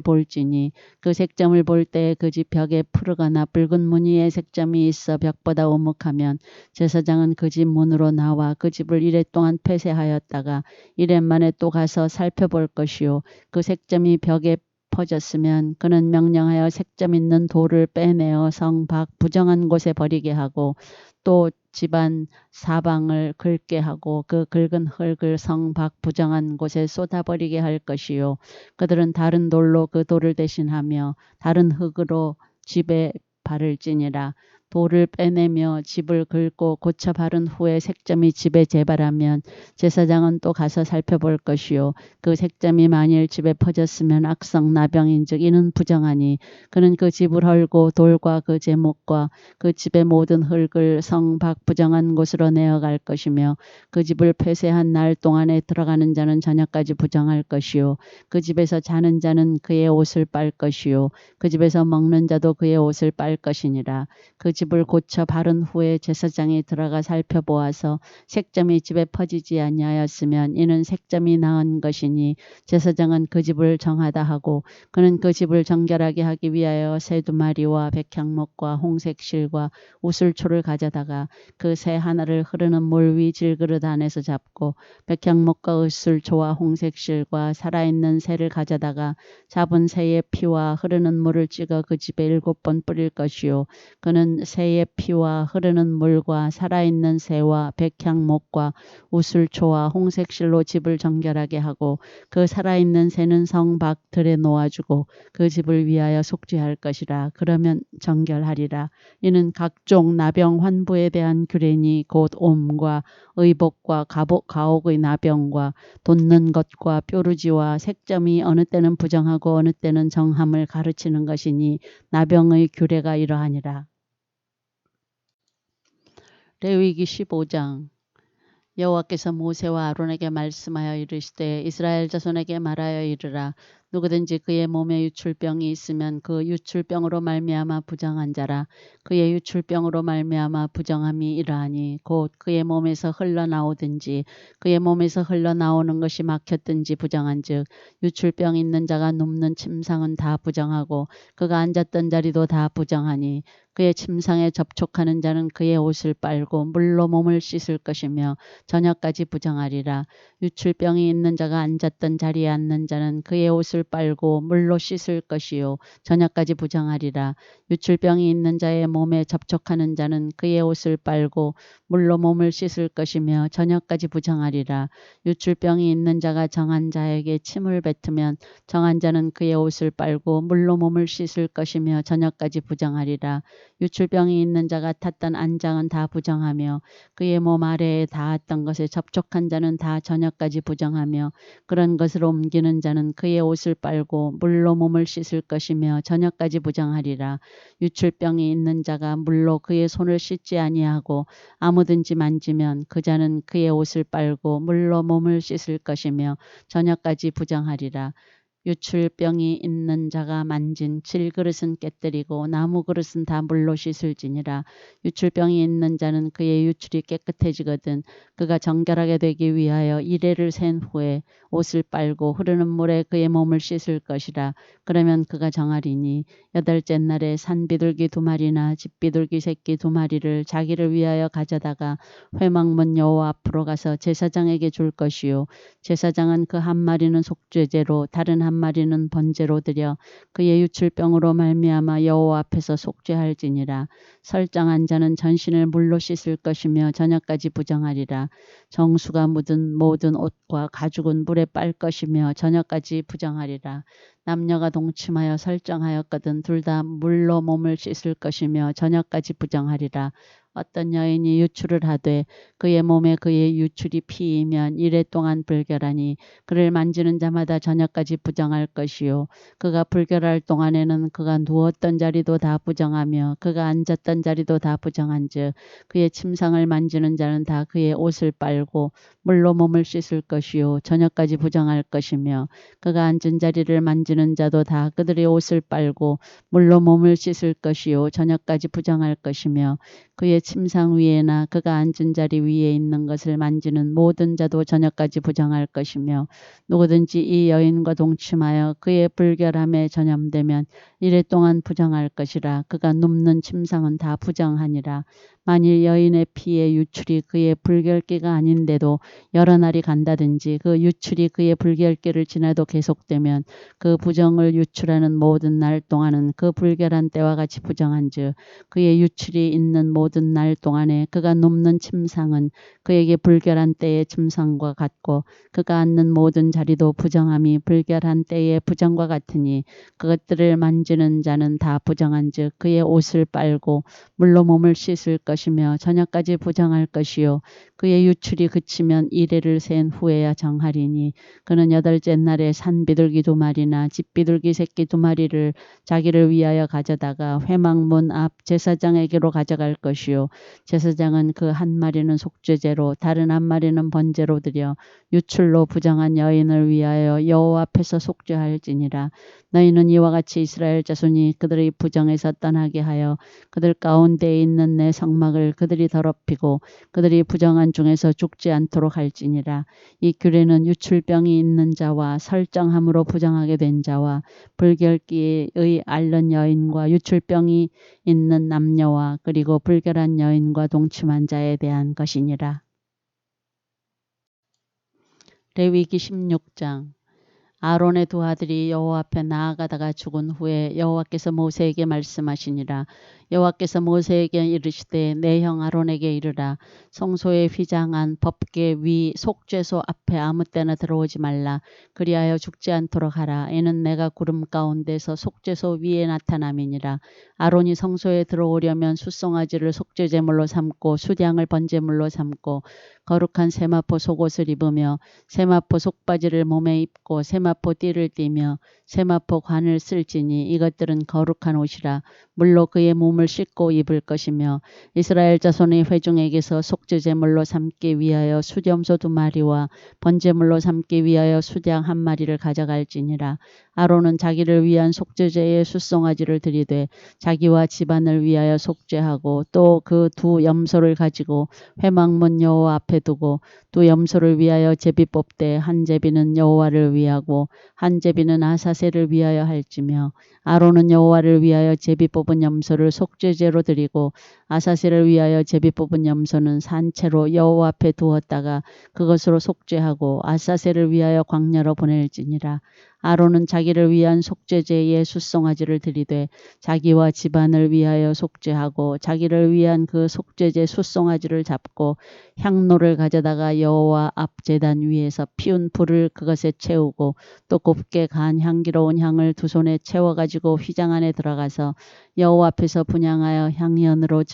볼지니 그 색점을 볼 때 그 집 벽에 푸르거나 붉은 무늬의 색점이 있어 벽보다 오목하면 제사장은 그 집 문으로 나와 그 집을 이래 동안 폐쇄하였다가 이래 만에 또 가서 살펴볼 것이요 그 색점이 벽에 퍼졌으면 그는 명령하여 색점 있는 돌을 빼내어 성 밖 부정한 곳에 버리게 하고 또 집안 사방을 긁게 하고 그 긁은 흙을 성 밖 부정한 곳에 쏟아버리게 할 것이요 그들은 다른 돌로 그 돌을 대신하며 다른 흙으로 집에 바를지니라. 돌을 빼내며 집을 긁고 고쳐 바른 후에 색점이 집에 재발하면 제사장은 또 가서 살펴볼 것이요 그 색점이 만일 집에 퍼졌으면 악성 나병인즉 이는 부정하니 그는 그 집을 헐고 돌과 그 제목과 그 집의 모든 흙을 성 밖 부정한 곳으로 내어갈 것이며 그 집을 폐쇄한 날 동안에 들어가는 자는 저녁까지 부정할 것이요 그 집에서 자는 자는 그의 옷을 빨 것이요 그 집에서 먹는 자도 그의 옷을 빨 것이니라. 그 집을 고쳐 바른 후에 제사장이 들어가 살펴보아서 색점이 집에 퍼지지 아니하였으면 이는 색점이 나은 것이니 제사장은 그 집을 정하다 하고 그는 그 집을 정결하게 하기 위하여 새 2마리와 백향목과 홍색실과 우슬초를 가져다가 그 새 하나를 흐르는 물 위 질그릇 안에서 잡고 백향목과 우슬초와 홍색실과 살아있는 새를 가져다가 잡은 새의 피와 흐르는 물을 찍어 그 집에 7번 뿌릴 것이요 그는 새의 피와 흐르는 물과 살아있는 새와 백향목과 우슬초와 홍색실로 집을 정결하게 하고 그 살아있는 새는 성 밖 들에 놓아주고 그 집을 위하여 속죄할 것이라. 그러면 정결하리라. 이는 각종 나병 환부에 대한 규례니 곧 옴과 의복과 가옥의 나병과 돋는 것과 뾰루지와 색점이 어느 때는 부정하고 어느 때는 정함을 가르치는 것이니 나병의 규례가 이러하니라. 레위기 15장 여호와께서 모세와 아론에게 말씀하여 이르시되 이스라엘 자손에게 말하여 이르라. 누구든지 그의 몸에 유출병이 있으면 그 유출병으로 말미암아 부정한 자라. 그의 유출병으로 말미암아 부정함이 이러하니 곧 그의 몸에서 흘러나오든지 그의 몸에서 흘러나오는 것이 막혔든지 부정한즉 유출병 있는 자가 눕는 침상은 다 부정하고 그가 앉았던 자리도 다 부정하니 그의 침상에 접촉하는 자는 그의 옷을 빨고 물로 몸을 씻을 것이며 저녁까지 부정하리라. 유출병이 있는 자가 앉았던 자리에 앉는 자는 그의 옷을 빨고 물로 씻을 것이요 저녁까지 부정하리라. 유출병이 있는 자의 몸에 접촉하는 자는 그의 옷을 빨고 물로 몸을 씻을 것이며 저녁까지 부정하리라. 유출병이 있는 자가 정한 자에게 침을 뱉으면 정한 자는 그의 옷을 빨고 물로 몸을 씻을 것이며 저녁까지 부정하리라. 유출병이 있는 자가 탔던 안장은 다 부정하며 그의 몸 아래에 닿았던 것에 접촉한 자는 다 저녁까지 부정하며 그런 것을 옮기는 자는 그의 옷을 빨고 물로 몸을 씻을 것이며 저녁까지 부정하리라. 유출병이 있는 자가 물로 그의 손을 씻지 아니하고 아무든지 만지면 그 자는 그의 옷을 빨고 물로 몸을 씻을 것이며 저녁까지 부정하리라. 유출병이 있는 자가 만진 질그릇은 깨뜨리고 나무 그릇은 다 물로 씻을지니라. 유출병이 있는 자는 그의 유출이 깨끗해지거든 그가 정결하게 되기 위하여 이레를 센 후에 옷을 빨고 흐르는 물에 그의 몸을 씻을 것이라. 그러면 그가 정하리니 8째 날에 산비둘기 2마리나 집비둘기 새끼 2마리를 자기를 위하여 가져다가 회막문 여호와 앞으로 가서 제사장에게 줄 것이요 제사장은 그 1마리는 속죄제로 다른 1마리는 번제로 드려 그의 유출병으로 말미암아 여호와 앞에서 속죄할지니라. 설정한 자는 전신을 물로 씻을 것이며 저녁까지 부정하리라. 정수가 묻은 모든 옷과 가죽은 물에 빨 것이며 저녁까지 부정하리라. 남녀가 동침하여 설정하였거든 둘 다 물로 몸을 씻을 것이며 저녁까지 부정하리라. 어떤 여인이 유출을 하되 그의 몸에 그의 유출이 피이면 이레 동안 불결하니 그를 만지는 자마다 저녁까지 부정할 것이요 그가 불결할 동안에는 그가 누웠던 자리도 다 부정하며 그가 앉았던 자리도 다 부정한즉 그의 침상을 만지는 자는 다 그의 옷을 빨고 물로 몸을 씻을 것이요 저녁까지 부정할 것이며 그가 앉은 자리를 만지는 자도 다 그들의 옷을 빨고 물로 몸을 씻을 것이요 저녁까지 부정할 것이며 그의 침상 위에나 그가 앉은 자리 위에 있는 것을 만지는 모든 자도 저녁까지 부정할 것이며 누구든지 이 여인과 동침하여 그의 불결함에 전염되면 이레 동안 부정할 것이라. 그가 눕는 침상은 다 부정하니라. 만일 여인의 피의 유출이 그의 불결기가 아닌데도 여러 날이 간다든지 그 유출이 그의 불결기를 지나도 계속되면 그 부정을 유출하는 모든 날 동안은 그 불결한 때와 같이 부정한즉 그의 유출이 있는 모든 날 동안에 그가 눕는 침상은 그에게 불결한 때의 침상과 같고 그가 앉는 모든 자리도 부정함이 불결한 때의 부정과 같으니 그것들을 만지는 자는 다 부정한즉 그의 옷을 빨고 물로 몸을 씻을 것이며 저녁까지 부정할 것이요 그의 유출이 그치면 이레를 센 후에야 정하리니 그는 여덟째 날에 산 비둘기 2마리나 집 비둘기 새끼 2마리를 자기를 위하여 가져다가 회막문 앞 제사장에게로 가져갈 것이요 제사장은 그 1마리는 속죄제로 다른 1마리는 번제로 드려 유출로 부정한 여인을 위하여 여호와 앞에서 속죄할지니라. 너희는 이와 같이 이스라엘 자손이 그들의 부정에서 떠나게 하여 그들 가운데에 있는 내 성막을 그들이 더럽히고 그들이 부정한 중에서 죽지 않도록 할지니라. 이 규례는 유출병이 있는 자와 설정함으로 부정하게 된 자와 불결기의 앓는 여인과 유출병이 있는 남녀와 그리고 불결한 여인과 동침한 자에 대한 것이니라. 레위기 16장. 아론의 2 아들이 여호와 앞에 나아가다가 죽은 후에 여호와께서 모세에게 말씀하시니라. 여호와께서 모세에게 이르시되 내 형 아론에게 이르라. 성소의 휘장한 법궤 위 속죄소 앞에 아무 때나 들어오지 말라. 그리하여 죽지 않도록 하라. 이는 내가 구름 가운데서 속죄소 위에 나타남이니라. 아론이 성소에 들어오려면 숫송아지를 속죄제물로 삼고 수량을 번제물로 삼고 거룩한 세마포 속옷을 입으며 세마포 속바지를 몸에 입고 세마포 띠를 띠며 세마포 관을 쓸지니 이것들은 거룩한 옷이라. 물로 그의 몸을 씻고 입을 것이며 이스라엘 자손의 회중에게서 속죄제물로 삼기 위하여 수염소 2마리와 번제물로 삼기 위하여 수장 1마리를 가져갈지니라. 아론은 자기를 위한 속죄제의 숫송아지를 들이되 자기와 집안을 위하여 속죄하고 또 그 2 염소를 가지고 회막문 여호와 앞에 두고 2 염소를 위하여 제비 뽑되 한 제비는 여호와를 위하고 한 제비는 아사셀을 위하여 할지며 아론은 여호와를 위하여 제비 뽑은 염소를 속죄제로 드리고 아사셀을 위하여 제비 뽑은 염소는 산채로 여호와 앞에 두었다가 그것으로 속죄하고 아사셀을 위하여 광야로 보낼지니라. 아론은 자기를 위한 속죄제의 숫송아지를 드리되 자기와 집안을 위하여 속죄하고 자기를 위한 그 속죄제 숫송아지를 잡고 향로를 가져다가 여호와 앞 제단 위에서 피운 불을 그것에 채우고 또 곱게 간 향기로운 향을 2 손에 채워 가지고 휘장 안에 들어가서 여호와 앞에서 분향하여 향연으로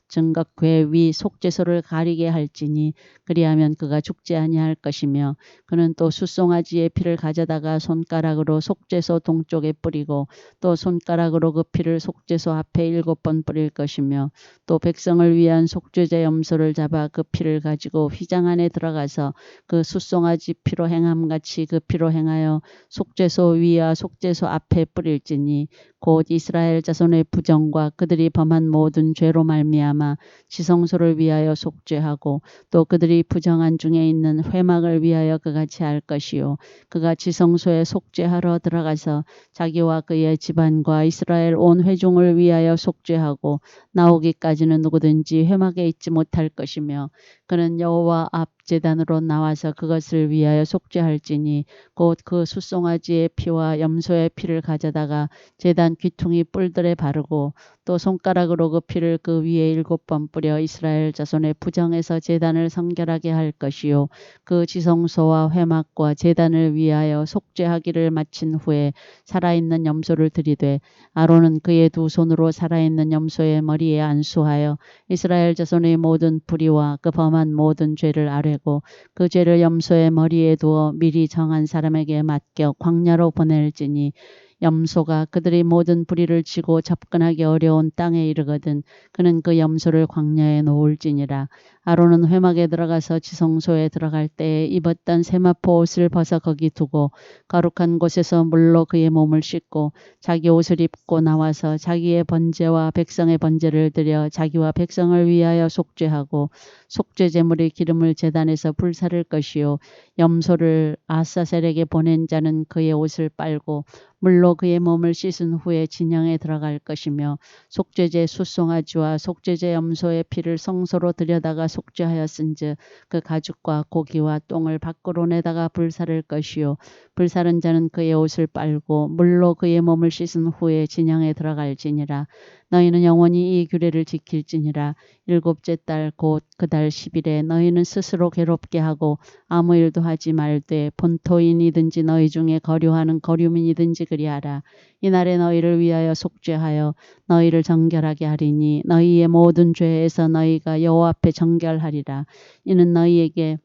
증거궤 위 속죄소를 가리게 할지니 그리하면 그가 죽지 아니할 것이며 그는 또 숫송아지의 피를 가져다가 손가락으로 속죄소 동쪽에 뿌리고 또 손가락으로 그 피를 속죄소 앞에 7번 뿌릴 것이며 또 백성을 위한 속죄제 염소를 잡아 그 피를 가지고 휘장 안에 들어가서 그 숫송아지 피로 행함같이 그 피로 행하여 속죄소 위와 속죄소 앞에 뿌릴지니 곧 이스라엘 자손의 부정과 그들이 범한 모든 죄로 말미암아 지성소를 위하여 속죄하고 또 그들이 부정한 중에 있는 회막을 위하여 그같이 할 것이요 그가 지성소에 속죄하러 들어가서 자기와 그의 집안과 이스라엘 온 회중을 위하여 속죄하고 나오기까지는 누구든지 회막에 있지 못할 것이며 그는 여호와 앞 제단으로 나와서 그것을 위하여 속죄할지니 곧 그 숫송아지의 피와 염소의 피를 가져다가 제단 귀퉁이 뿔들에 바르고 또 손가락으로 그 피를 그 위에 7번 뿌려 이스라엘 자손의 부정에서 제단을 성결하게 할 것이요 그 지성소와 회막과 제단을 위하여 속죄하기를 마친 후에 살아있는 염소를 들이되 아론은 그의 2 손으로 살아있는 염소의 머리에 안수하여 이스라엘 자손의 모든 불의와 그 범한 모든 죄를 아뢰고 그 죄를 염소의 머리에 두어 미리 정한 사람에게 맡겨 광야로 보낼지니 염소가 그들의 모든 불의를 지고 접근하기 어려운 땅에 이르거든 그는 그 염소를 광야에 놓을지니라. 아론은 회막에 들어가서 지성소에 들어갈 때에 입었던 세마포 옷을 벗어 거기 두고 거룩한 곳에서 물로 그의 몸을 씻고 자기 옷을 입고 나와서 자기의 번제와 백성의 번제를 드려 자기와 백성을 위하여 속죄하고 속죄제물의 기름을 제단에서 불사를 것이요 염소를 아사셀에게 보낸 자는 그의 옷을 빨고 물로 그의 몸을 씻은 후에 진영에 들어갈 것이며 속죄제 숫송아지와 속죄제 염소의 피를 성소로 들여다가 속죄하였은즉 그 가죽과 고기와 똥을 밖으로 내다가 불사를 것이요 불사른 자는 그의 옷을 빨고 물로 그의 몸을 씻은 후에 진영에 들어갈지니라. 너희는 영원히 이 규례를 지킬지니라. 일곱째 달 곧 그 달 10일에 너희는 스스로 괴롭게 하고 아무 일도 하지 말되 본토인이든지 너희 중에 거류하는 거류민이든지 그리하라. 이날에 너희를 위하여 속죄하여 너희를 정결하게 하리니 너희의 모든 죄에서 너희가 여호와 앞에 정결하리라. 이는 너희에게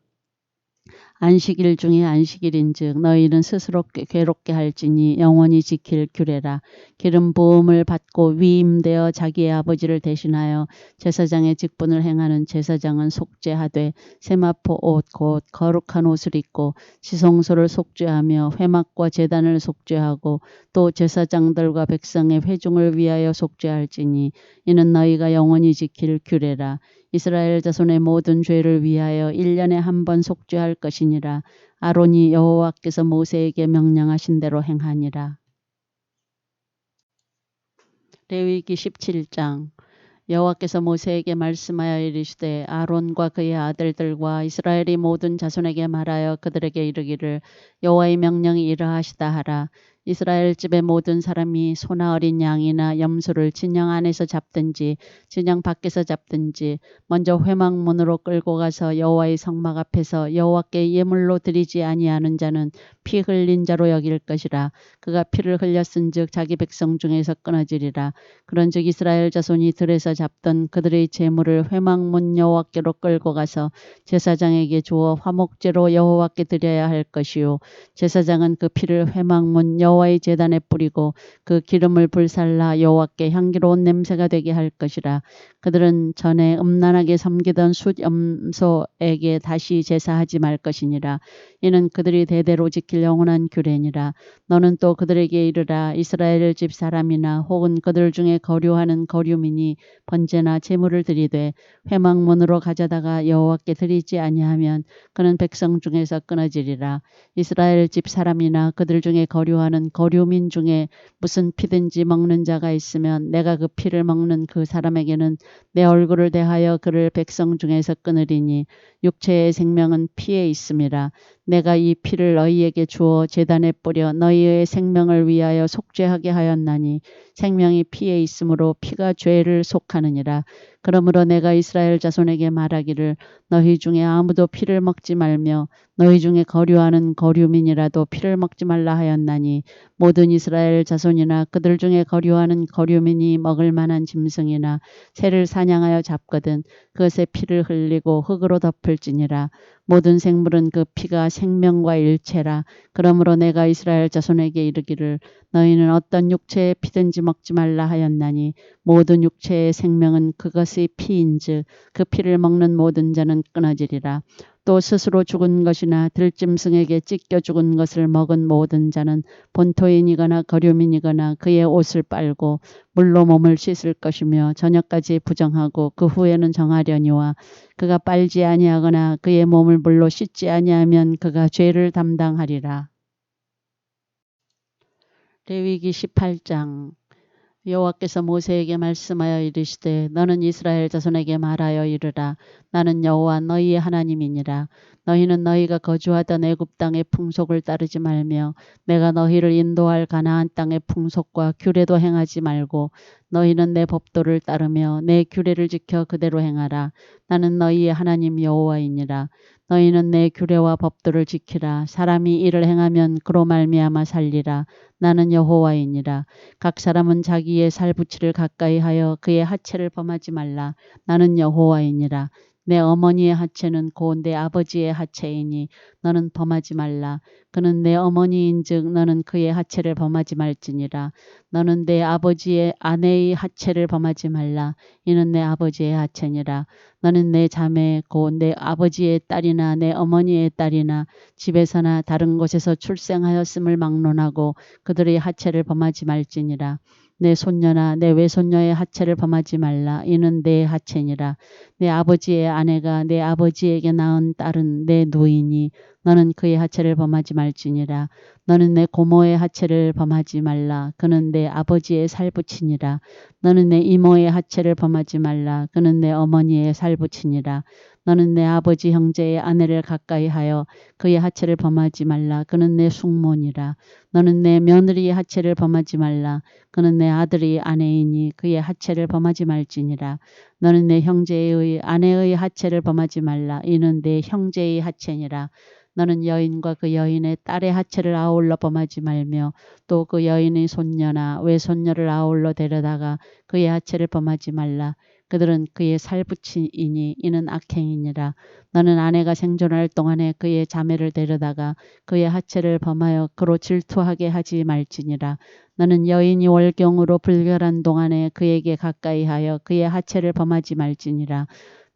안식일 중에 안식일인즉 너희는 스스로 괴롭게 할지니 영원히 지킬 규례라. 기름 부음을 받고 위임되어 자기의 아버지를 대신하여 제사장의 직분을 행하는 제사장은 속죄하되 세마포 옷 곧 거룩한 옷을 입고 지성소를 속죄하며 회막과 제단을 속죄하고 또 제사장들과 백성의 회중을 위하여 속죄할지니 이는 너희가 영원히 지킬 규례라. 이스라엘 자손의 모든 죄를 위하여 1년에 한 번 속죄할 것이니라. 아론이 여호와께서 모세에게 명령하신 대로 행하니라. 레위기 17장. 여호와께서 모세에게 말씀하여 이르시되 아론과 그의 아들들과 이스라엘의 모든 자손에게 말하여 그들에게 이르기를 여호와의 명령이 이러하시다 하라. 이스라엘 집의 모든 사람이 소나 어린 양이나 염소를 진영 안에서 잡든지 진영 밖에서 잡든지 먼저 회막문으로 끌고 가서 여호와의 성막 앞에서 여호와께 예물로 드리지 아니하는 자는 피 흘린 자로 여길 것이라. 그가 피를 흘렸은즉 자기 백성 중에서 끊어지리라. 그런즉 이스라엘 자손이 들에서 잡던 그들의 제물을 회막문 여호와께로 끌고 가서 제사장에게 주어 화목제로 여호와께 드려야 할 것이요 제사장은 그 피를 회막문 여호와의 제단에 뿌리고 그 기름을 불살라 여호와께 향기로운 냄새가 되게 할 것이라. 그들은 전에 음란하게 섬기던 숫 염소에게 다시 제사하지 말 것이니라. 이는 그들이 대대로 지킬 영원한 규례니라. 너는 또 그들에게 이르라. 이스라엘 집 사람이나 혹은 그들 중에 거류하는 거류민이 번제나 제물을 드리되 회막문으로 가져다가 여호와께 드리지 아니하면 그는 백성 중에서 끊어지리라. 이스라엘 집 사람이나 그들 중에 거류하는 거류민 중에 무슨 피든지 먹는 자가 있으면 내가 그 피를 먹는 그 사람에게는 내 얼굴을 대하여 그를 백성 중에서 끊으리니 육체의 생명은 피에 있음이라. 내가 이 피를 너희에게 주어 제단에 뿌려 너희의 생명을 위하여 속죄하게 하였나니 생명이 피에 있으므로 피가 죄를 속하느니라. 그러므로 내가 이스라엘 자손에게 말하기를 너희 중에 아무도 피를 먹지 말며 너희 중에 거류하는 거류민이라도 피를 먹지 말라 하였나니 모든 이스라엘 자손이나 그들 중에 거류하는 거류민이 먹을 만한 짐승이나 새를 사냥하여 잡거든 그것의 피를 흘리고 흙으로 덮을지니라. 모든 생물은 그 피가 생명과 일체라. 그러므로 내가 이스라엘 자손에게 이르기를 너희는 어떤 육체의 피든지 먹지 말라 하였나니 모든 육체의 생명은 그것의 피인즉 그 피를 먹는 모든 자는 끊어지리라. 또 스스로 죽은 것이나 들짐승에게 찢겨 죽은 것을 먹은 모든 자는 본토인이거나 거류민이거나 그의 옷을 빨고 물로 몸을 씻을 것이며 저녁까지 부정하고 그 후에는 정하려니와 그가 빨지 아니하거나 그의 몸을 물로 씻지 아니하면 그가 죄를 담당하리라. 레위기 18장. 여호와께서 모세에게 말씀하여 이르시되 너는 이스라엘 자손에게 말하여 이르라. 나는 여호와 너희의 하나님이니라. 너희는 너희가 거주하던 애굽 땅의 풍속을 따르지 말며 내가 너희를 인도할 가나안 땅의 풍속과 규례도 행하지 말고 너희는 내 법도를 따르며 내 규례를 지켜 그대로 행하라. 나는 너희의 하나님 여호와이니라. 너희는 내 규례와 법도를 지키라. 사람이 이를 행하면 그로 말미암아 살리라. 나는 여호와이니라. 각 사람은 자기의 살붙이를 가까이 하여 그의 하체를 범하지 말라. 나는 여호와이니라. 내 어머니의 하체는 곧 내 아버지의 하체이니 너는 범하지 말라. 그는 내 어머니인즉 너는 그의 하체를 범하지 말지니라. 너는 내 아버지의 아내의 하체를 범하지 말라. 이는 내 아버지의 하체니라. 너는 내 자매 곧 내 아버지의 딸이나 내 어머니의 딸이나 집에서나 다른 곳에서 출생하였음을 막론하고 그들의 하체를 범하지 말지니라. 내 손녀나 내 외손녀의 하체를 범하지 말라. 이는 내 하체니라. 내 아버지의 아내가 내 아버지에게 낳은 딸은 내 누이니 너는 그의 하체를 범하지 말지니라. 너는 내 고모의 하체를 범하지 말라. 그는 내 아버지의 살부치니라. 너는 내 이모의 하체를 범하지 말라. 그는 내 어머니의 살부치니라. 너는 내 아버지 형제의 아내를 가까이 하여 그의 하체를 범하지 말라. 그는 내 숙모니라. 너는 내 며느리의 하체를 범하지 말라. 그는 내 아들의 아내이니 그의 하체를 범하지 말지니라. 너는 내 형제의 아내의 하체를 범하지 말라. 이는 내 형제의 하체니라. 너는 여인과 그 여인의 딸의 하체를 아울러 범하지 말며 또 그 여인의 손녀나 외손녀를 아울러 데려다가 그의 하체를 범하지 말라. 그들은 그의 살붙이이니 이는 악행이니라. 너는 아내가 생존할 동안에 그의 자매를 데려다가 그의 하체를 범하여 그로 질투하게 하지 말지니라. 너는 여인이 월경으로 불결한 동안에 그에게 가까이 하여 그의 하체를 범하지 말지니라.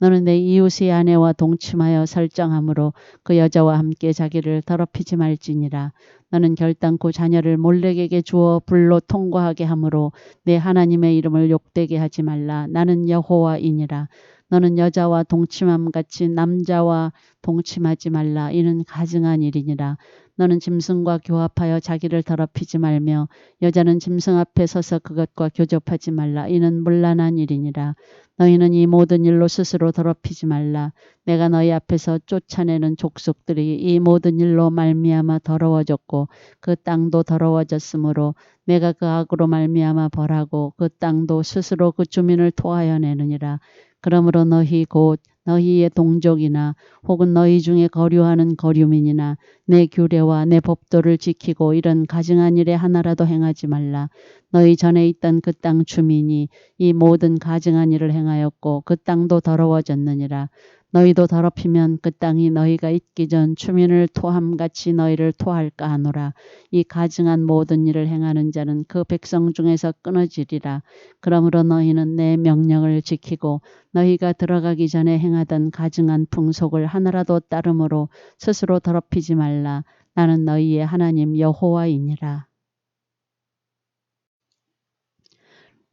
너는 내 이웃의 아내와 동침하여 설정함으로 그 여자와 함께 자기를 더럽히지 말지니라. 너는 결단코 자녀를 몰렉에게 주어 불로 통과하게 함으로 내 하나님의 이름을 욕되게 하지 말라. 나는 여호와이니라. 너는 여자와 동침함 같이 남자와 동침하지 말라. 이는 가증한 일이니라. 너는 짐승과 교합하여 자기를 더럽히지 말며 여자는 짐승 앞에 서서 그것과 교접하지 말라. 이는 문란한 일이니라. 너희는 이 모든 일로 스스로 더럽히지 말라. 내가 너희 앞에서 쫓아내는 족속들이 이 모든 일로 말미암아 더러워졌고 그 땅도 더러워졌으므로 내가 그 악으로 말미암아 벌하고 그 땅도 스스로 그 주민을 토하여 내느니라. 그러므로 너희 곧 너희의 동족이나 혹은 너희 중에 거류하는 거류민이나 내 규례와 내 법도를 지키고 이런 가증한 일에 하나라도 행하지 말라. 너희 전에 있던 그 땅 주민이 이 모든 가증한 일을 행하였고 그 땅도 더러워졌느니라. 너희도 더럽히면 그 땅이 너희가 있기 전 주민을 토함같이 너희를 토할까 하노라. 이 가증한 모든 일을 행하는 자는 그 백성 중에서 끊어지리라. 그러므로 너희는 내 명령을 지키고 너희가 들어가기 전에 행하던 가증한 풍속을 하나라도 따름으로 스스로 더럽히지 말라. 나는 너희의 하나님 여호와이니라.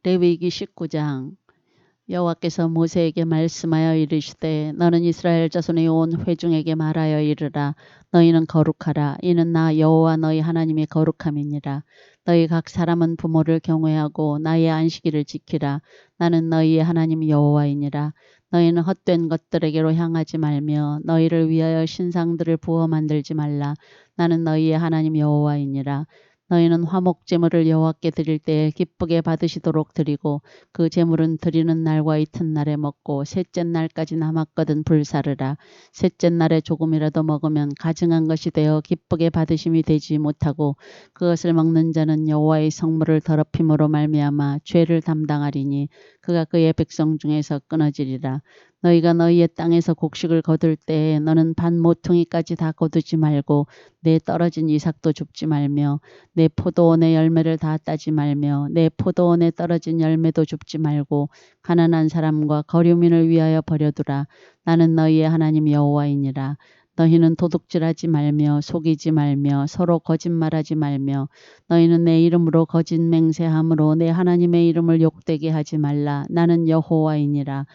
레위기 19장. 여호와께서 모세에게 말씀하여 이르시되 너는 이스라엘 자손의 온 회중에게 말하여 이르라. 너희는 거룩하라. 이는 나 여호와 너희 하나님의 거룩함이니라. 너희 각 사람은 부모를 경외하고 나의 안식일을 지키라. 나는 너희의 하나님 여호와이니라. 너희는 헛된 것들에게로 향하지 말며 너희를 위하여 신상들을 부어 만들지 말라. 나는 너희의 하나님 여호와이니라. 너희는 화목제물을 여호와께 드릴 때에 기쁘게 받으시도록 드리고 그 제물은 드리는 날과 이튿날에 먹고 셋째 날까지 남았거든 불사르라. 셋째 날에 조금이라도 먹으면 가증한 것이 되어 기쁘게 받으심이 되지 못하고 그것을 먹는 자는 여호와의 성물을 더럽힘으로 말미암아 죄를 담당하리니 그가 그의 백성 중에서 끊어지리라. 너희가 너희의 땅에서 곡식을 거둘 때에 너는 반 모퉁이까지 다 거두지 말고 내 떨어진 이삭도 줍지 말며 내 포도원의 열매를 다 따지 말며 내 포도원에 떨어진 열매도 줍지 말고 가난한 사람과 거류민을 위하여 버려두라. 나는 너희의 하나님 여호와이니라. 너희는 도둑질하지 말며 속이지 말며 서로 거짓말하지 말며 너희는 내 이름으로 거짓 맹세함으로 내 하나님의 이름을 욕되게 하지 말라. 나는 여호와이니라.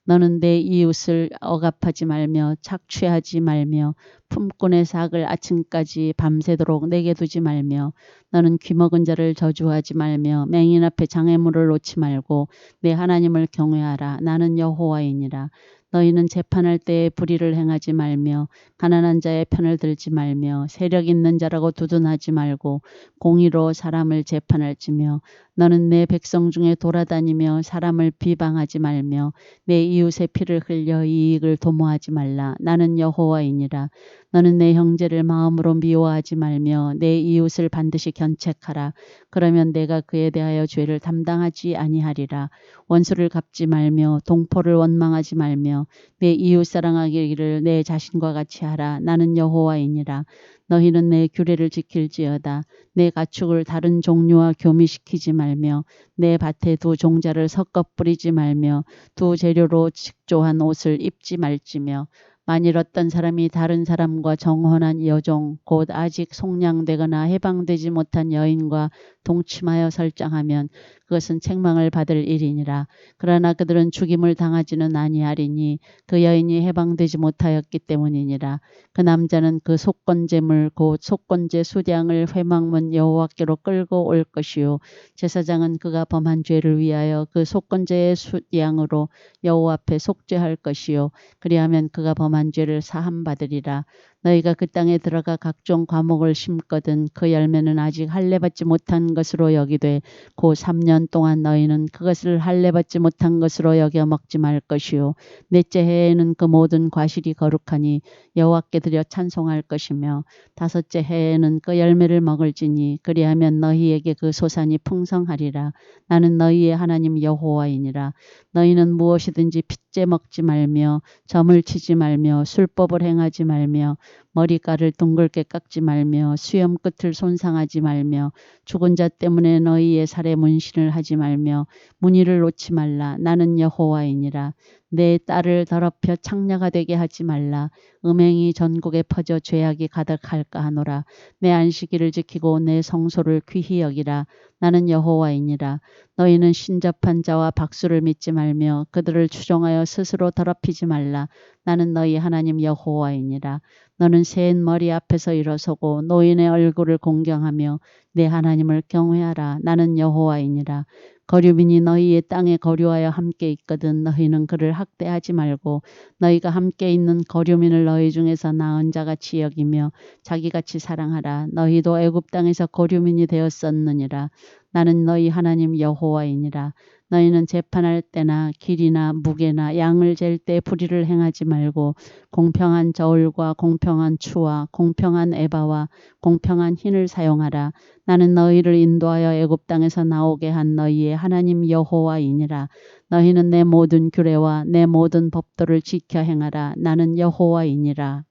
너는 내 이웃을 억압하지 말며 착취하지 말며 품꾼의 삭을 아침까지 밤새도록 내게 두지 말며 너는 귀먹은 자를 저주하지 말며 맹인 앞에 장애물을 놓지 말고 내 하나님을 경외하라. 나는 여호와이니라. 너희는 재판할 때에 불의를 행하지 말며 가난한 자의 편을 들지 말며 세력 있는 자라고 두둔하지 말고 공의로 사람을 재판할지며 너는 내 백성 중에 돌아다니며 사람을 비방하지 말며 내 이웃의 피를 흘려 이익을 도모하지 말라. 나는 여호와이니라. 너는 내 형제를 마음으로 미워하지 말며 내 이웃을 반드시 견책하라. 그러면 내가 그에 대하여 죄를 담당하지 아니하리라. 원수를 갚지 말며 동포를 원망하지 말며 내 이웃 사랑하기를 내 자신과 같이 하라. 나는 여호와이니라. 너희는 내 규례를 지킬지어다. 내 가축을 다른 종류와 교미시키지 말며 내 밭에 두 종자를 섞어 뿌리지 말며 두 재료로 식조한 옷을 입지 말지며 만일 어떤 사람이 다른 사람과 정혼한 여종 곧 아직 속량되거나 해방되지 못한 여인과 동침하여 설정하면 그것은 책망을 받을 일이니라. 그러나 그들은 죽임을 당하지는 아니하리니 그 여인이 해방되지 못하였기 때문이니라. 그 남자는 그 속건제물 곧 속건제 수량을 회막문 여호와께로 끌고 올 것이요 제사장은 그가 범한 죄를 위하여 그 속건제의 수량으로 여호와 앞에 속죄할 것이요 그리하면 그가 범한 죄를 사함 받으리라. 너희가 그 땅에 들어가 각종 과목을 심거든 그 열매는 아직 할례받지 못한 것으로 여기되 고 3년 동안 너희는 그것을 할례받지 못한 것으로 여겨 먹지 말 것이요 넷째 해에는 그 모든 과실이 거룩하니 여호와께 드려 찬송할 것이며 다섯째 해에는 그 열매를 먹을지니 그리하면 너희에게 그 소산이 풍성하리라. 나는 너희의 하나님 여호와이니라. 너희는 무엇이든지 핏째 먹지 말며 점을 치지 말며 술법을 행하지 말며 머리깔을 둥글게 깎지 말며 수염 끝을 손상하지 말며 죽은 자 때문에 너희의 살에 문신을 하지 말며 문의를 놓지 말라. 나는 여호와이니라. 내 딸을 더럽혀 창녀가 되게 하지 말라. 음행이 전국에 퍼져 죄악이 가득할까 하노라. 내 안식일을 지키고 내 성소를 귀히 여기라. 나는 여호와이니라. 너희는 신접한 자와 박수를 믿지 말며 그들을 추종하여 스스로 더럽히지 말라. 나는 너희 하나님 여호와이니라. 너는 센 머리 앞에서 일어서고 노인의 얼굴을 공경하며 내 하나님을 경외하라. 나는 여호와이니라. 거류민이 너희의 땅에 거류하여 함께 있거든 너희는 그를 학대하지 말고 너희가 함께 있는 거류민을 너희 중에서 나은 자같이 여기며 자기같이 사랑하라. 너희도 애굽 땅에서 거류민이 되었었느니라. 나는 너희 하나님 여호와이니라. 너희는 재판할 때나 길이나 무게나 양을 잴 때 불의를 행하지 말고 공평한 저울과 공평한 추와 공평한 에바와 공평한 흰을 사용하라. 나는 너희를 인도하여 애굽 땅에서 나오게 한 너희의 하나님 여호와이니라. 너희는 내 모든 규례와 내 모든 법도를 지켜 행하라. 나는 여호와이니라.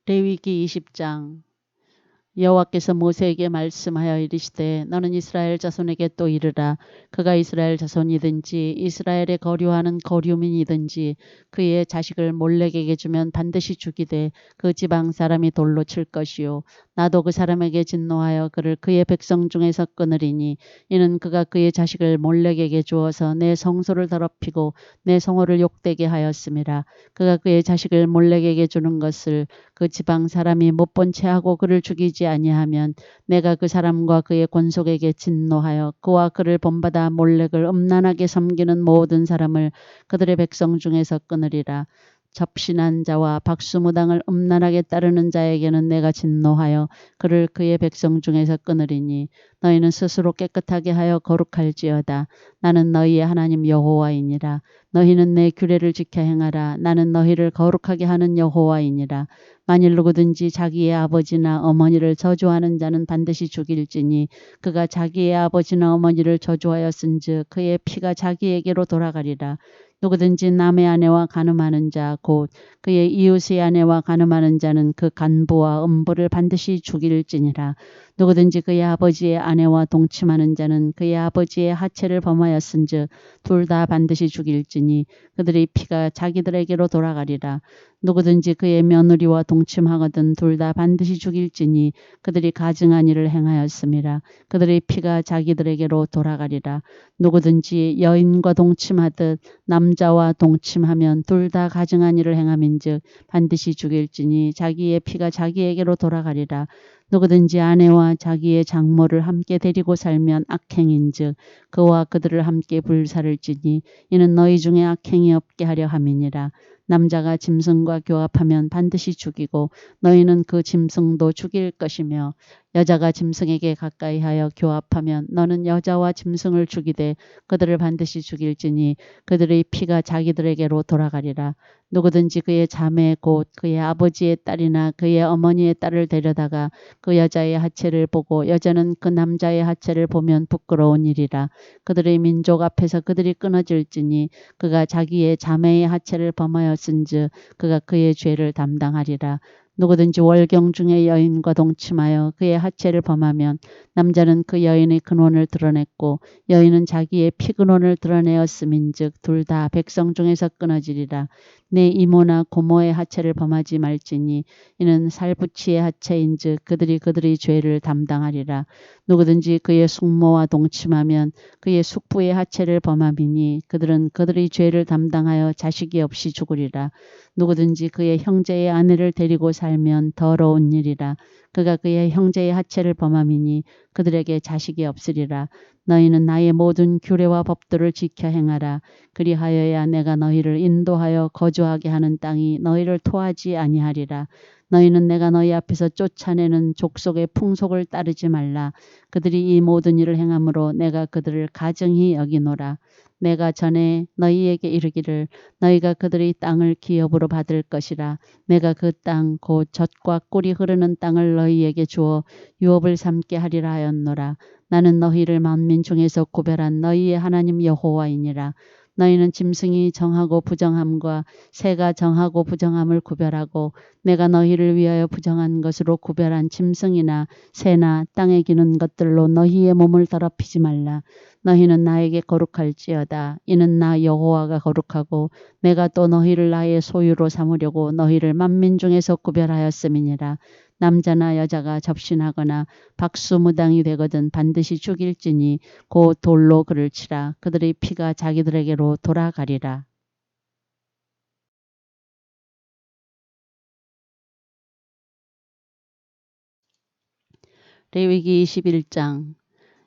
레위기 20장. 여호와께서 모세에게 말씀하여 이르시되 너는 이스라엘 자손에게 또 이르라. 그가 이스라엘 자손이든지 이스라엘에 거류하는 거류민이든지 그의 자식을 몰렉에게 주면 반드시 죽이되 그 지방 사람이 돌로 칠 것이요 나도 그 사람에게 진노하여 그를 그의 백성 중에서 끊으리니 이는 그가 그의 자식을 몰렉에게 주어서 내 성소를 더럽히고 내 성호를 욕되게 하였음이라. 그가 그의 자식을 몰렉에게 주는 것을 그 지방 사람이 못 본 채 하고 그를 죽이지 아니하면 내가 그 사람과 그의 권속에게 진노하여 그와 그를 본받아 몰렉을 음란하게 섬기는 모든 사람을 그들의 백성 중에서 끊으리라. 접신한 자와 박수무당을 음란하게 따르는 자에게는 내가 진노하여 그를 그의 백성 중에서 끊으리니 너희는 스스로 깨끗하게 하여 거룩할지어다. 나는 너희의 하나님 여호와이니라. 너희는 내 규례를 지켜 행하라. 나는 너희를 거룩하게 하는 여호와이니라. 만일 누구든지 자기의 아버지나 어머니를 저주하는 자는 반드시 죽일지니 그가 자기의 아버지나 어머니를 저주하였은즉 그의 피가 자기에게로 돌아가리라. 누구든지 남의 아내와 간음하는 자 곧 그의 이웃의 아내와 간음하는 자는 그 간부와 음부를 반드시 죽일지니라. 누구든지 그의 아버지의 아내와 동침하는 자는 그의 아버지의 하체를 범하였은즉 둘 다 반드시 죽일지니 그들의 피가 자기들에게로 돌아가리라. 누구든지 그의 며느리와 동침하거든 둘 다 반드시 죽일지니 그들이 가증한 일을 행하였음이라. 그들의 피가 자기들에게로 돌아가리라. 누구든지 여인과 동침하듯 남자와 동침하면 둘 다 가증한 일을 행함인즉 반드시 죽일지니 자기의 피가 자기에게로 돌아가리라. 누구든지 아내와 자기의 장모를 함께 데리고 살면 악행인즉 그와 그들을 함께 불살을지니 이는 너희 중에 악행이 없게 하려 함이니라. 남자가 짐승과 교합하면 반드시 죽이고 너희는 그 짐승도 죽일 것이며 여자가 짐승에게 가까이하여 교합하면 너는 여자와 짐승을 죽이되 그들을 반드시 죽일지니 그들의 피가 자기들에게로 돌아가리라. 누구든지 그의 자매 곧 그의 아버지의 딸이나 그의 어머니의 딸을 데려다가 그 여자의 하체를 보고 여자는 그 남자의 하체를 보면 부끄러운 일이라. 그들의 민족 앞에서 그들이 끊어질지니 그가 자기의 자매의 하체를 범하였은즉 그가 그의 죄를 담당하리라. 누구든지 월경 중에 여인과 동침하여 그의 하체를 범하면 남자는 그 여인의 근원을 드러냈고 여인은 자기의 피근원을 드러내었음인즉 둘 다 백성 중에서 끊어지리라. 내 이모나 고모의 하체를 범하지 말지니 이는 살부치의 하체인즉 그들이 죄를 담당하리라. 누구든지 그의 숙모와 동침하면 그의 숙부의 하체를 범함이니 그들은 그들의 죄를 담당하여 자식이 없이 죽으리라. 누구든지 그의 형제의 아내를 데리고 살면 더러운 일이라. 그가 그의 형제의 하체를 범함이니 그들에게 자식이 없으리라. 너희는 나의 모든 규례와 법도를 지켜 행하라. 그리하여야 내가 너희를 인도하여 거주하게 하는 땅이 너희를 토하지 아니하리라. 너희는 내가 너희 앞에서 쫓아내는 족속의 풍속을 따르지 말라. 그들이 이 모든 일을 행함으로 내가 그들을 가증히 여기노라. 내가 전에 너희에게 이르기를 너희가 그들의 땅을 기업으로 받을 것이라. 내가 그 땅 곧 젖과 꿀이 흐르는 땅을 너희에게 주어 유업을 삼게 하리라 하였노라. 나는 너희를 만민 중에서 구별한 너희의 하나님 여호와이니라. 너희는 짐승이 정하고 부정함과 새가 정하고 부정함을 구별하고 내가 너희를 위하여 부정한 것으로 구별한 짐승이나 새나 땅에 기는 것들로 너희의 몸을 더럽히지 말라. 너희는 나에게 거룩할지어다. 이는 나 여호와가 거룩하고 내가 또 너희를 나의 소유로 삼으려고 너희를 만민 중에서 구별하였음이니라. 남자나 여자가 접신하거나 박수무당이 되거든 반드시 죽일지니 곧 돌로 그를 치라. 그들의 피가 자기들에게로 돌아가리라. 레위기 21장.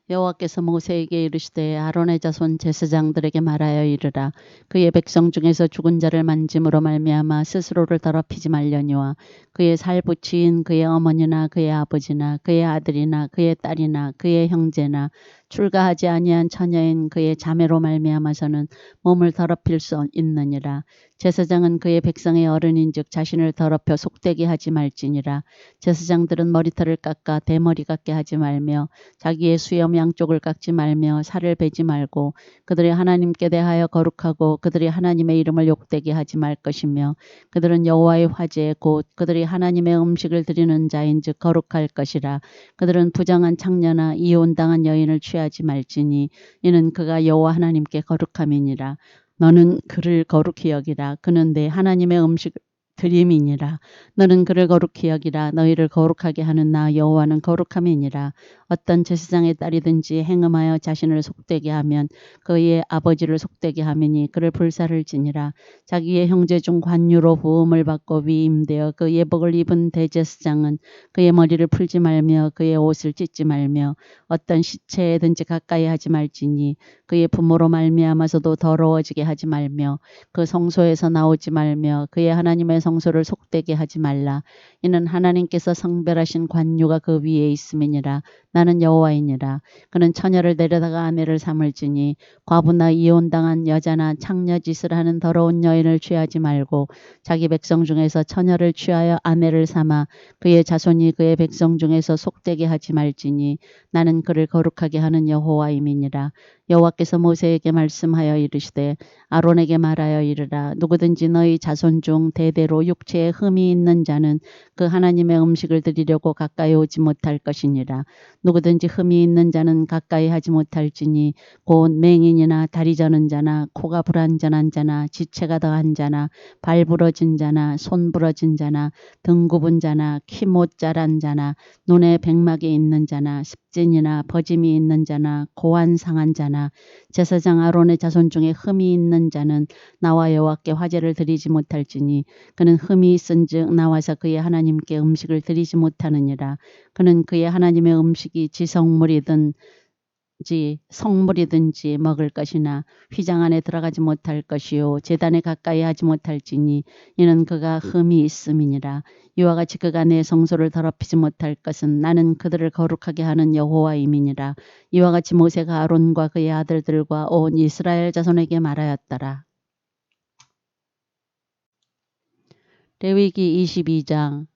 여호와께서 모세에게 이르시되 아론의 자손 제사장들에게 말하여 이르라. 그의 백성 중에서 죽은 자를 만짐으로 말미암아 스스로를 더럽히지 말려니와 그의 살부치인 그의 어머니나 그의 아버지나 그의 아들이나 그의 딸이나 그의 형제나 출가하지 아니한 처녀인 그의 자매로 말미암아서는 몸을 더럽힐 수 있느니라. 제사장은 그의 백성의 어른인즉 자신을 더럽혀 속되게 하지 말지니라. 제사장들은 머리털을 깎아 대머리 같게 하지 말며 자기의 수염 양쪽을 깎지 말며 살을 베지 말고 그들이 하나님께 대하여 거룩하고 그들이 하나님의 이름을 욕되게 하지 말 것이며 그들은 여호와의 화제 곧 그들이 하나님의 음식을 드리는 자인즉 거룩할 것이라. 그들은 부정한 창녀나 이혼당한 여인을 취하지 말지니 이는 그가 여호와 하나님께 거룩함이니라. 너는 그를 거룩히 여기라. 그는 내 하나님의 음식을 드림이니라. 너는 그를 거룩히 여기라. 너희를 거룩하게 하는 나 여호와는 거룩함이니라. 어떤 제사장의 딸이든지 행음하여 자신을 속되게 하면 그의 아버지를 속되게 하미니 그를 불사를 지니라. 자기의 형제 중 관유로 부음을 받고 위임되어 그 예복을 입은 대제사장은 그의 머리를 풀지 말며 그의 옷을 찢지 말며 어떤 시체에든지 가까이 하지 말지니 그의 부모로 말미암아서도 더러워지게 하지 말며 그 성소에서 나오지 말며 그의 하나님의 성소를 속되게 하지 말라. 이는 하나님께서 성별하신 관유가 그 위에 있음이니라. 나는 여호와이니라. 그는 처녀를 데려다가 아내를 삼을지니 과부나 이혼당한 여자나 창녀짓을 하는 더러운 여인을 취하지 말고 자기 백성 중에서 처녀를 취하여 아내를 삼아 그의 자손이 그의 백성 중에서 속되게 하지 말지니 나는 그를 거룩하게 하는 여호와임이니라. 여호와께서 모세에게 말씀하여 이르시되 아론에게 말하여 이르라. 누구든지 너희 자손 중 대대로 육체에 흠이 있는 자는 그 하나님의 음식을 드리려고 가까이 오지 못할 것이니라. 누구든지 흠이 있는 자는 가까이 하지 못할지니 곧 맹인이나 다리 저는 자나 코가 불완전한 자나 지체가 더한 자나 발 부러진 자나 손 부러진 자나 등 굽은 자나 키 못 자란 자나 눈에 백막이 있는 자나 습진이나 버짐이 있는 자나 고환 상한 자나 제사장 아론의 자손 중에 흠이 있는 자는 나와 여호와께 화제를 드리지 못할지니 그는 흠이 있은즉 나와서 그의 하나님께 음식을 드리지 못하느니라. 그는 그의 하나님의 음식이 지성물이든지 성물이든지 먹을 것이나 휘장 안에 들어가지 못할 것이요 제단에 가까이 하지 못할지니 이는 그가 흠이 있음이니라. 이와 같이 그가 내 성소를 더럽히지 못할 것은 나는 그들을 거룩하게 하는 여호와임이니라. 이와 같이 모세가 아론과 그의 아들들과 온 이스라엘 자손에게 말하였더라. 레위기 22장.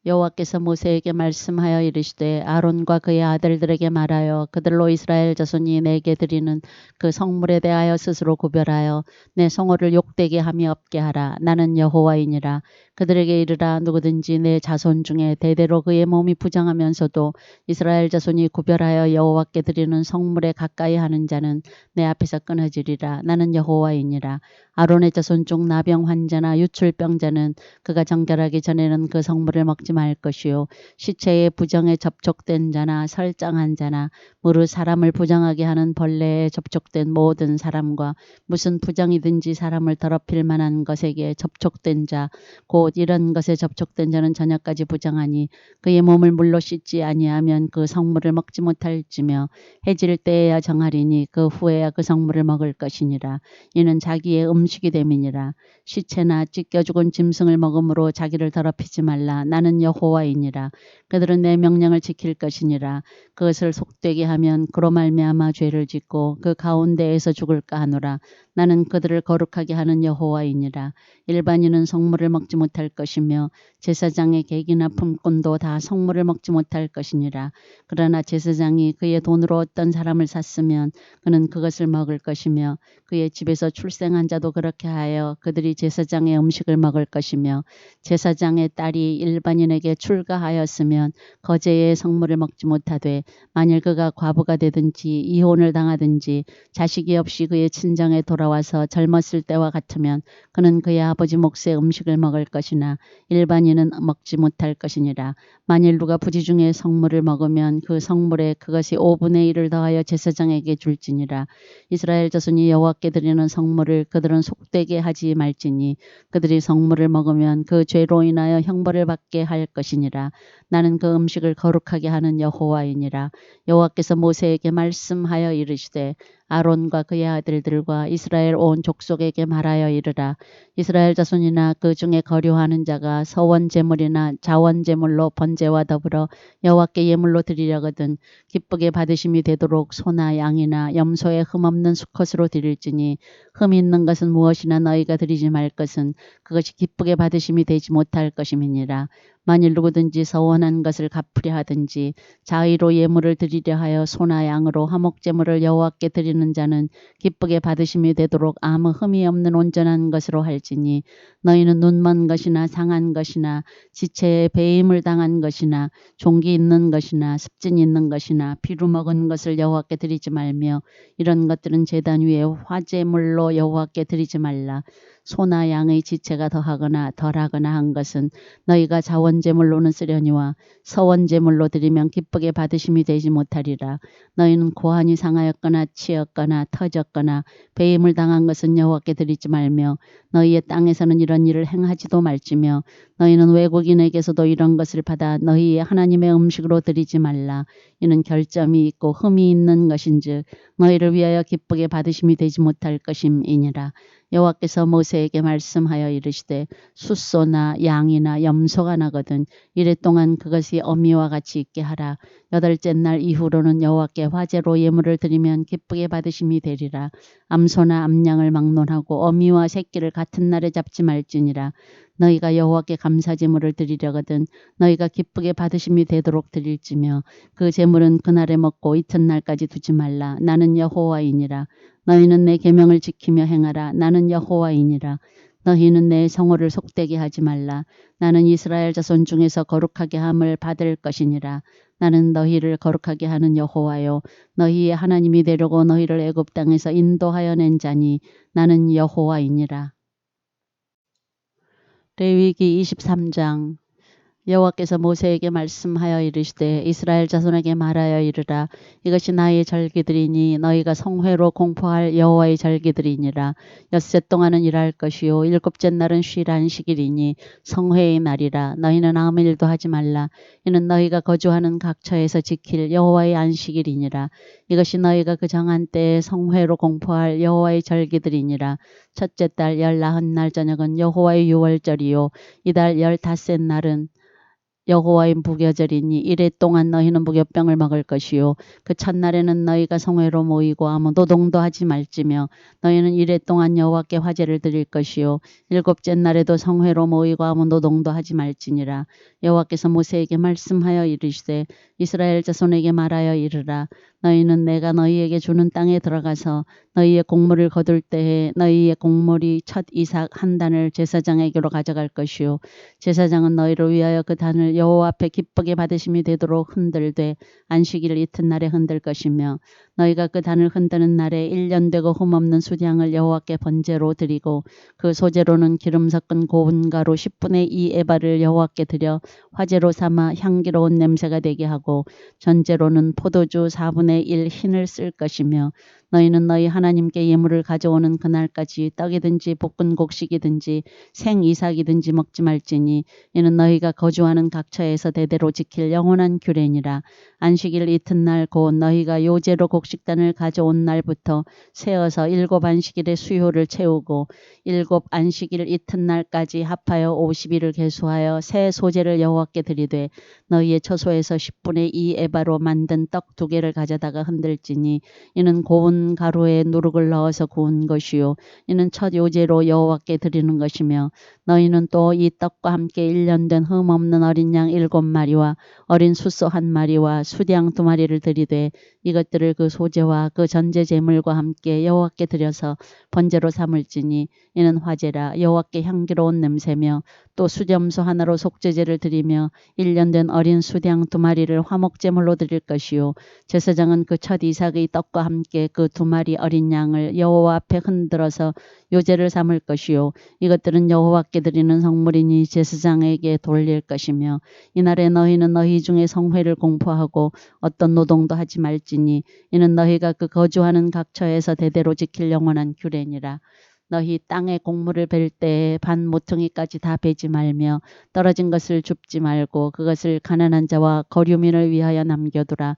여호와께서 모세에게 말씀하여 이르시되 아론과 그의 아들들에게 말하여 그들로 이스라엘 자손이 내게 드리는 그 성물에 대하여 스스로 구별하여 내 성호를 욕되게 함이 없게 하라. 나는 여호와이니라. 그들에게 이르라. 누구든지 내 자손 중에 대대로 그의 몸이 부정하면서도 이스라엘 자손이 구별하여 여호와께 드리는 성물에 가까이 하는 자는 내 앞에서 끊어지리라. 나는 여호와이니라. 아론의 자손 중 나병 환자나 유출병자는 그가 정결하기 전에는 그 성물을 먹지 말 것이요. 시체의 부정에 접촉된 자나 설장한 자나 무릇 사람을 부정하게 하는 벌레에 접촉된 모든 사람과 무슨 부정이든지 사람을 더럽힐 만한 것에게 접촉된 자 곧 이런 것에 접촉된 자는 저녁까지 부정하니 그의 몸을 물로 씻지 아니하면 그 성물을 먹지 못할지며 해질 때에야 정하리니 그 후에야 그 성물을 먹을 것이니라. 이는 자기의 음식이 됨이니라. 시체나 찢겨 죽은 짐승을 먹음으로 자기를 더럽히지 말라. 나는 여호와이니라. 그들은 내 명령을 지킬 것이니라. 그것을 속되게 하면 그로 말미암아 죄를 짓고 그 가운데에서 죽을까 하노라. 나는 그들을 거룩하게 하는 여호와이니라. 일반인은 성물을 먹지 못할 것이며 제사장의 객이나 품꾼도 다 성물을 먹지 못할 것이니라. 그러나 제사장이 그의 돈으로 어떤 사람을 샀으면 그는 그것을 먹을 것이며 그의 집에서 출생한 자도 그렇게 하여 그들이 제사장의 음식을 먹을 것이며 제사장의 딸이 일반인에게 출가하였으면 거제의 성물을 먹지 못하되 만일 그가 과부가 되든지 이혼을 당하든지 자식이 없이 그의 친정에 돌아와서 젊었을 때와 같으면 그는 그의 아버지 몫의 음식을 먹을 것이나 일반인은 먹지 못할 것이니라. 만일 누가 부지 중에 성물을 먹으면 그 성물에 그것이 5분의 1을 더하여 제사장에게 줄지니라. 이스라엘 자손이 여호와께 드리는 성물을 그들은 속되게 하지 말지니 그들이 성물을 먹으면 그 죄로 인하여 형벌을 받게 할 것이니라. 나는 그 음식을 거룩하게 하는 여호와이니라. 여호와께서 모세에게 말씀하여 이르시되 아론과 그의 아들들과 이스라엘 온 족속에게 말하여 이르라. 이스라엘 자손이나 그 중에 거류하는 자가 서원 제물이나 자원 제물로 번제와 더불어 여호와께 예물로 드리려거든 기쁘게 받으심이 되도록 소나 양이나 염소의 흠없는 수컷으로 드릴지니 흠 있는 것은 무엇이나 너희가 드리지 말 것은 그것이 기쁘게 받으심이 되지 못할 것임이니라. 만일 누구든지 서원한 것을 갚으려 하든지 자의로 예물을 드리려 하여 소나 양으로 화목제물을 여호와께 드리는 자는 기쁘게 받으심이 되도록 아무 흠이 없는 온전한 것으로 할지니 너희는 눈먼 것이나 상한 것이나 지체에 배임을 당한 것이나 종기 있는 것이나 습진 있는 것이나 피로 먹은 것을 여호와께 드리지 말며 이런 것들은 제단 위에 화제물로 여호와께 드리지 말라. 소나 양의 지체가 더하거나 덜하거나 한 것은 너희가 자원제물로는 쓰려니와 서원제물로 드리면 기쁘게 받으심이 되지 못하리라. 너희는 고환이 상하였거나 치였거나 터졌거나 배임을 당한 것은 여호와께 드리지 말며 너희의 땅에서는 이런 일을 행하지도 말지며 너희는 외국인에게서도 이런 것을 받아 너희의 하나님의 음식으로 드리지 말라. 이는 결점이 있고 흠이 있는 것인즉 너희를 위하여 기쁘게 받으심이 되지 못할 것임이니라. 여호와께서 모세에게 말씀하여 이르시되 숫소나 양이나 염소가 나거든 이래 동안 그것이 어미와 같이 있게 하라. 여덟째 날 이후로는 여호와께 화제로 예물을 드리면 기쁘게 받으심이 되리라. 암소나 암양을 막론하고 어미와 새끼를 같은 날에 잡지 말지니라. 너희가 여호와께 감사제물을 드리려거든 너희가 기쁘게 받으심이 되도록 드릴지며 그 제물은 그날에 먹고 이튿날까지 두지 말라. 나는 여호와이니라. 너희는 내 계명을 지키며 행하라. 나는 여호와이니라. 너희는 내 성호를 속되게 하지 말라. 나는 이스라엘 자손 중에서 거룩하게 함을 받을 것이니라. 나는 너희를 거룩하게 하는 여호와요 너희의 하나님이 되려고 너희를 애굽 땅에서 인도하여 낸 자니 나는 여호와이니라. 레위기 23장. 여호와께서 모세에게 말씀하여 이르시되 이스라엘 자손에게 말하여 이르라. 이것이 나의 절기들이니 너희가 성회로 공포할 여호와의 절기들이니라. 엿새 동안은 일할 것이요 일곱째 날은 쉬라 안식일이니 성회의 날이라. 너희는 아무 일도 하지 말라. 이는 너희가 거주하는 각처에서 지킬 여호와의 안식일이니라. 이것이 너희가 그 정한 때에 성회로 공포할 여호와의 절기들이니라. 첫째 달 19날 저녁은 여호와의 유월절이요 이달 15째 날은 여호와의 무교절이니 이래 동안 너희는 무교병을 먹을 것이요 그 첫날에는 너희가 성회로 모이고 아무 노동도 하지 말지며 너희는 이래 동안 여호와께 화제를 드릴 것이요 일곱째 날에도 성회로 모이고 아무 노동도 하지 말지니라. 여호와께서 모세에게 말씀하여 이르시되 이스라엘 자손에게 말하여 이르라. 너희는 내가 너희에게 주는 땅에 들어가서 너희의 곡물을 거둘 때에 너희의 곡물이 첫 이삭 한 단을 제사장에게로 가져갈 것이요 제사장은 너희를 위하여 그 단을 여호와 앞에 기쁘게 받으심이 되도록 흔들되 안식일 이튿날에 흔들 것이며 너희가 그 단을 흔드는 날에 1년 되고 흠없는 수량을 여호와께 번제로 드리고 그 소제로는 기름 섞은 고운 가루 10분의 2 에바를 여호와께 드려 화제로 삼아 향기로운 냄새가 되게 하고 전제로는 포도주 4분의 1 흰을 쓸 것이며 너희는 너희 하나님께 예물을 가져오는 그날까지 떡이든지 볶은 곡식이든지 생이삭이든지 먹지 말지니 이는 너희가 거주하는 각처에서 대대로 지킬 영원한 규례니라. 안식일 이튿날 곧 너희가 요제로 곡식단을 가져온 날부터 세어서 7 안식일의 수요를 채우고 7 안식일 이튿날까지 합하여 50일을 계수하여 새 소제를 여호와께 드리되 너희의 처소에서 10분의 2 에바로 만든 떡 2개를 가져다가 흔들지니 이는 고운 가루에 누룩을 넣어서 구운 것이요 이는 첫 요제로 여호와께 드리는 것이며 너희는 또 이 떡과 함께 1년 된 흠없는 어린 양 7마리와 어린 숫소 1마리와 수양 2마리를 드리되 이것들을 그 소제와 그 전제 제물과 함께 여호와께 드려서 번제로 삼을지니 이는 화제라 여호와께 향기로운 냄새며 또 수염소 하나로 속죄제를 드리며 1년 된 어린 수양 2마리를 화목제물로 드릴 것이요 제사장은 그 첫 이삭의 떡과 함께 그 2마리 어린 양을 여호와 앞에 흔들어서 요제를 삼을 것이요 이것들은 여호와께 드리는 성물이니 제사장에게 돌릴 것이며 이날에 너희는 너희 중에 성회를 공포하고 어떤 노동도 하지 말지니 이는 너희가 그 거주하는 각처에서 대대로 지킬 영원한 규례니라. 너희 땅에 곡물을 벨 때에 반 모퉁이까지 다 베지 말며 떨어진 것을 줍지 말고 그것을 가난한 자와 거류민을 위하여 남겨두라.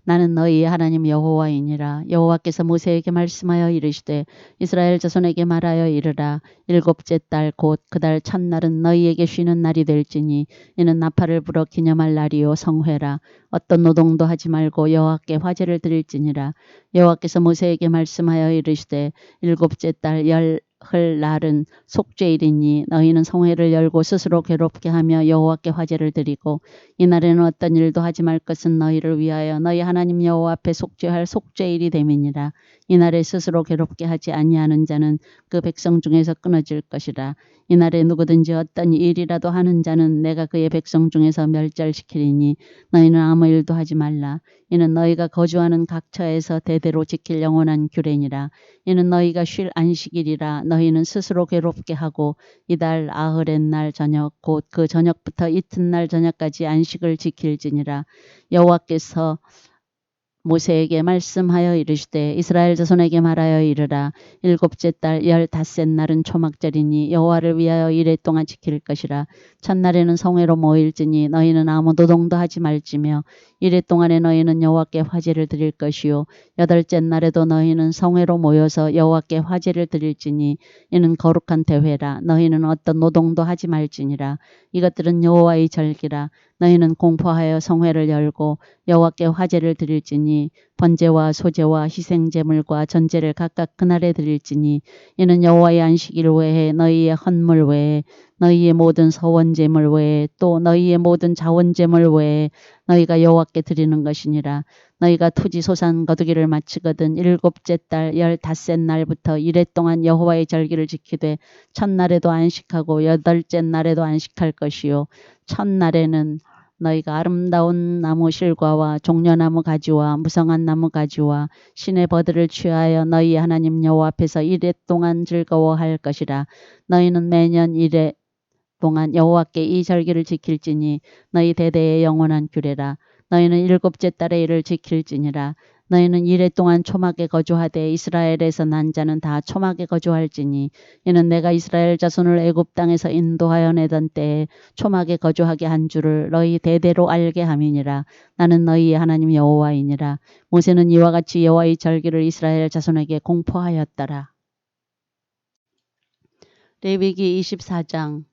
나는 너희의 하나님 여호와이니라. 여호와께서 모세에게 말씀하여 이르시되 이스라엘 자손에게 말하여 이르라. 7째 달 곧 그 달 첫날은 너희에게 쉬는 날이 될지니 이는 나팔을 불어 기념할 날이요 성회라. 어떤 노동도 하지 말고 여호와께 화제를 드릴지니라. 여호와께서 모세에게 말씀하여 이르시되 7째 달 열흘 날은 속죄일이니 너희는 성회를 열고 스스로 괴롭게 하며 여호와께 화제를 드리고 이날에는 어떤 일도 하지 말 것은 너희를 위하여 너희 하나님 여호와 앞에 속죄할 속죄일이 됨이니라. 이날에 스스로 괴롭게 하지 아니하는 자는 그 백성 중에서 끊어질 것이라. 이날에 누구든지 어떤 일이라도 하는 자는 내가 그의 백성 중에서 멸절시키리니 너희는 아무 일도 하지 말라. 이는 너희가 거주하는 각처에서 대대로 지킬 영원한 규례니라. 이는 너희가 쉴 안식일이라. 너희는 스스로 괴롭게 하고 이달 아흐렛 날 저녁 곧 그 저녁부터 이튿날 저녁까지 안식을 지킬지니라. 여호와께서 모세에게 말씀하여 이르시되 이스라엘 자손에게 말하여 이르라. 7째 달 15날은 초막절이니 여호와를 위하여 이레 동안 지킬 것이라. 첫날에는 성회로 모일지니 너희는 아무 노동도 하지 말지며 이레 동안에 너희는 여호와께 화제를 드릴 것이요 8째 날에도 너희는 성회로 모여서 여호와께 화제를 드릴지니 이는 거룩한 대회라. 너희는 어떤 노동도 하지 말지니라. 이것들은 여호와의 절기라. 너희는 공포하여 성회를 열고 여호와께 화제를 드릴지니 번제와 소제와 희생제물과 전제를 각각 그날에 드릴지니 이는 여호와의 안식일 외에 너희의 헌물 외에 너희의 모든 서원제물 외에 또 너희의 모든 자원제물 외에 너희가 여호와께 드리는 것이니라. 너희가 토지 소산 거두기를 마치거든 7째 달 15날부터 이레 동안 여호와의 절기를 지키되 첫날에도 안식하고 8째 날에도 안식할 것이요 첫날에는 너희가 아름다운 나무 실과와 종려나무 가지와 무성한 나무 가지와 신의 버들을 취하여 너희 하나님 여호와 앞에서 이레 동안 즐거워할 것이라. 너희는 매년 이레 동안 여호와께 이 절기를 지킬지니 너희 대대의 영원한 규례라. 너희는 7째 달에 이를 지킬지니라. 너희는 이레 동안 초막에 거주하되 이스라엘에서 난 자는 다 초막에 거주할지니 이는 내가 이스라엘 자손을 애굽 땅에서 인도하여 내던 때에 초막에 거주하게 한 줄을 너희 대대로 알게 함이니라. 나는 너희의 하나님 여호와이니라. 모세는 이와 같이 여호와의 절기를 이스라엘 자손에게 공포하였더라. 레위기 24장.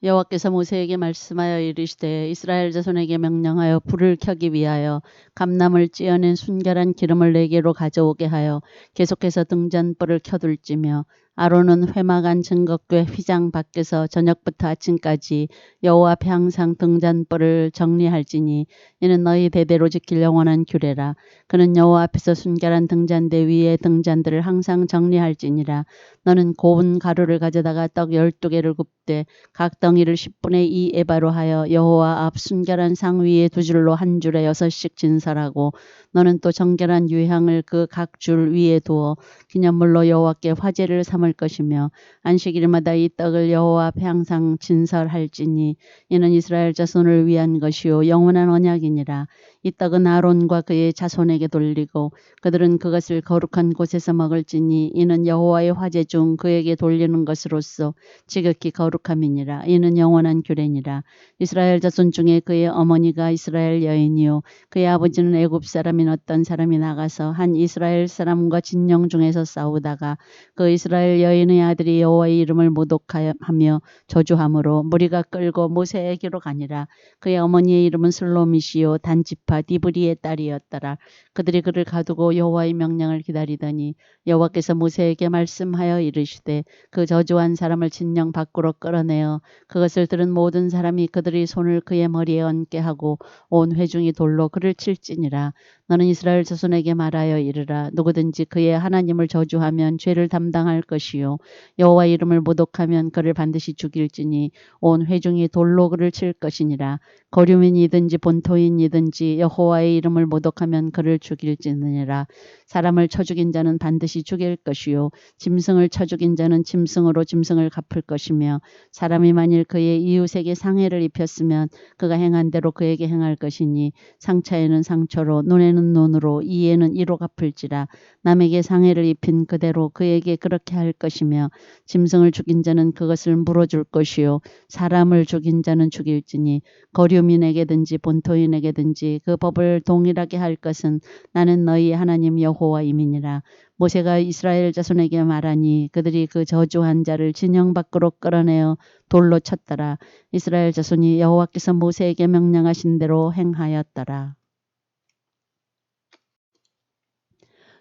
여호와께서 모세에게 말씀하여 이르시되 이스라엘 자손에게 명령하여 불을 켜기 위하여 감나무를 찧어낸 순결한 기름을 4개로 가져오게 하여 계속해서 등잔불을 켜둘지며 아론은 회막안 증거궤 휘장 밖에서 저녁부터 아침까지 여호와 앞에 항상 등잔불을 정리할지니 이는 너희 대대로 지킬 영원한 규례라. 그는 여호와 앞에서 순결한 등잔대 위에 등잔들을 항상 정리할지니라. 너는 고운 가루를 가져다가 떡 12개를 굽되 각 덩이를 10분의 2 에바로 하여 여호와 앞 순결한 상 위에 두 줄로 한 줄에 6씩 진설하고 너는 또 정결한 유향을 그 각 줄 위에 두어 기념물로 여호와께 화제를 삼을 것이며 안식일마다 이 떡을 여호와 앞에 항상 진설할지니 이는 이스라엘 자손을 위한 것이요 영원한 언약이니라. 이 떡은 아론과 그의 자손에게 돌리고 그들은 그것을 거룩한 곳에서 먹을지니 이는 여호와의 화제 중 그에게 돌리는 것으로서 지극히 거룩함이니라. 이는 영원한 규례니라. 이스라엘 자손 중에 그의 어머니가 이스라엘 여인이요 그의 아버지는 애굽 사람인 어떤 사람이 나가서 한 이스라엘 사람과 진영 중에서 싸우다가 그 이스라엘 여인의 아들이 여호와의 이름을 모독하며 저주함으로 무리가 끌고 모세에게로 가니라. 그의 어머니의 이름은 슬로미시요 단지파 디브리의 딸이었더라. 그들이 그를 가두고 여호와의 명령을 기다리더니 여호와께서 모세에게 말씀하여 이르시되 그 저주한 사람을 진영 밖으로 끌어내어 그것을 들은 모든 사람이 그들의 손을 그의 머리에 얹게 하고 온 회중이 돌로 그를 칠지니라. 너는 이스라엘 자손에게 말하여 이르라. 누구든지 그의 하나님을 저주하면 죄를 담당할 것이요 여호와 이름을 모독하면 그를 반드시 죽일지니 온 회중이 돌로 그를 칠 것이니라. 거류민이든지 본토인이든지 여호와의 이름을 모독하면 그를 죽일지니라. 사람을 쳐 죽인 자는 반드시 죽일 것이요 짐승을 쳐 죽인 자는 짐승으로 짐승을 갚을 것이며 사람이 만일 그의 이웃에게 상해를 입혔으면 그가 행한 대로 그에게 행할 것이니 상처에는 상처로 눈에는 눈으로 이에는 이로 갚을지라. 남에게 상해를 입힌 그대로 그에게 그렇게 할 것이며 짐승을 죽인 자는 그것을 물어줄 것이요 사람을 죽인 자는 죽일지니 거류민에게든지 본토인에게든지 그 법을 동일하게 할 것은 나는 너희 하나님 여호와임이니라. 모세가 이스라엘 자손에게 말하니 그들이 그 저주한 자를 진영 밖으로 끌어내어 돌로 쳤더라. 이스라엘 자손이 여호와께서 모세에게 명령하신 대로 행하였더라.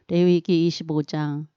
레위기 25장.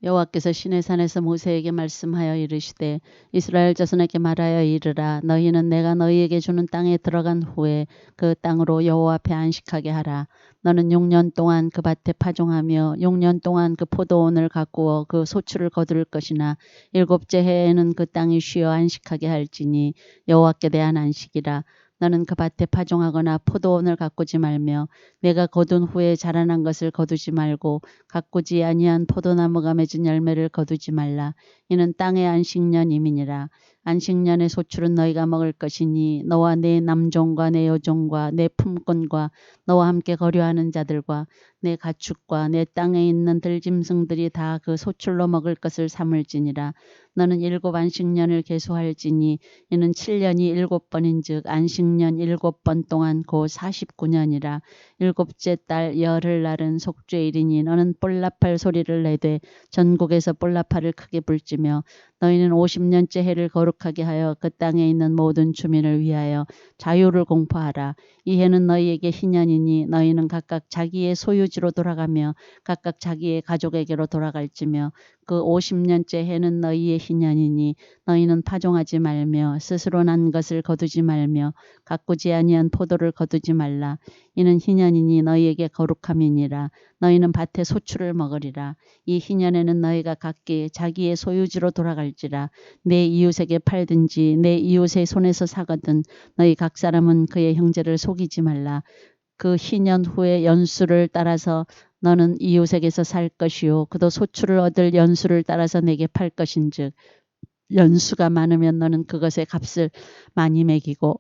여호와께서 시내산에서 모세에게 말씀하여 이르시되 이스라엘 자손에게 말하여 이르라. 너희는 내가 너희에게 주는 땅에 들어간 후에 그 땅으로 여호와 앞에 안식하게 하라. 너는 6년 동안 그 밭에 파종하며 6년 동안 그 포도원을 가꾸어 그 소출을 거둘 것이나 7째 해에는 그 땅이 쉬어 안식하게 할지니 여호와께 대한 안식이라. 너는 그 밭에 파종하거나 포도원을 가꾸지 말며 내가 거둔 후에 자라난 것을 거두지 말고 가꾸지 아니한 포도나무가 맺은 열매를 거두지 말라. 이는 땅의 안식년임이니라. 안식년의 소출은 너희가 먹을 것이니 너와 내 남종과 내 여종과 내 품꾼과 너와 함께 거류하는 자들과 내 가축과 내 땅에 있는 들짐승들이 다 그 소출로 먹을 것을 삼을지니라. 너는 7 안식년을 계수할지니 이는 7년이 7번인즉 안식년 7번 동안 곧 49년이라. 7째 달 열흘날은 속죄일이니 너는 뿔나팔 소리를 내되 전국에서 뿔나팔을 크게 불지며 너희는 50년째 해를 거룩하게 하여 그 땅에 있는 모든 주민을 위하여 자유를 공포하라. 이 해는 너희에게 희년이니 너희는 각각 자기의 소유지로 돌아가며 각각 자기의 가족에게로 돌아갈지며 그 50년째 해는 너희의 희년이니 너희는 파종하지 말며 스스로 난 것을 거두지 말며 가꾸지 아니한 포도를 거두지 말라. 이는 희년이니 너희에게 거룩함이니라. 너희는 밭의 소출을 먹으리라. 이 희년에는 너희가 각기 자기의 소유지로 돌아갈지라. 내 이웃에게 팔든지 내 이웃의 손에서 사거든 너희 각 사람은 그의 형제를 속이지 말라. 그 희년 후에 연수를 따라서 너는 이웃에게서 살 것이요 그도 소출을 얻을 연수를 따라서 내게 팔 것인즉 연수가 많으면 너는 그것의 값을 많이 매기고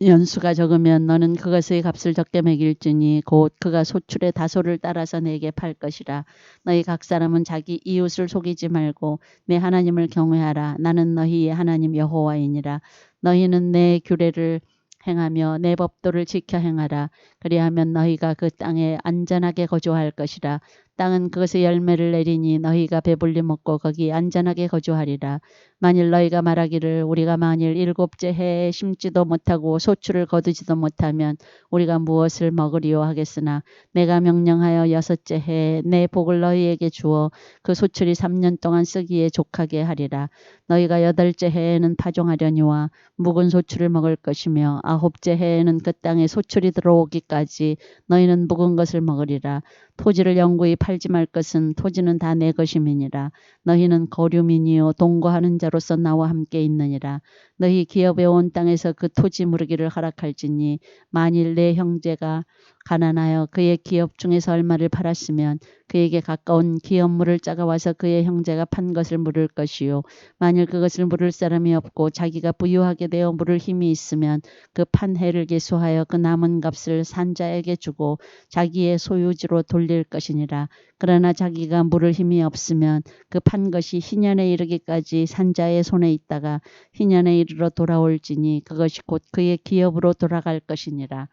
연수가 적으면 너는 그것의 값을 적게 매길지니 곧 그가 소출의 다소를 따라서 내게 팔 것이라. 너희 각 사람은 자기 이웃을 속이지 말고 내 하나님을 경외하라. 나는 너희의 하나님 여호와이니라. 너희는 내 규례를 행하며 내 법도를 지켜 행하라. 그리하면 너희가 그 땅에 안전하게 거주할 것이라. 땅은 그것의 열매를 내리니 너희가 배불리 먹고 거기 안전하게 거주하리라. 만일 너희가 말하기를 우리가 만일 일곱째 해에 심지도 못하고 소출을 거두지도 못하면 우리가 무엇을 먹으리요 하겠으나 내가 명령하여 여섯째 해에 내 복을 너희에게 주어 그 소출이 3년 동안 쓰기에 족하게 하리라. 너희가 여덟째 해에는 파종하려니와 묵은 소출을 먹을 것이며 아홉째 해에는 그 땅에 소출이 들어오기까지 너희는 묵은 것을 먹으리라. 토지를 영구히 팔지 말 것은 토지는 다 내 것임이니라. 너희는 거류민이요 동거하는 자로서 나와 함께 있느니라. 너희 기업에 온 땅에서 그 토지 무르기를 허락할지니 만일 내 형제가 가난하여 그의 기업 중에서 얼마를 팔았으면 그에게 가까운 기업물을 짜가와서 그의 형제가 판 것을 물을 것이요 만일 그것을 물을 사람이 없고 자기가 부유하게 되어 물을 힘이 있으면 그 판 해를 계수하여 그 남은 값을 산자에게 주고 자기의 소유지로 돌릴 것이니라. 그러나 자기가 물을 힘이 없으면 그 판 것이 희년에 이르기까지 산자의 손에 있다가 희년에 이르러 돌아올지니 그것이 곧 그의 기업으로 돌아갈 것이니라.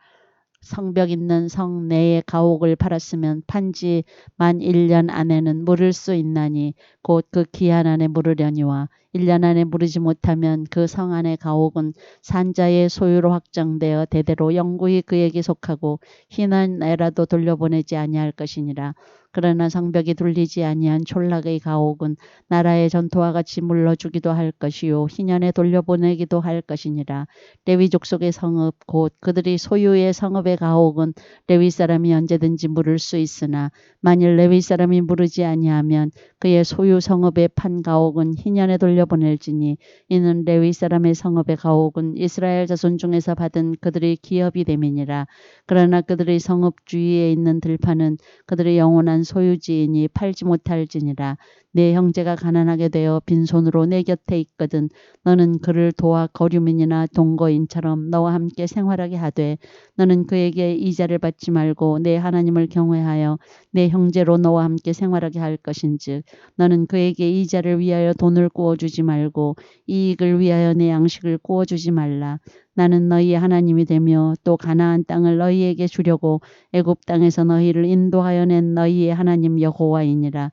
성벽 있는 성 내의 가옥을 팔았으면 판지 만 1년 안에는 물을 수 있나니 곧 그 기한 안에 물으려니와 1년 안에 물으지 못하면 그 성 안의 가옥은 산자의 소유로 확정되어 대대로 영구히 그에게 속하고 희년에라도 돌려보내지 아니할 것이니라. 그러나 성벽이 둘리지 아니한 촌락의 가옥은 나라의 전토와 같이 물러주기도 할 것이요 희년에 돌려보내기도 할 것이니라. 레위 족속의 성읍 곧 그들이 소유의 성읍의 가옥은 레위 사람이 언제든지 물을 수 있으나 만일 레위 사람이 물으지 아니하면 그의 소유 성읍의 판 가옥은 희년에 돌려보낼지니 이는 레위 사람의 성읍의 가옥은 이스라엘 자손 중에서 받은 그들의 기업이 됨이니라. 그러나 그들의 성읍 주위에 있는 들판은 그들의 영원한 소유지이니 팔지 못할지니라. 내 형제가 가난하게 되어 빈손으로 내 곁에 있거든 너는 그를 도와 거류민이나 동거인처럼 너와 함께 생활하게 하되 너는 그에게 이자를 받지 말고 내 하나님을 경외하여 내 형제로 너와 함께 생활하게 할 것인즉 너는 그에게 이자를 위하여 돈을 구워주지 말고 이익을 위하여 내 양식을 구워주지 말라. 나는 너희의 하나님이 되며 또 가나안 땅을 너희에게 주려고 애굽 땅에서 너희를 인도하여 낸 너희의 하나님 여호와이니라.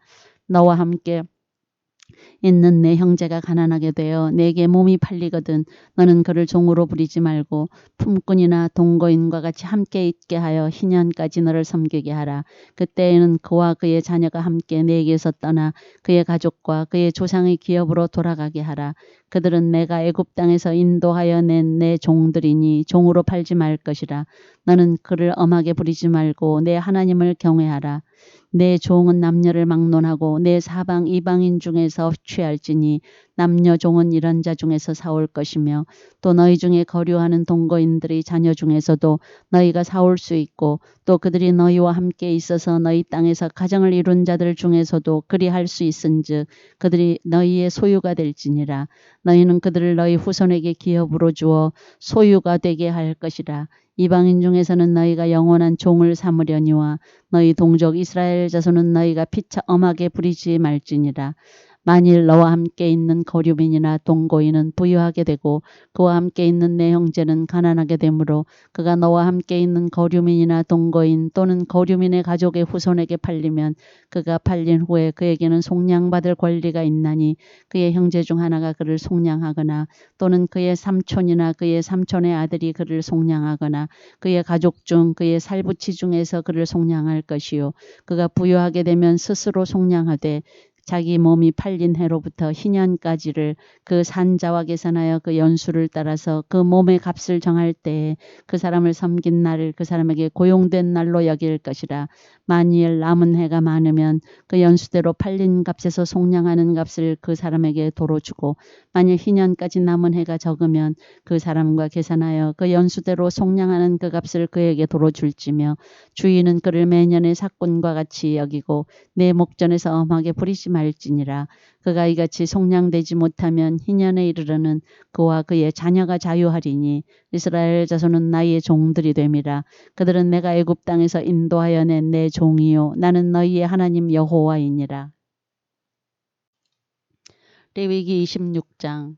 너와 함께 있는 내 형제가 가난하게 되어 내게 몸이 팔리거든 너는 그를 종으로 부리지 말고 품꾼이나 동거인과 같이 함께 있게 하여 희년까지 너를 섬기게 하라. 그때에는 그와 그의 자녀가 함께 내게서 떠나 그의 가족과 그의 조상의 기업으로 돌아가게 하라. 그들은 내가 애굽 땅에서 인도하여 낸 내 종들이니 종으로 팔지 말 것이라. 너는 그를 엄하게 부리지 말고 내 하나님을 경외하라. 내 종은 남녀를 막론하고 내 사방 이방인 중에서 취할지니 남녀 종은 이런 자 중에서 사올 것이며 또 너희 중에 거류하는 동거인들의 자녀 중에서도 너희가 사올 수 있고 또 그들이 너희와 함께 있어서 너희 땅에서 가정을 이룬 자들 중에서도 그리할 수 있은즉 그들이 너희의 소유가 될지니라. 너희는 그들을 너희 후손에게 기업으로 주어 소유가 되게 할 것이라. 이방인 중에서는 너희가 영원한 종을 삼으려니와 너희 동족 이스라엘 자손은 너희가 피차 엄하게 부리지 말지니라. 만일 너와 함께 있는 거류민이나 동거인은 부유하게 되고 그와 함께 있는 내 형제는 가난하게 되므로 그가 너와 함께 있는 거류민이나 동거인 또는 거류민의 가족의 후손에게 팔리면 그가 팔린 후에 그에게는 속량받을 권리가 있나니 그의 형제 중 하나가 그를 속량하거나 또는 그의 삼촌이나 그의 삼촌의 아들이 그를 속량하거나 그의 가족 중 그의 살부치 중에서 그를 속량할 것이요 그가 부유하게 되면 스스로 속량하되 자기 몸이 팔린 해로부터 희년까지를 그 산자와 계산하여 그 연수를 따라서 그 몸의 값을 정할 때에 그 사람을 섬긴 날을 그 사람에게 고용된 날로 여길 것이라. 만일 남은 해가 많으면 그 연수대로 팔린 값에서 속량하는 값을 그 사람에게 도로 주고 만일 희년까지 남은 해가 적으면 그 사람과 계산하여 그 연수대로 속량하는 그 값을 그에게 도로 줄지며 주인은 그를 매년의 삭군과 같이 여기고 내 목전에서 엄하게 부리지 말지니라. 그가 이같이 속량되지 못하면 희년에 이르러는 그와 그의 자녀가 자유하리니 이스라엘 자손은 나의 종들이 됨이라. 그들은 내가 애굽 땅에서 인도하여 낸 내 종이요 나는 너희의 하나님 여호와이니라. 레위기 26장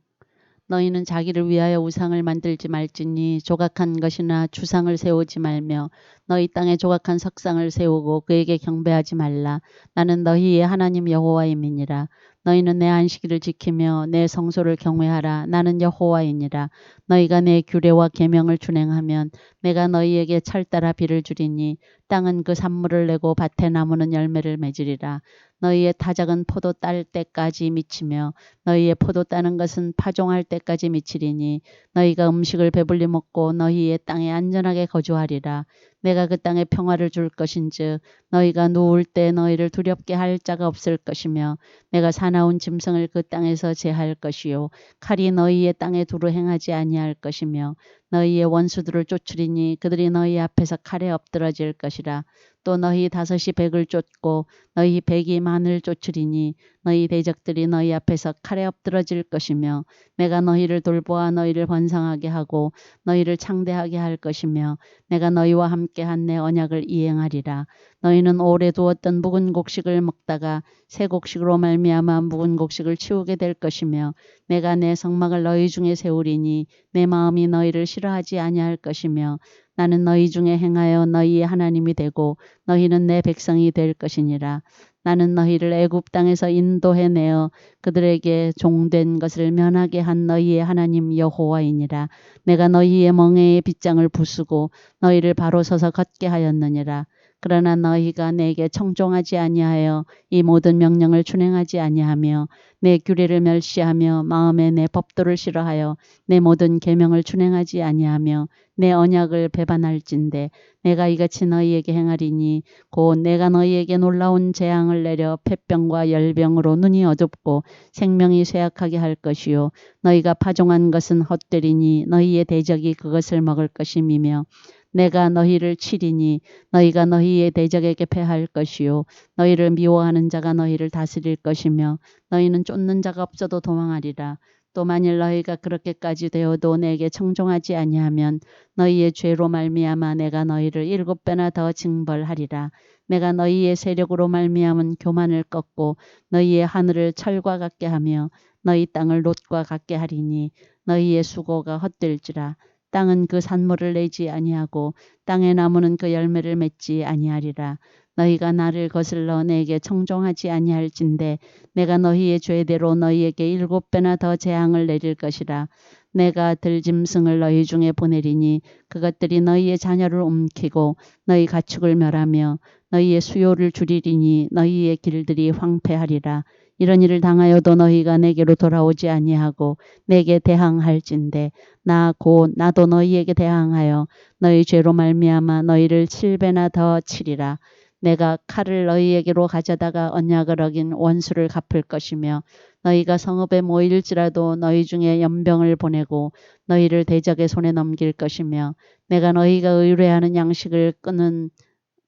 너희는 자기를 위하여 우상을 만들지 말지니 조각한 것이나 주상을 세우지 말며 너희 땅에 조각한 석상을 세우고 그에게 경배하지 말라. 나는 너희의 하나님 여호와임이니라. 너희는 내 안식일을 지키며 내 성소를 경외하라. 나는 여호와이니라. 너희가 내 규례와 계명을 준행하면 내가 너희에게 철따라 비를 주리니 땅은 그 산물을 내고 밭의 나무는 열매를 맺으리라. 너희의 타작은 포도 딸 때까지 미치며 너희의 포도 따는 것은 파종할 때까지 미치리니 너희가 음식을 배불리 먹고 너희의 땅에 안전하게 거주하리라. 내가 그 땅에 평화를 줄 것인즉 너희가 누울 때 너희를 두렵게 할 자가 없을 것이며 내가 사나운 짐승을 그 땅에서 제할 것이요 칼이 너희의 땅에 두루 행하지 아니할 것이며 너희의 원수들을 쫓으리니 그들이 너희 앞에서 칼에 엎드러질 것이라. 또 너희 다섯이 백을 쫓고 너희 백이 만을 쫓으리니 너희 대적들이 너희 앞에서 칼에 엎드러질 것이며 내가 너희를 돌보아 너희를 번성하게 하고 너희를 창대하게 할 것이며 내가 너희와 함께한 내 언약을 이행하리라. 너희는 오래 두었던 묵은 곡식을 먹다가 새 곡식으로 말미암아 묵은 곡식을 치우게 될 것이며 내가 내 성막을 너희 중에 세우리니 내 마음이 너희를 싫어하지 아니할 것이며 나는 너희 중에 행하여 너희의 하나님이 되고 너희는 내 백성이 될 것이니라. 나는 너희를 애굽 땅에서 인도해내어 그들에게 종된 것을 면하게 한 너희의 하나님 여호와이니라. 내가 너희의 멍에의 빗장을 부수고 너희를 바로 서서 걷게 하였느니라. 그러나 너희가 내게 청종하지 아니하여 이 모든 명령을 준행하지 아니하며 내 규례를 멸시하며 마음에 내 법도를 싫어하여 내 모든 계명을 준행하지 아니하며 내 언약을 배반할진대 내가 이같이 너희에게 행하리니 곧 내가 너희에게 놀라운 재앙을 내려 폐병과 열병으로 눈이 어둡고 생명이 쇠약하게 할 것이요 너희가 파종한 것은 헛되리니 너희의 대적이 그것을 먹을 것임이며 내가 너희를 치리니 너희가 너희의 대적에게 패할 것이요 너희를 미워하는 자가 너희를 다스릴 것이며 너희는 쫓는 자가 없어도 도망하리라. 또 만일 너희가 그렇게까지 되어도 내게 청종하지 아니하면 너희의 죄로 말미암아 내가 너희를 7배나 더 징벌하리라. 내가 너희의 세력으로 말미암은 교만을 꺾고 너희의 하늘을 철과 같게 하며 너희 땅을 놋과 같게 하리니 너희의 수고가 헛될지라. 땅은 그 산물을 내지 아니하고 땅의 나무는 그 열매를 맺지 아니하리라. 너희가 나를 거슬러 내게 청종하지 아니할진대 내가 너희의 죄대로 너희에게 7배나 더 재앙을 내릴 것이라. 내가 들짐승을 너희 중에 보내리니 그것들이 너희의 자녀를 움키고 너희 가축을 멸하며 너희의 수요를 줄이리니 너희의 길들이 황폐하리라. 이런 일을 당하여도 너희가 내게로 돌아오지 아니하고 내게 대항할진대 나 곧 나도 너희에게 대항하여 너희 죄로 말미암아 너희를 7배나 더 치리라. 내가 칼을 너희에게로 가져다가 언약을 어긴 원수를 갚을 것이며 너희가 성읍에 모일지라도 너희 중에 연병을 보내고 너희를 대적의 손에 넘길 것이며 내가 너희가 의뢰하는 양식을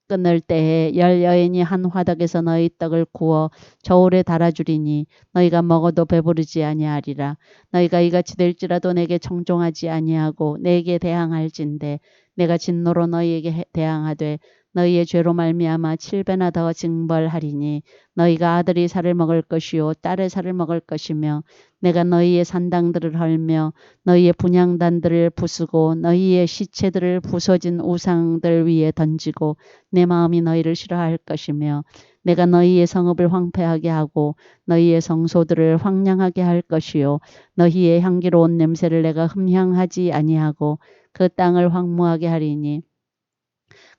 끊을 때에 10여인이 한 화덕에서 너희 떡을 구워 저울에 달아주리니 너희가 먹어도 배부르지 아니하리라. 너희가 이같이 될지라도 내게 청종하지 아니하고 내게 대항할진대 내가 진노로 너희에게 대항하되 너희의 죄로 말미암아 7배나 더 징벌하리니 너희가 아들이 살을 먹을 것이요 딸의 살을 먹을 것이며 내가 너희의 산당들을 헐며 너희의 분향단들을 부수고 너희의 시체들을 부서진 우상들 위에 던지고 내 마음이 너희를 싫어할 것이며 내가 너희의 성읍을 황폐하게 하고 너희의 성소들을 황량하게 할 것이요 너희의 향기로운 냄새를 내가 흠향하지 아니하고 그 땅을 황무하게 하리니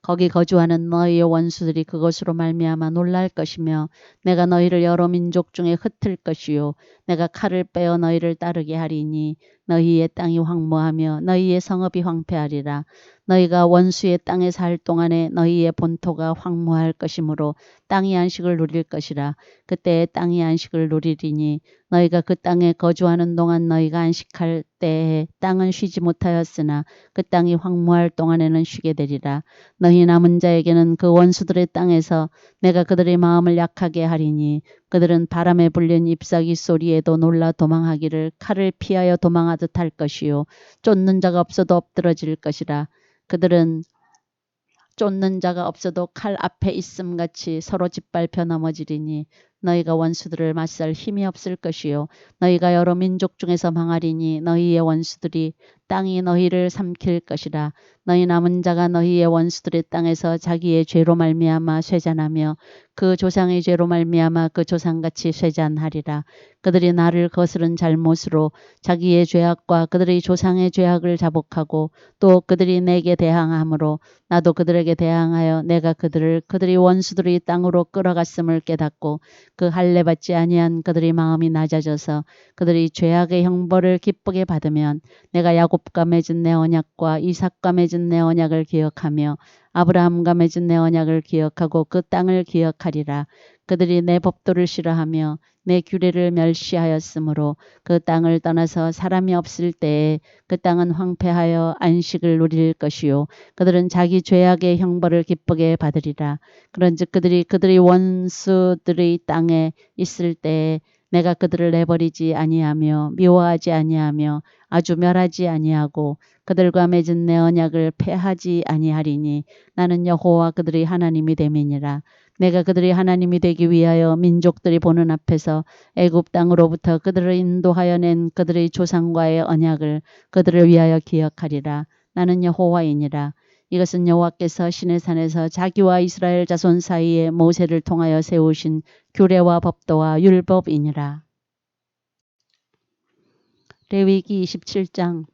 거기 거주하는 너희의 원수들이 그것으로 말미암아 놀랄 것이며 내가 너희를 여러 민족 중에 흩을 것이요 내가 칼을 빼어 너희를 따르게 하리니 너희의 땅이 황무하며 너희의 성읍이 황폐하리라. 너희가 원수의 땅에 살 동안에 너희의 본토가 황무할 것이므로 땅이 안식을 누릴 것이라. 그때에 땅이 안식을 누리리니 너희가 그 땅에 거주하는 동안 너희가 안식할 때에 땅은 쉬지 못하였으나 그 땅이 황무할 동안에는 쉬게 되리라. 너희 남은 자에게는 그 원수들의 땅에서 내가 그들의 마음을 약하게 하리니 그들은 바람에 불린 잎사귀 소리에도 놀라 도망하기를 칼을 피하여 도망하듯 할 것이요 쫓는 자가 없어도 엎드러질 것이라. 그들은 쫓는 자가 없어도 칼 앞에 있음같이 서로 짓밟혀 넘어지리니 너희가 원수들을 맞설 힘이 없을 것이요 너희가 여러 민족 중에서 망하리니 너희의 원수들이 땅이 너희를 삼킬 것이라. 너희 남은 자가 너희의 원수들의 땅에서 자기의 죄로 말미암아 쇠잔하며 그 조상의 죄로 말미암아 그 조상같이 쇠잔하리라. 그들이 나를 거스른 잘못으로 자기의 죄악과 그들의 조상의 죄악을 자복하고 또 그들이 내게 대항함으로 나도 그들에게 대항하여 내가 그들이 원수들의 땅으로 끌어갔음을 깨닫고 그 할례 받지 아니한 그들의 마음이 낮아져서 그들이 죄악의 형벌을 기쁘게 받으면 내가 야곱과 맺은 내 언약과 이삭과 맺은 내 언약을 기억하며 아브라함과 맺은 내 언약을 기억하고 그 땅을 기억하리라. 그들이 내 법도를 싫어하며 내 규례를 멸시하였으므로 그 땅을 떠나서 사람이 없을 때에 그 땅은 황폐하여 안식을 누릴 것이요 그들은 자기 죄악의 형벌을 기쁘게 받으리라. 그런즉 그들이 원수들의 땅에 있을 때에 내가 그들을 내버리지 아니하며 미워하지 아니하며 아주 멸하지 아니하고 그들과 맺은 내 언약을 폐하지 아니하리니 나는 여호와 그들의 하나님이 됨이니라. 내가 그들의 하나님이 되기 위하여 민족들이 보는 앞에서 애굽 땅으로부터 그들을 인도하여 낸 그들의 조상과의 언약을 그들을 위하여 기억하리라. 나는 여호와이니라. 이것은 여호와께서 시내산에서 자기와 이스라엘 자손 사이에 모세를 통하여 세우신 규례와 법도와 율법이니라. 레위기 27장.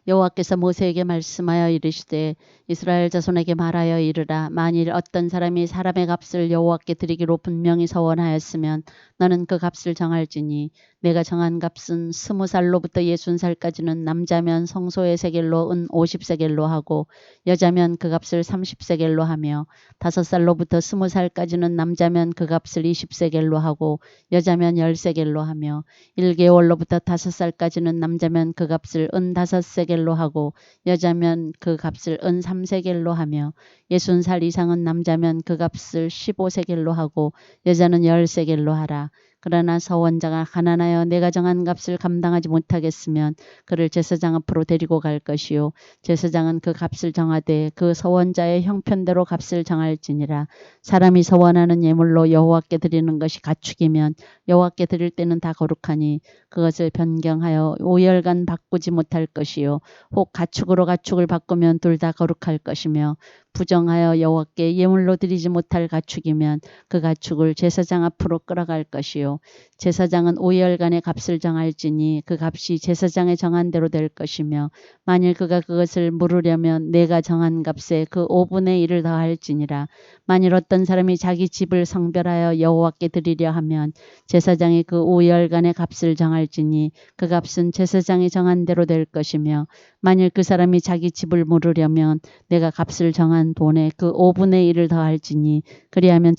여호와께서 모세에게 말씀하여 이르시되 이스라엘 자손에게 말하여 이르라. 만일 어떤 사람이 사람의 값을 여호와께 드리기로 분명히 서원하였으면 너는 그 값을 정할지니 내가 정한 값은 20살로부터 60살까지는 남자면 성소의 세겔로 은 50세겔로 하고 여자면 그 값을 30세겔로 하며 5살로부터 20살까지는 남자면 그 값을 20세겔로 하고 여자면 10세겔로 하며 1개월로부터 5살까지는 남자면 그 값을 은 5세겔로 하고 여자면 그 값을 은 3세겔로 하며 60살 이상은 남자면 그 값을 15세겔로 하고 여자는 10세겔로 하라. 그러나 서원자가 가난하여 내가 정한 값을 감당하지 못하겠으면 그를 제사장 앞으로 데리고 갈 것이요 제사장은 그 값을 정하되 그 서원자의 형편대로 값을 정할지니라. 사람이 서원하는 예물로 여호와께 드리는 것이 가축이면 여호와께 드릴 때는 다 거룩하니 그것을 변경하여 5열간 바꾸지 못할 것이요 혹 가축으로 가축을 바꾸면 둘 다 거룩할 것이며 부정하여 여호와께 예물로 드리지 못할 가축이면 그 가축을 제사장 앞으로 끌어갈 것이요 제사장은 5열간의 값을 정할지니 그 값이 제사장의 정한 대로 될 것이며 만일 그가 그것을 물으려면 내가 정한 값에 그 5분의 1을 더할지니라. 만일 어떤 사람이 자기 집을 성별하여 여호와께 드리려 하면 제사장이 그 5열간의 값을 정할지니 그 값은 제사장이 정한 대로 될 것이며 만일 그 사람이 자기 집을 물으려면 내가 값을 정한 돈의 그 5분의 1을 더할지니 그리하면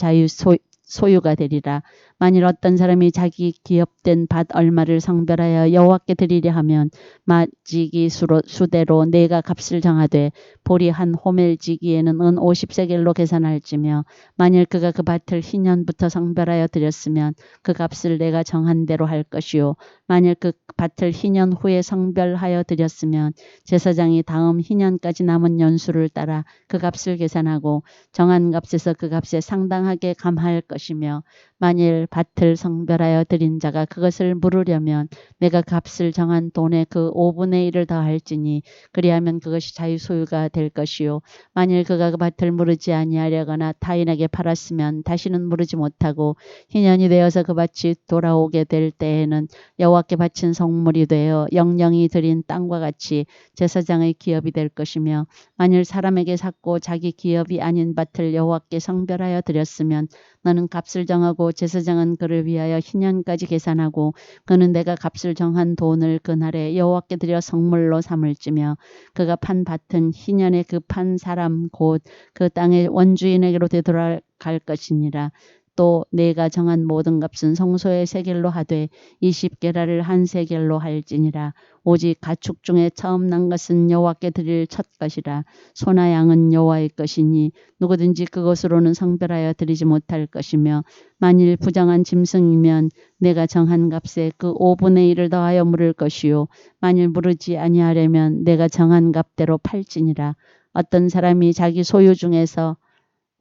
소유가 되리라. 만일 어떤 사람이 자기 기업된 밭 얼마를 성별하여 여호와께 드리려 하면 마지기 수대로 내가 값을 정하되 보리 한 호멜지기에는 은 50세겔로 계산할지며 만일 그가 그 밭을 희년부터 성별하여 드렸으면 그 값을 내가 정한 대로 할 것이요 만일 그 밭을 희년 후에 성별하여 드렸으면 제사장이 다음 희년까지 남은 연수를 따라 그 값을 계산하고 정한 값에서 그 값에 상당하게 감할 것이며 만일 밭을 성별하여 드린 자가 그것을 물으려면 내가 값을 정한 돈의 그 5분의 1을 더할지니 그리하면 그것이 자유 소유가 될 것이요 만일 그가 그 밭을 물으지 아니하려거나 타인에게 팔았으면 다시는 물으지 못하고 희년이 되어서 그 밭이 돌아오게 될 때에는 여호와께 바친 성물이 되어 영영이 드린 땅과 같이 제사장의 기업이 될 것이며 만일 사람에게 샀고 자기 기업이 아닌 밭을 여호와께 성별하여 드렸으면 너는 값을 정하고 제사장은 그를 위하여 희년까지 계산하고 그는 내가 값을 정한 돈을 그날에 여호와께 드려 성물로 삼을지며 그가 판 밭은 희년에 그 판 사람 곧 그 땅의 원주인에게로 되돌아갈 것이니라. 또 내가 정한 모든 값은 성소의 세겔로 하되 20게라를 한 세겔로 할지니라. 오직 가축 중에 처음 난 것은 여호와께 드릴 첫 것이라. 소나 양은 여호와의 것이니 누구든지 그것으로는 성별하여 드리지 못할 것이며 만일 부정한 짐승이면 내가 정한 값에 그 5분의 1을 더하여 물을 것이요 만일 물으지 아니하려면 내가 정한 값대로 팔지니라. 어떤 사람이 자기 소유 중에서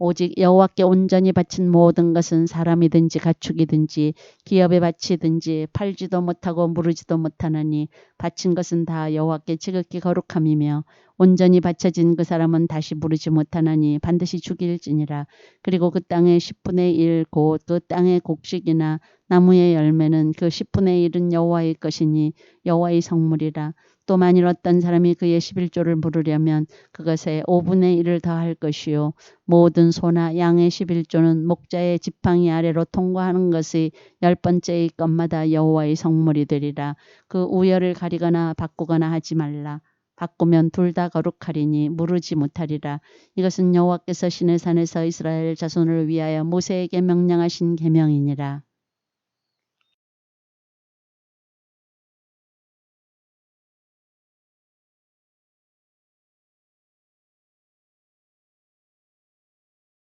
오직 여호와께 온전히 바친 모든 것은 사람이든지 가축이든지 기업에 바치든지 팔지도 못하고 무르지도 못하느니 바친 것은 다 여호와께 지극히 거룩함이며 온전히 바쳐진 그 사람은 다시 무르지 못하나니 반드시 죽일지니라. 그리고 그 땅의 10분의 1 곧 그 땅의 곡식이나 나무의 열매는 그 10분의 1은 여호와의 것이니 여호와의 성물이라. 또 만일 어떤 사람이 그의 11조를 물으려면 그것에 5분의 1을 더할 것이요 모든 소나 양의 11조는 목자의 지팡이 아래로 통과하는 것의 10번째의 것마다 여호와의 성물이 되리라. 그 우열을 가리거나 바꾸거나 하지 말라. 바꾸면 둘 다 거룩하리니 무르지 못하리라. 이것은 여호와께서 시내산에서 이스라엘 자손을 위하여 모세에게 명령하신 계명이니라.